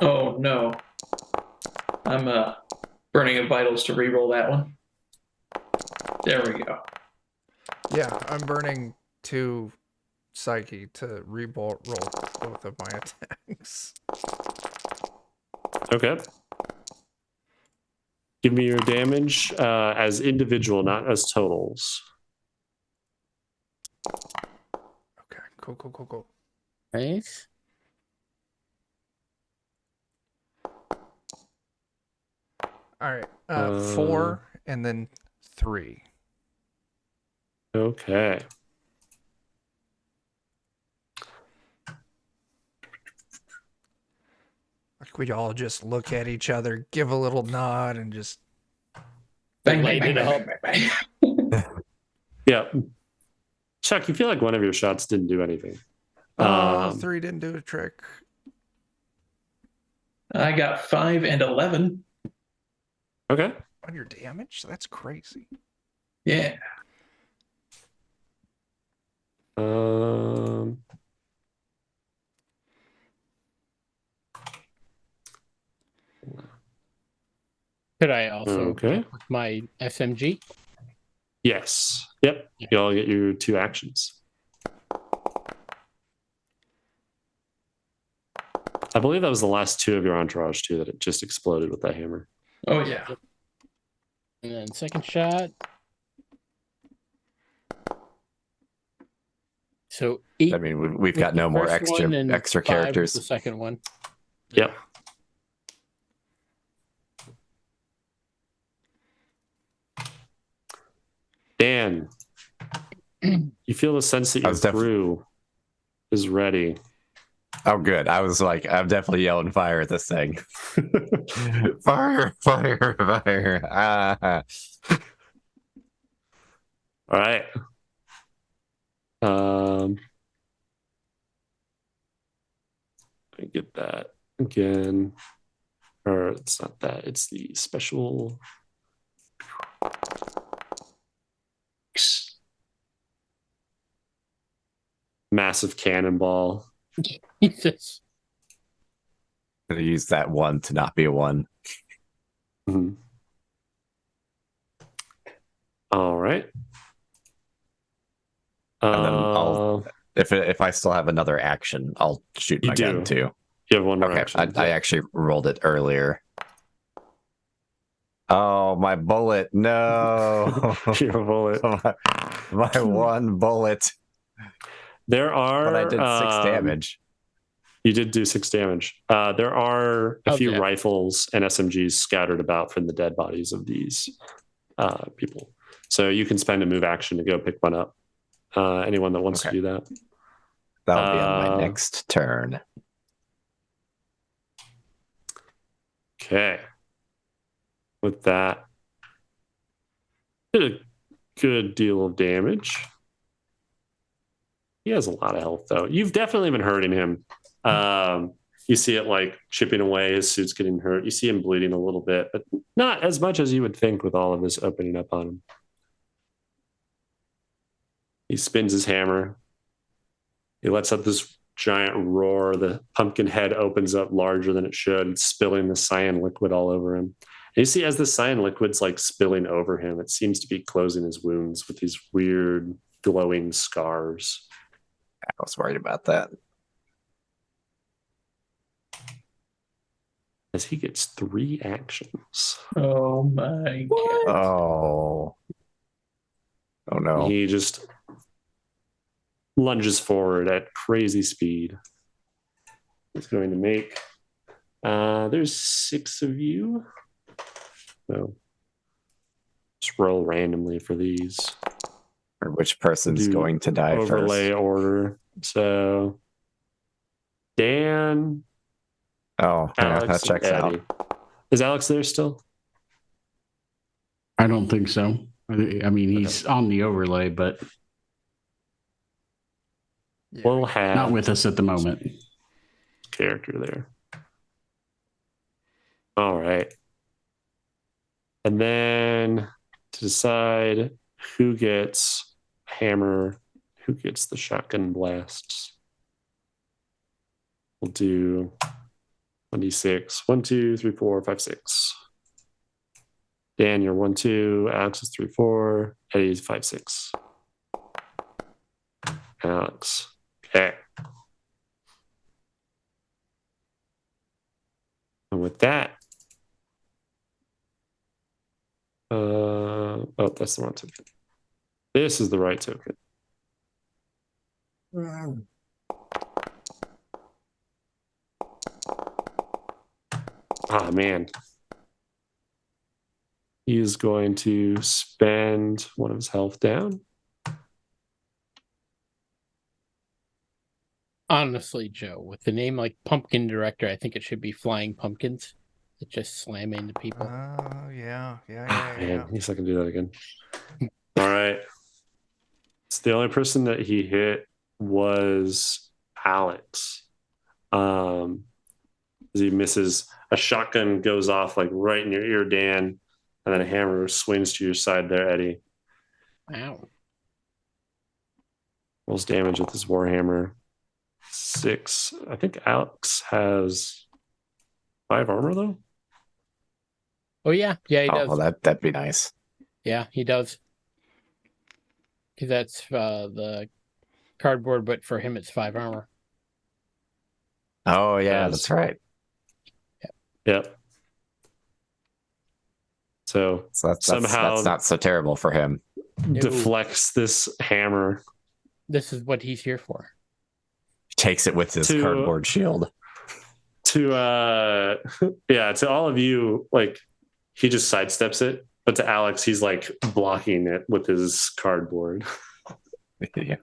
Oh no. I'm burning of vitals to re-roll that one. There we go. Yeah, I'm burning 2 psyche to roll both of my attacks. Okay. Give me your damage as individual, not as totals. Okay, cool. Right? All right, 4 and then 3. Okay. Like we all just look at each other, give a little nod, and just Bang, Light bang, it bang, up. bang, bang, bang. Yeah. Chuck, you feel like one of your shots didn't do anything. 3 didn't do a trick. I got 5 and 11. Okay. On your damage? That's crazy. Yeah. Could I also Okay. with my SMG? Yes. Yep. You all get your 2 actions. I believe that was the last 2 of your entourage too that it just exploded with that hammer. Oh yeah. And then second shot. So 8. I mean, we've with got the no more first one and extra 5 with characters. The second one. Yep. Dan, you feel the sense that I your was crew is ready. Oh, good. I was like, I'm definitely yelling fire at this thing. Fire, fire, fire. Ah. All right. Let me get that again. Or it's not that, it's the special. Massive cannonball. Jesus. Gonna use that 1 to not be a 1. Mhm. All right. And then if I still have another action, I'll shoot You my gun do. too. You have one more Okay, action. I actually rolled it earlier. Oh, my bullet! No, Your bullet. my one bullet. There are. But I did 6 damage. You did do 6 damage. There are a few Okay. rifles and SMGs scattered about from the dead bodies of these people. So you can spend a move action to go pick one up. Anyone that wants to do that. That'll be on my next turn. Okay. With that, did a good deal of damage. He has a lot of health, though. You've definitely been hurting him. You see it like chipping away. His suit's getting hurt. You see him bleeding a little bit, but not as much as you would think with all of this opening up on him. He spins his hammer. He lets out this giant roar. The pumpkin head opens up larger than it should, spilling the cyan liquid all over him. And you see as the cyan liquid's like spilling over him, it seems to be closing his wounds with these weird glowing scars. I was worried about that. As he gets 3 actions. Oh my god. Oh no. He just lunges forward at crazy speed. He's going to make there's 6 of you. So just roll randomly for these. Or which person's Do going to die overlay first? order. So Dan, Oh, yeah, Alex, that checks and out. Eddie. Is Alex there still? I don't think so. I mean, he's on the overlay, but Yeah. We'll have not with us at the moment. character there. All right. And then to decide who gets hammer, who gets the shotgun blasts, we'll do 1d6. 1, 2, 3, 4, 5, 6. Dan, you're 1, 2. Alex is 3, 4. Eddie's 5, 6. Alex. Okay. And with that, oh, that's the wrong token. This is the right token. Ah, man. He is going to spend one of his health down. Honestly, Joe, with the name like Pumpkin Director, I think it should be Flying Pumpkins that just slam into people. Yeah. Man, I guess I can do that again. All right. So the only person that he hit was Alex. As he misses, a shotgun goes off like right in your ear, Dan, and then a hammer swings to your side there, Eddie. Wow. Rolls damage with his warhammer. 6. I think Alex has 5 armor though. Oh yeah, he Oh, does. well, that'd be nice. Yeah, he does. Because that's the cardboard, but for him it's 5 armor. Oh, yeah, Yes. that's right. Yep. So So somehow that's not so terrible for him. No. deflects this hammer. This is what he's here for. He takes it with his To- cardboard shield. To to all of you, like he just sidesteps it, but to Alex, he's like blocking it with his cardboard. Yeah.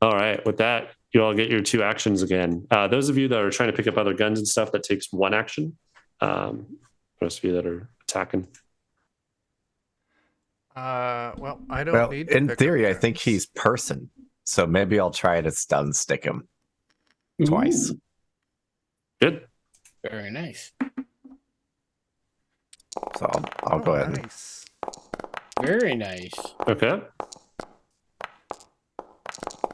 All right, with that, you all get your 2 actions again. Those of you that are trying to pick up other guns and stuff, that takes 1 action. Most of you that are attacking. Well, I don't Well, need to in pick up theory, I guns. think he's person. So maybe I'll try to stun stick him twice. Ooh. Good. Very nice. So I'll go ahead. Nice. Very nice. Okay.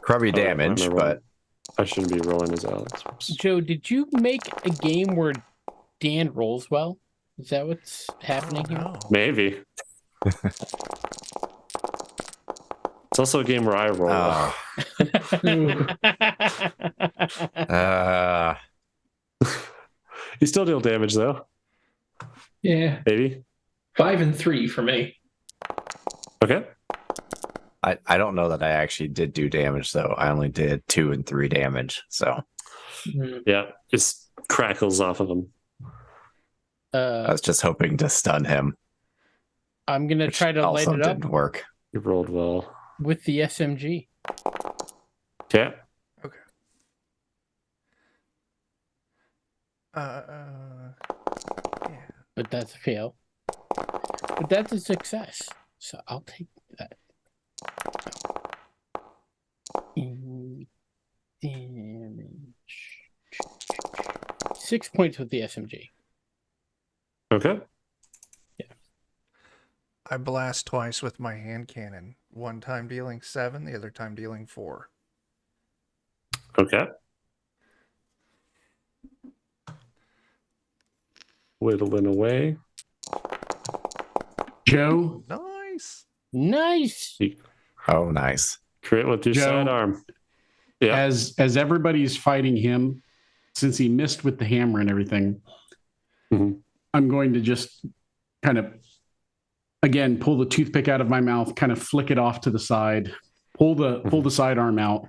Crummy Oh, damage, I'm but I shouldn't be rolling as Alex. Oops. Joe, did you make a game where Dan rolls well? Is that what's happening here? No. Maybe. It's also a game where I roll. Oh, You still deal damage though. Yeah, maybe. 5 and 3 for me. Okay. I don't know that I actually did do damage though. I only did 2 and 3 damage. So Yeah, just crackles off of him. I was just hoping to stun him. I'm gonna Which try to light also it up didn't work. You rolled well. with the SMG. Okay. Okay. Yeah. But that's a fail. But that's a success. So I'll take that. Damage. 6 points with the SMG. Okay. I blast twice with my hand cannon. One time dealing 7, the other time dealing 4. Okay. Whittling away. Joe, Nice. Nice. Oh, nice. Crit with your Joe, sidearm. Yeah. as everybody's fighting him, since he missed with the hammer and everything, Mhm. I'm going to just kind of again pull the toothpick out of my mouth, kind of flick it off to the side, pull the sidearm out,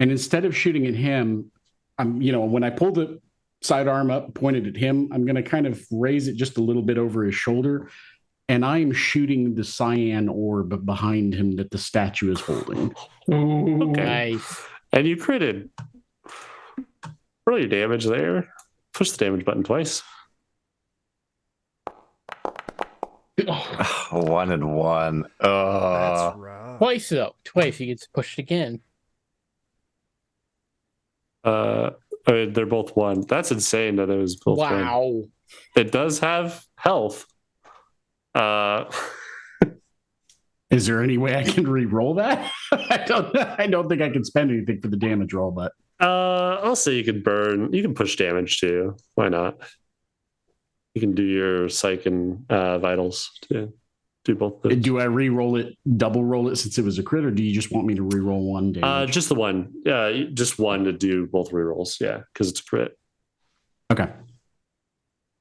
and instead of shooting at him, I'm when I pull the sidearm up pointed at him, I'm going to kind of raise it just a little bit over his shoulder, and I am shooting the cyan orb behind him that the statue is holding. Ooh. Okay. Nice. And you critted. Roll your damage there. Push the damage button twice. Oh, 1 and 1. That's rough. Twice though. Twice he gets pushed again. They're both 1. That's insane that it was both 1. Wow. It does have health. Is there any way I can re-roll that? I don't think I can spend anything for the damage roll, but I'll say you can burn. You can push damage too. Why not? You can do your psych and vitals to do both. Those. do I re-roll it, double roll it since it was a crit, or do you just want me to re-roll one damage? Just the one. Yeah, just one to do both rerolls. Yeah, because it's a crit. Okay.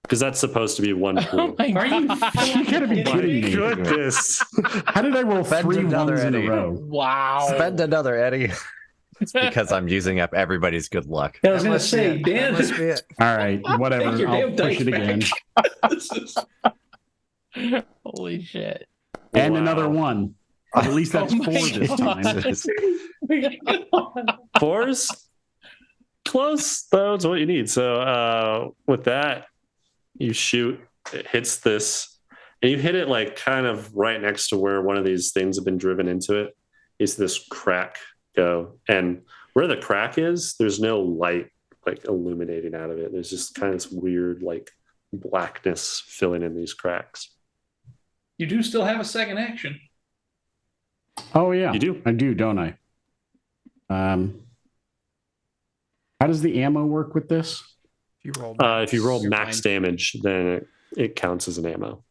Because that's supposed to be one pool. Oh my Are you god. You gotta be kidding me. Goodness. How did I roll Spend 3 another ones in a Eddie. row? Wow. Spend another Eddie. It's because I'm using up everybody's good luck. I was That going to must be say, it. Dan. That must be it. All right, whatever. Take your I'll damn push dice it again. back. This is- Holy shit. And Wow. another one. At least that's Oh my 4 this time. God. 4s? Close. That's what you need. So with that, you shoot. It hits this. And you hit it like kind of right next to where one of these things have been driven into it. Is this crack go. And where the crack is, there's no light like illuminating out of it. There's just kind of this weird like blackness filling in these cracks. You do still have a second action. Oh yeah, You do? I do, don't I? How does the ammo work with this? If you roll You're max fine. damage, then it counts as an ammo.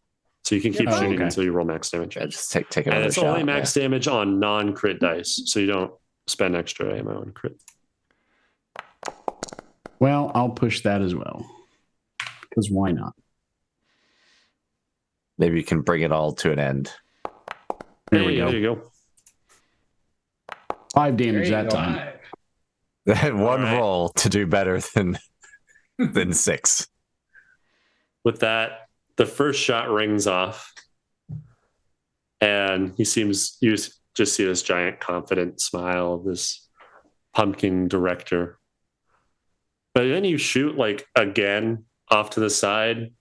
So you can keep Oh, shooting okay. until you roll max damage. Yeah, just take And another it's shot. only max damage on non-crit dice, so you don't spend extra ammo on crit. Well, I'll push that as well. Because why not? Maybe you can bring it all to an end. There we Hey, go. There you go. 5 damage There you that go. time. That one All right. roll to do better than 6. With that, the first shot rings off, and you just see this giant confident smile of this pumpkin director. But then you shoot like again off to the side,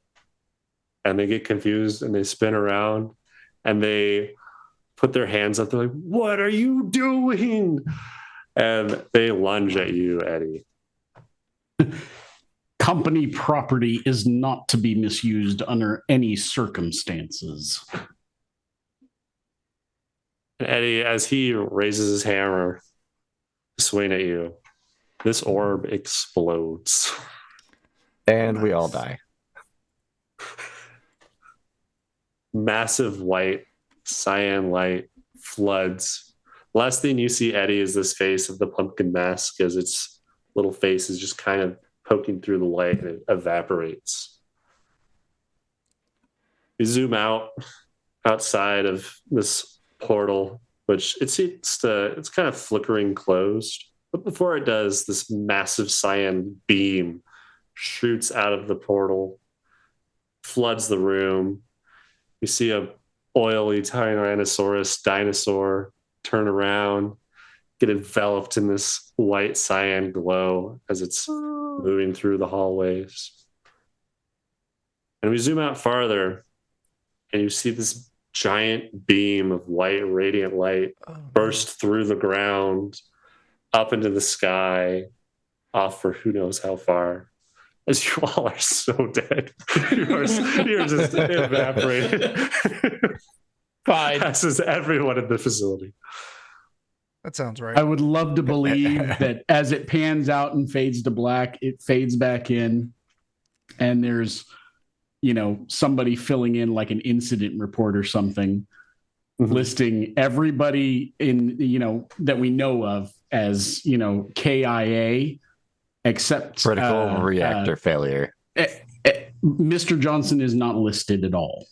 and they get confused and they spin around and they put their hands up. They're like, "What are you doing?" And they lunge at you, Eddie. Company property is not to be misused under any circumstances. And Eddie, as he raises his hammer to swing at you, this orb explodes. And we all die. Massive white cyan light floods. Last thing you see, Eddie, is this face of the pumpkin mask as its little face is just kind of poking through the light and it evaporates. We zoom out outside of this portal, which it's kind of flickering closed. But before it does, this massive cyan beam shoots out of the portal, floods the room. We see a oily Tyrannosaurus dinosaur turn around, get enveloped in this white cyan glow as it's moving through the hallways. And we zoom out farther, and you see this giant beam of white radiant light burst through the ground, up into the sky, off for who knows how far. As you all are so dead. You're just evaporated. Fine. Passes everyone in the facility. That sounds right. I would love to believe that as it pans out and fades to black, it fades back in, and there's, somebody filling in like an incident report or something, listing everybody in, that we know of as, KIA, except Critical reactor failure. Mr. Johnson is not listed at all.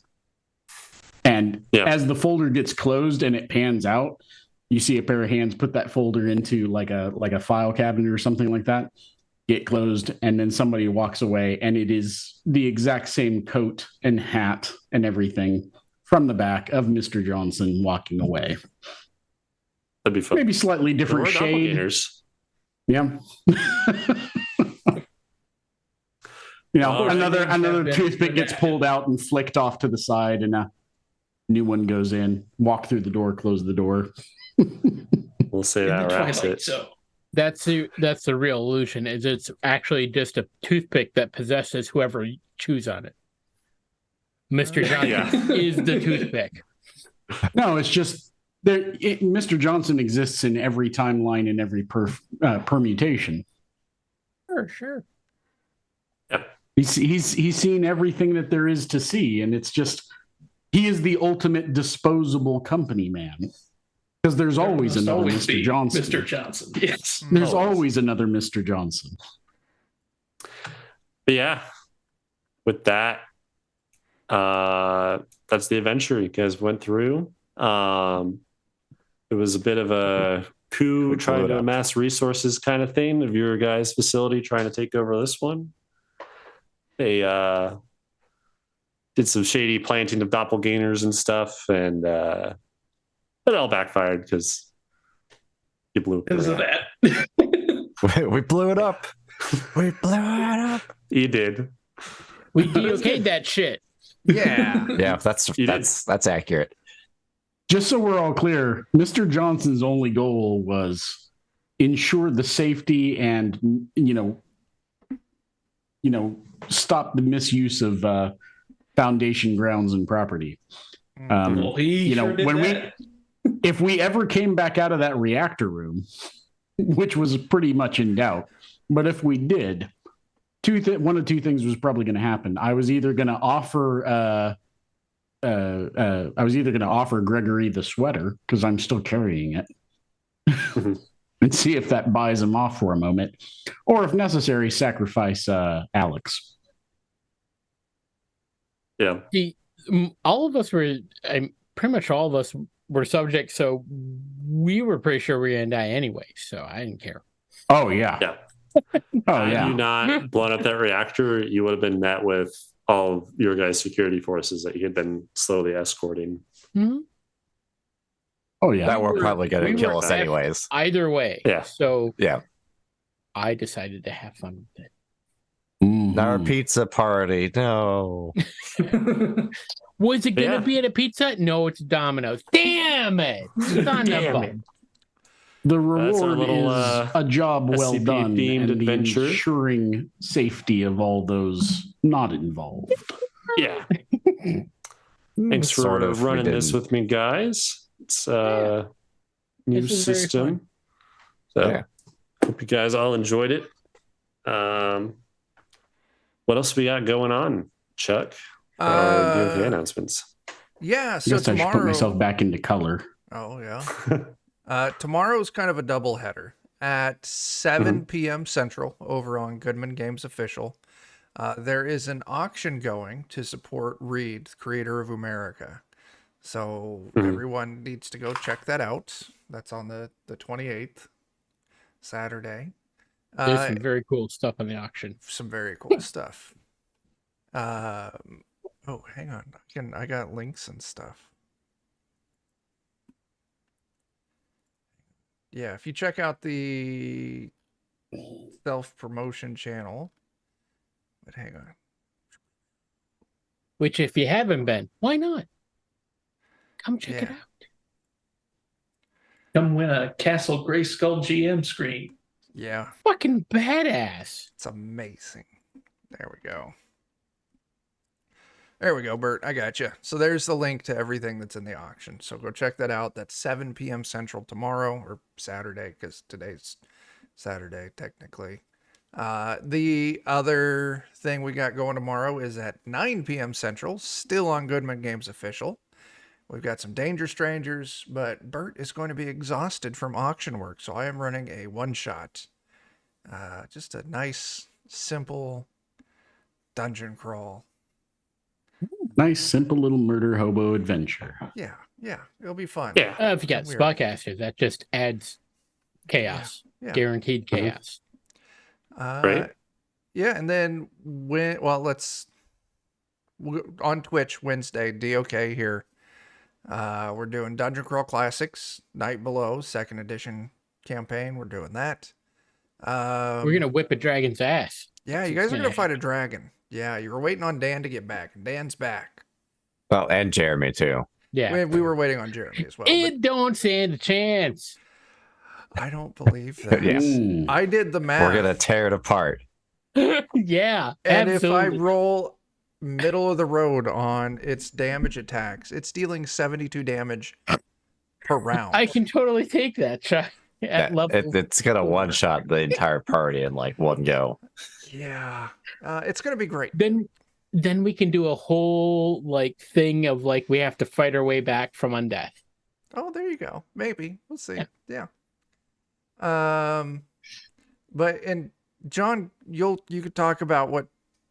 And as the folder gets closed and it pans out, you see a pair of hands put that folder into like a file cabinet or something like that, get closed, and then somebody walks away, and it is the exact same coat and hat and everything from the back of Mr. Johnson walking away. That'd be fun. Maybe slightly different shade. Yeah. Another toothpick gets pulled out and flicked off to the side, and a new one goes in. Walk through the door, close the door. We'll say that wraps it. So That's the real illusion. Is it's actually just a toothpick that possesses whoever chews on it. Mr. Johnson is the toothpick. No, it's just Mr. Johnson exists in every timeline and every permutation. Sure. Yeah. He's seen everything that there is to see, and it's just he is the ultimate disposable company man. Because there's always another Mr. Johnson. Mr. Johnson, yes. There's always another Mr. Johnson. But yeah, with that, that's the adventure you guys went through. It was a bit of a coup trying to amass resources kind of thing of your guys' facility trying to take over this one. They did some shady planting of doppelgangers and stuff, and it all backfired because you blew it. Because of that. We blew it up. We blew it up. You did. We okayed that shit. Yeah. Yeah, that's accurate. Just so we're all clear, Mr. Johnson's only goal was ensure the safety and stop the misuse of Foundation grounds and property. Well, he sure did that. If we ever came back out of that reactor room, which was pretty much in doubt, but if we did, one of two things was probably going to happen. I was either going to offer Gregory the sweater, because I'm still carrying it, and see if that buys him off for a moment, or if necessary, sacrifice Alex. Yeah. All of us were, pretty much all of us were subject, so we were pretty sure we were going to die anyway, so I didn't care. Oh, yeah. Yeah. Oh, yeah. Had you not blown up that reactor, you would have been met with all of your guys' security forces that you had been slowly escorting. Mm-hmm. Oh, yeah. That were probably going to kill us anyways. Either way. Yeah. So yeah, I decided to have fun with it. Mm-hmm. Our pizza party. No. Was it going to be at a pizza? No, it's Domino's. Damn it. Damn it. The reward little, is a job well SCP done themed and adventure. the ensuring safety of all those not involved. Yeah. Thanks for Sort of, running we this didn't. with me, guys. It's a new This is very system. fun. So Yeah. hope you guys all enjoyed it. What else we got going on, Chuck? Do you have the announcements? Yeah, I so guess I should put tomorrow. myself back into color. Oh yeah. Tomorrow's kind of a doubleheader at 7 p.m. Central over on Goodman Games Official. There is an auction going to support Reed, creator of Umerica. So everyone needs to go check that out. That's on the 28th, Saturday. There's some very cool stuff on the auction. Some very cool stuff. Oh, hang on. I got links and stuff. Yeah, if you check out the self-promotion channel. But hang on. Which, if you haven't been, why not? Come check it Yeah. out. Come win a Castle Grayskull GM screen. Yeah, Fucking badass. it's amazing. There we go. There we go, Bert. I got you. So there's the link to everything that's in the auction. So go check that out. That's 7 p.m. Central tomorrow, or Saturday, because today's Saturday, technically. The other thing we got going tomorrow is at 9 p.m. Central, still on Goodman Games Official. We've got some Danger Strangers, but Bert is going to be exhausted from auction work, so I am running a one-shot. Just a nice, simple dungeon crawl. Nice, simple little murder hobo adventure. Yeah, it'll be fun. Yeah. If you got Weird. spellcasters, that just adds chaos. Yeah. Guaranteed chaos. Right. Yeah, and then on Twitch Wednesday, DOK here. We're doing Dungeon Crawl Classics, Night Below, 2nd edition campaign. We're doing that. We're gonna whip a dragon's ass. Yeah, you guys are gonna fight a dragon. Yeah, you were waiting on Dan to get back, and Dan's back. Well, and Jeremy too. Yeah. We were waiting on Jeremy as well. It don't stand a chance. I don't believe that. Yes. Ooh. I did the math. We're gonna tear it apart. Yeah. And absolutely. if I roll middle of the road on its damage attacks, it's dealing 72 damage per round. I can totally take that, Chuck. At level. It's gonna one shot the entire party in like one go. Yeah. It's going to be great. Then we can do a whole thing of we have to fight our way back from undeath. Oh, there you go. Maybe. We'll see. Yeah. But John, you could talk about what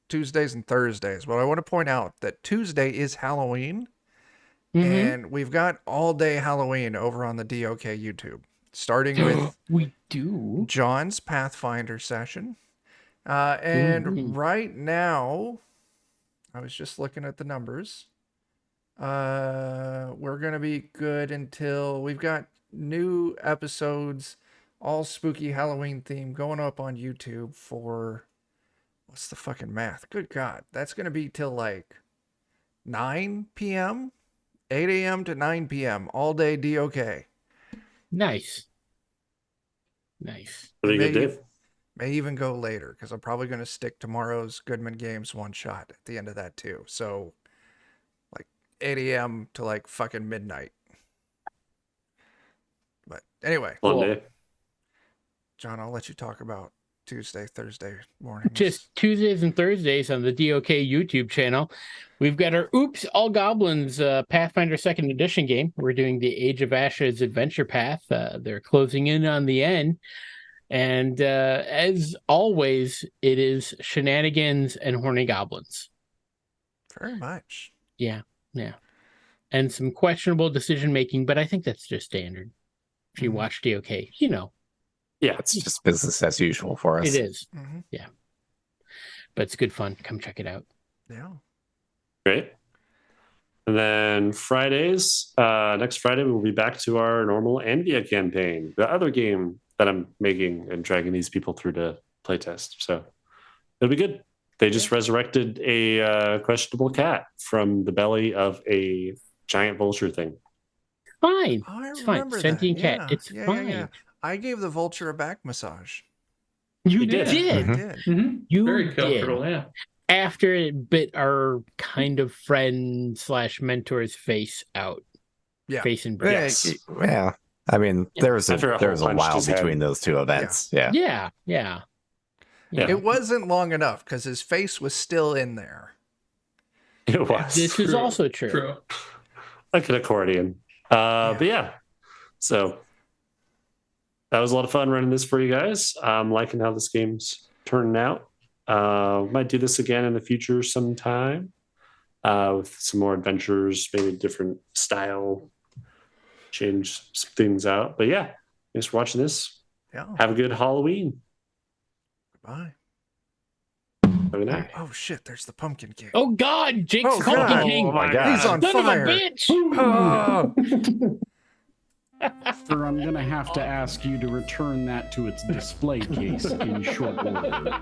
Tuesdays and Thursdays. But I want to point out that Tuesday is Halloween, and we've got all day Halloween over on the DOK YouTube, starting with we do John's Pathfinder session. And right now, I was just looking at the numbers. We're going to be good until we've got new episodes, all spooky Halloween theme, going up on YouTube for, what's the fucking math? Good God. That's going to be till 9 p.m., 8 a.m. to 9 p.m., all day DOK. Nice. Really good, Dave. May even go later, because I'm probably going to stick tomorrow's Goodman Games one shot at the end of that too. So 8 a.m. to fucking midnight. But anyway, One day. John, I'll let you talk about Tuesday, Thursday mornings. Just Tuesdays and Thursdays on the DOK YouTube channel. We've got our Oops All Goblins Pathfinder 2nd edition game. We're doing the Age of Ashes adventure path. They're closing in on the end. And as always, it is shenanigans and horny goblins. Very much. Yeah. And some questionable decision making, but I think that's just standard. If you watch DOK, Yeah. It's just business as usual for us. it is. Mm-hmm. Yeah. But it's good fun. Come check it out. Yeah. Great. And then Fridays, next Friday, we'll be back to our normal Anvia campaign, the other game that I'm making and dragging these people through to playtest. So it'll be good. They just resurrected a questionable cat from the belly of a giant vulture thing. Fine. Oh, I It's fine. remember that. Sentient cat. Yeah. It's Yeah, fine. yeah. I gave the vulture a back massage. You did. did. I did. Mm-hmm. You Very did. comfortable, yeah. After it bit our kind of friend / mentor's face out. Yeah. Face and brain. Yes. Yeah. I mean, there was After a a hole punched while his head. between those two events. Yeah. Yeah. Yeah. It wasn't long enough because his face was still in there. It was. This is True. also true. True. Like an accordion. But yeah. So that was a lot of fun running this for you guys. I'm liking how this game's turning out. Might do this again in the future sometime with some more adventures, maybe different style, change some things out. But yeah, thanks for watching this. Yeah. Have a good Halloween. Goodbye. Have a good night. Oh shit! There's the pumpkin king. Oh God, Jake's Oh, Pumpkin God. King. Oh my god. He's on Son fire. of a bitch. Oh. Sir, I'm going to have to ask you to return that to its display case in short order.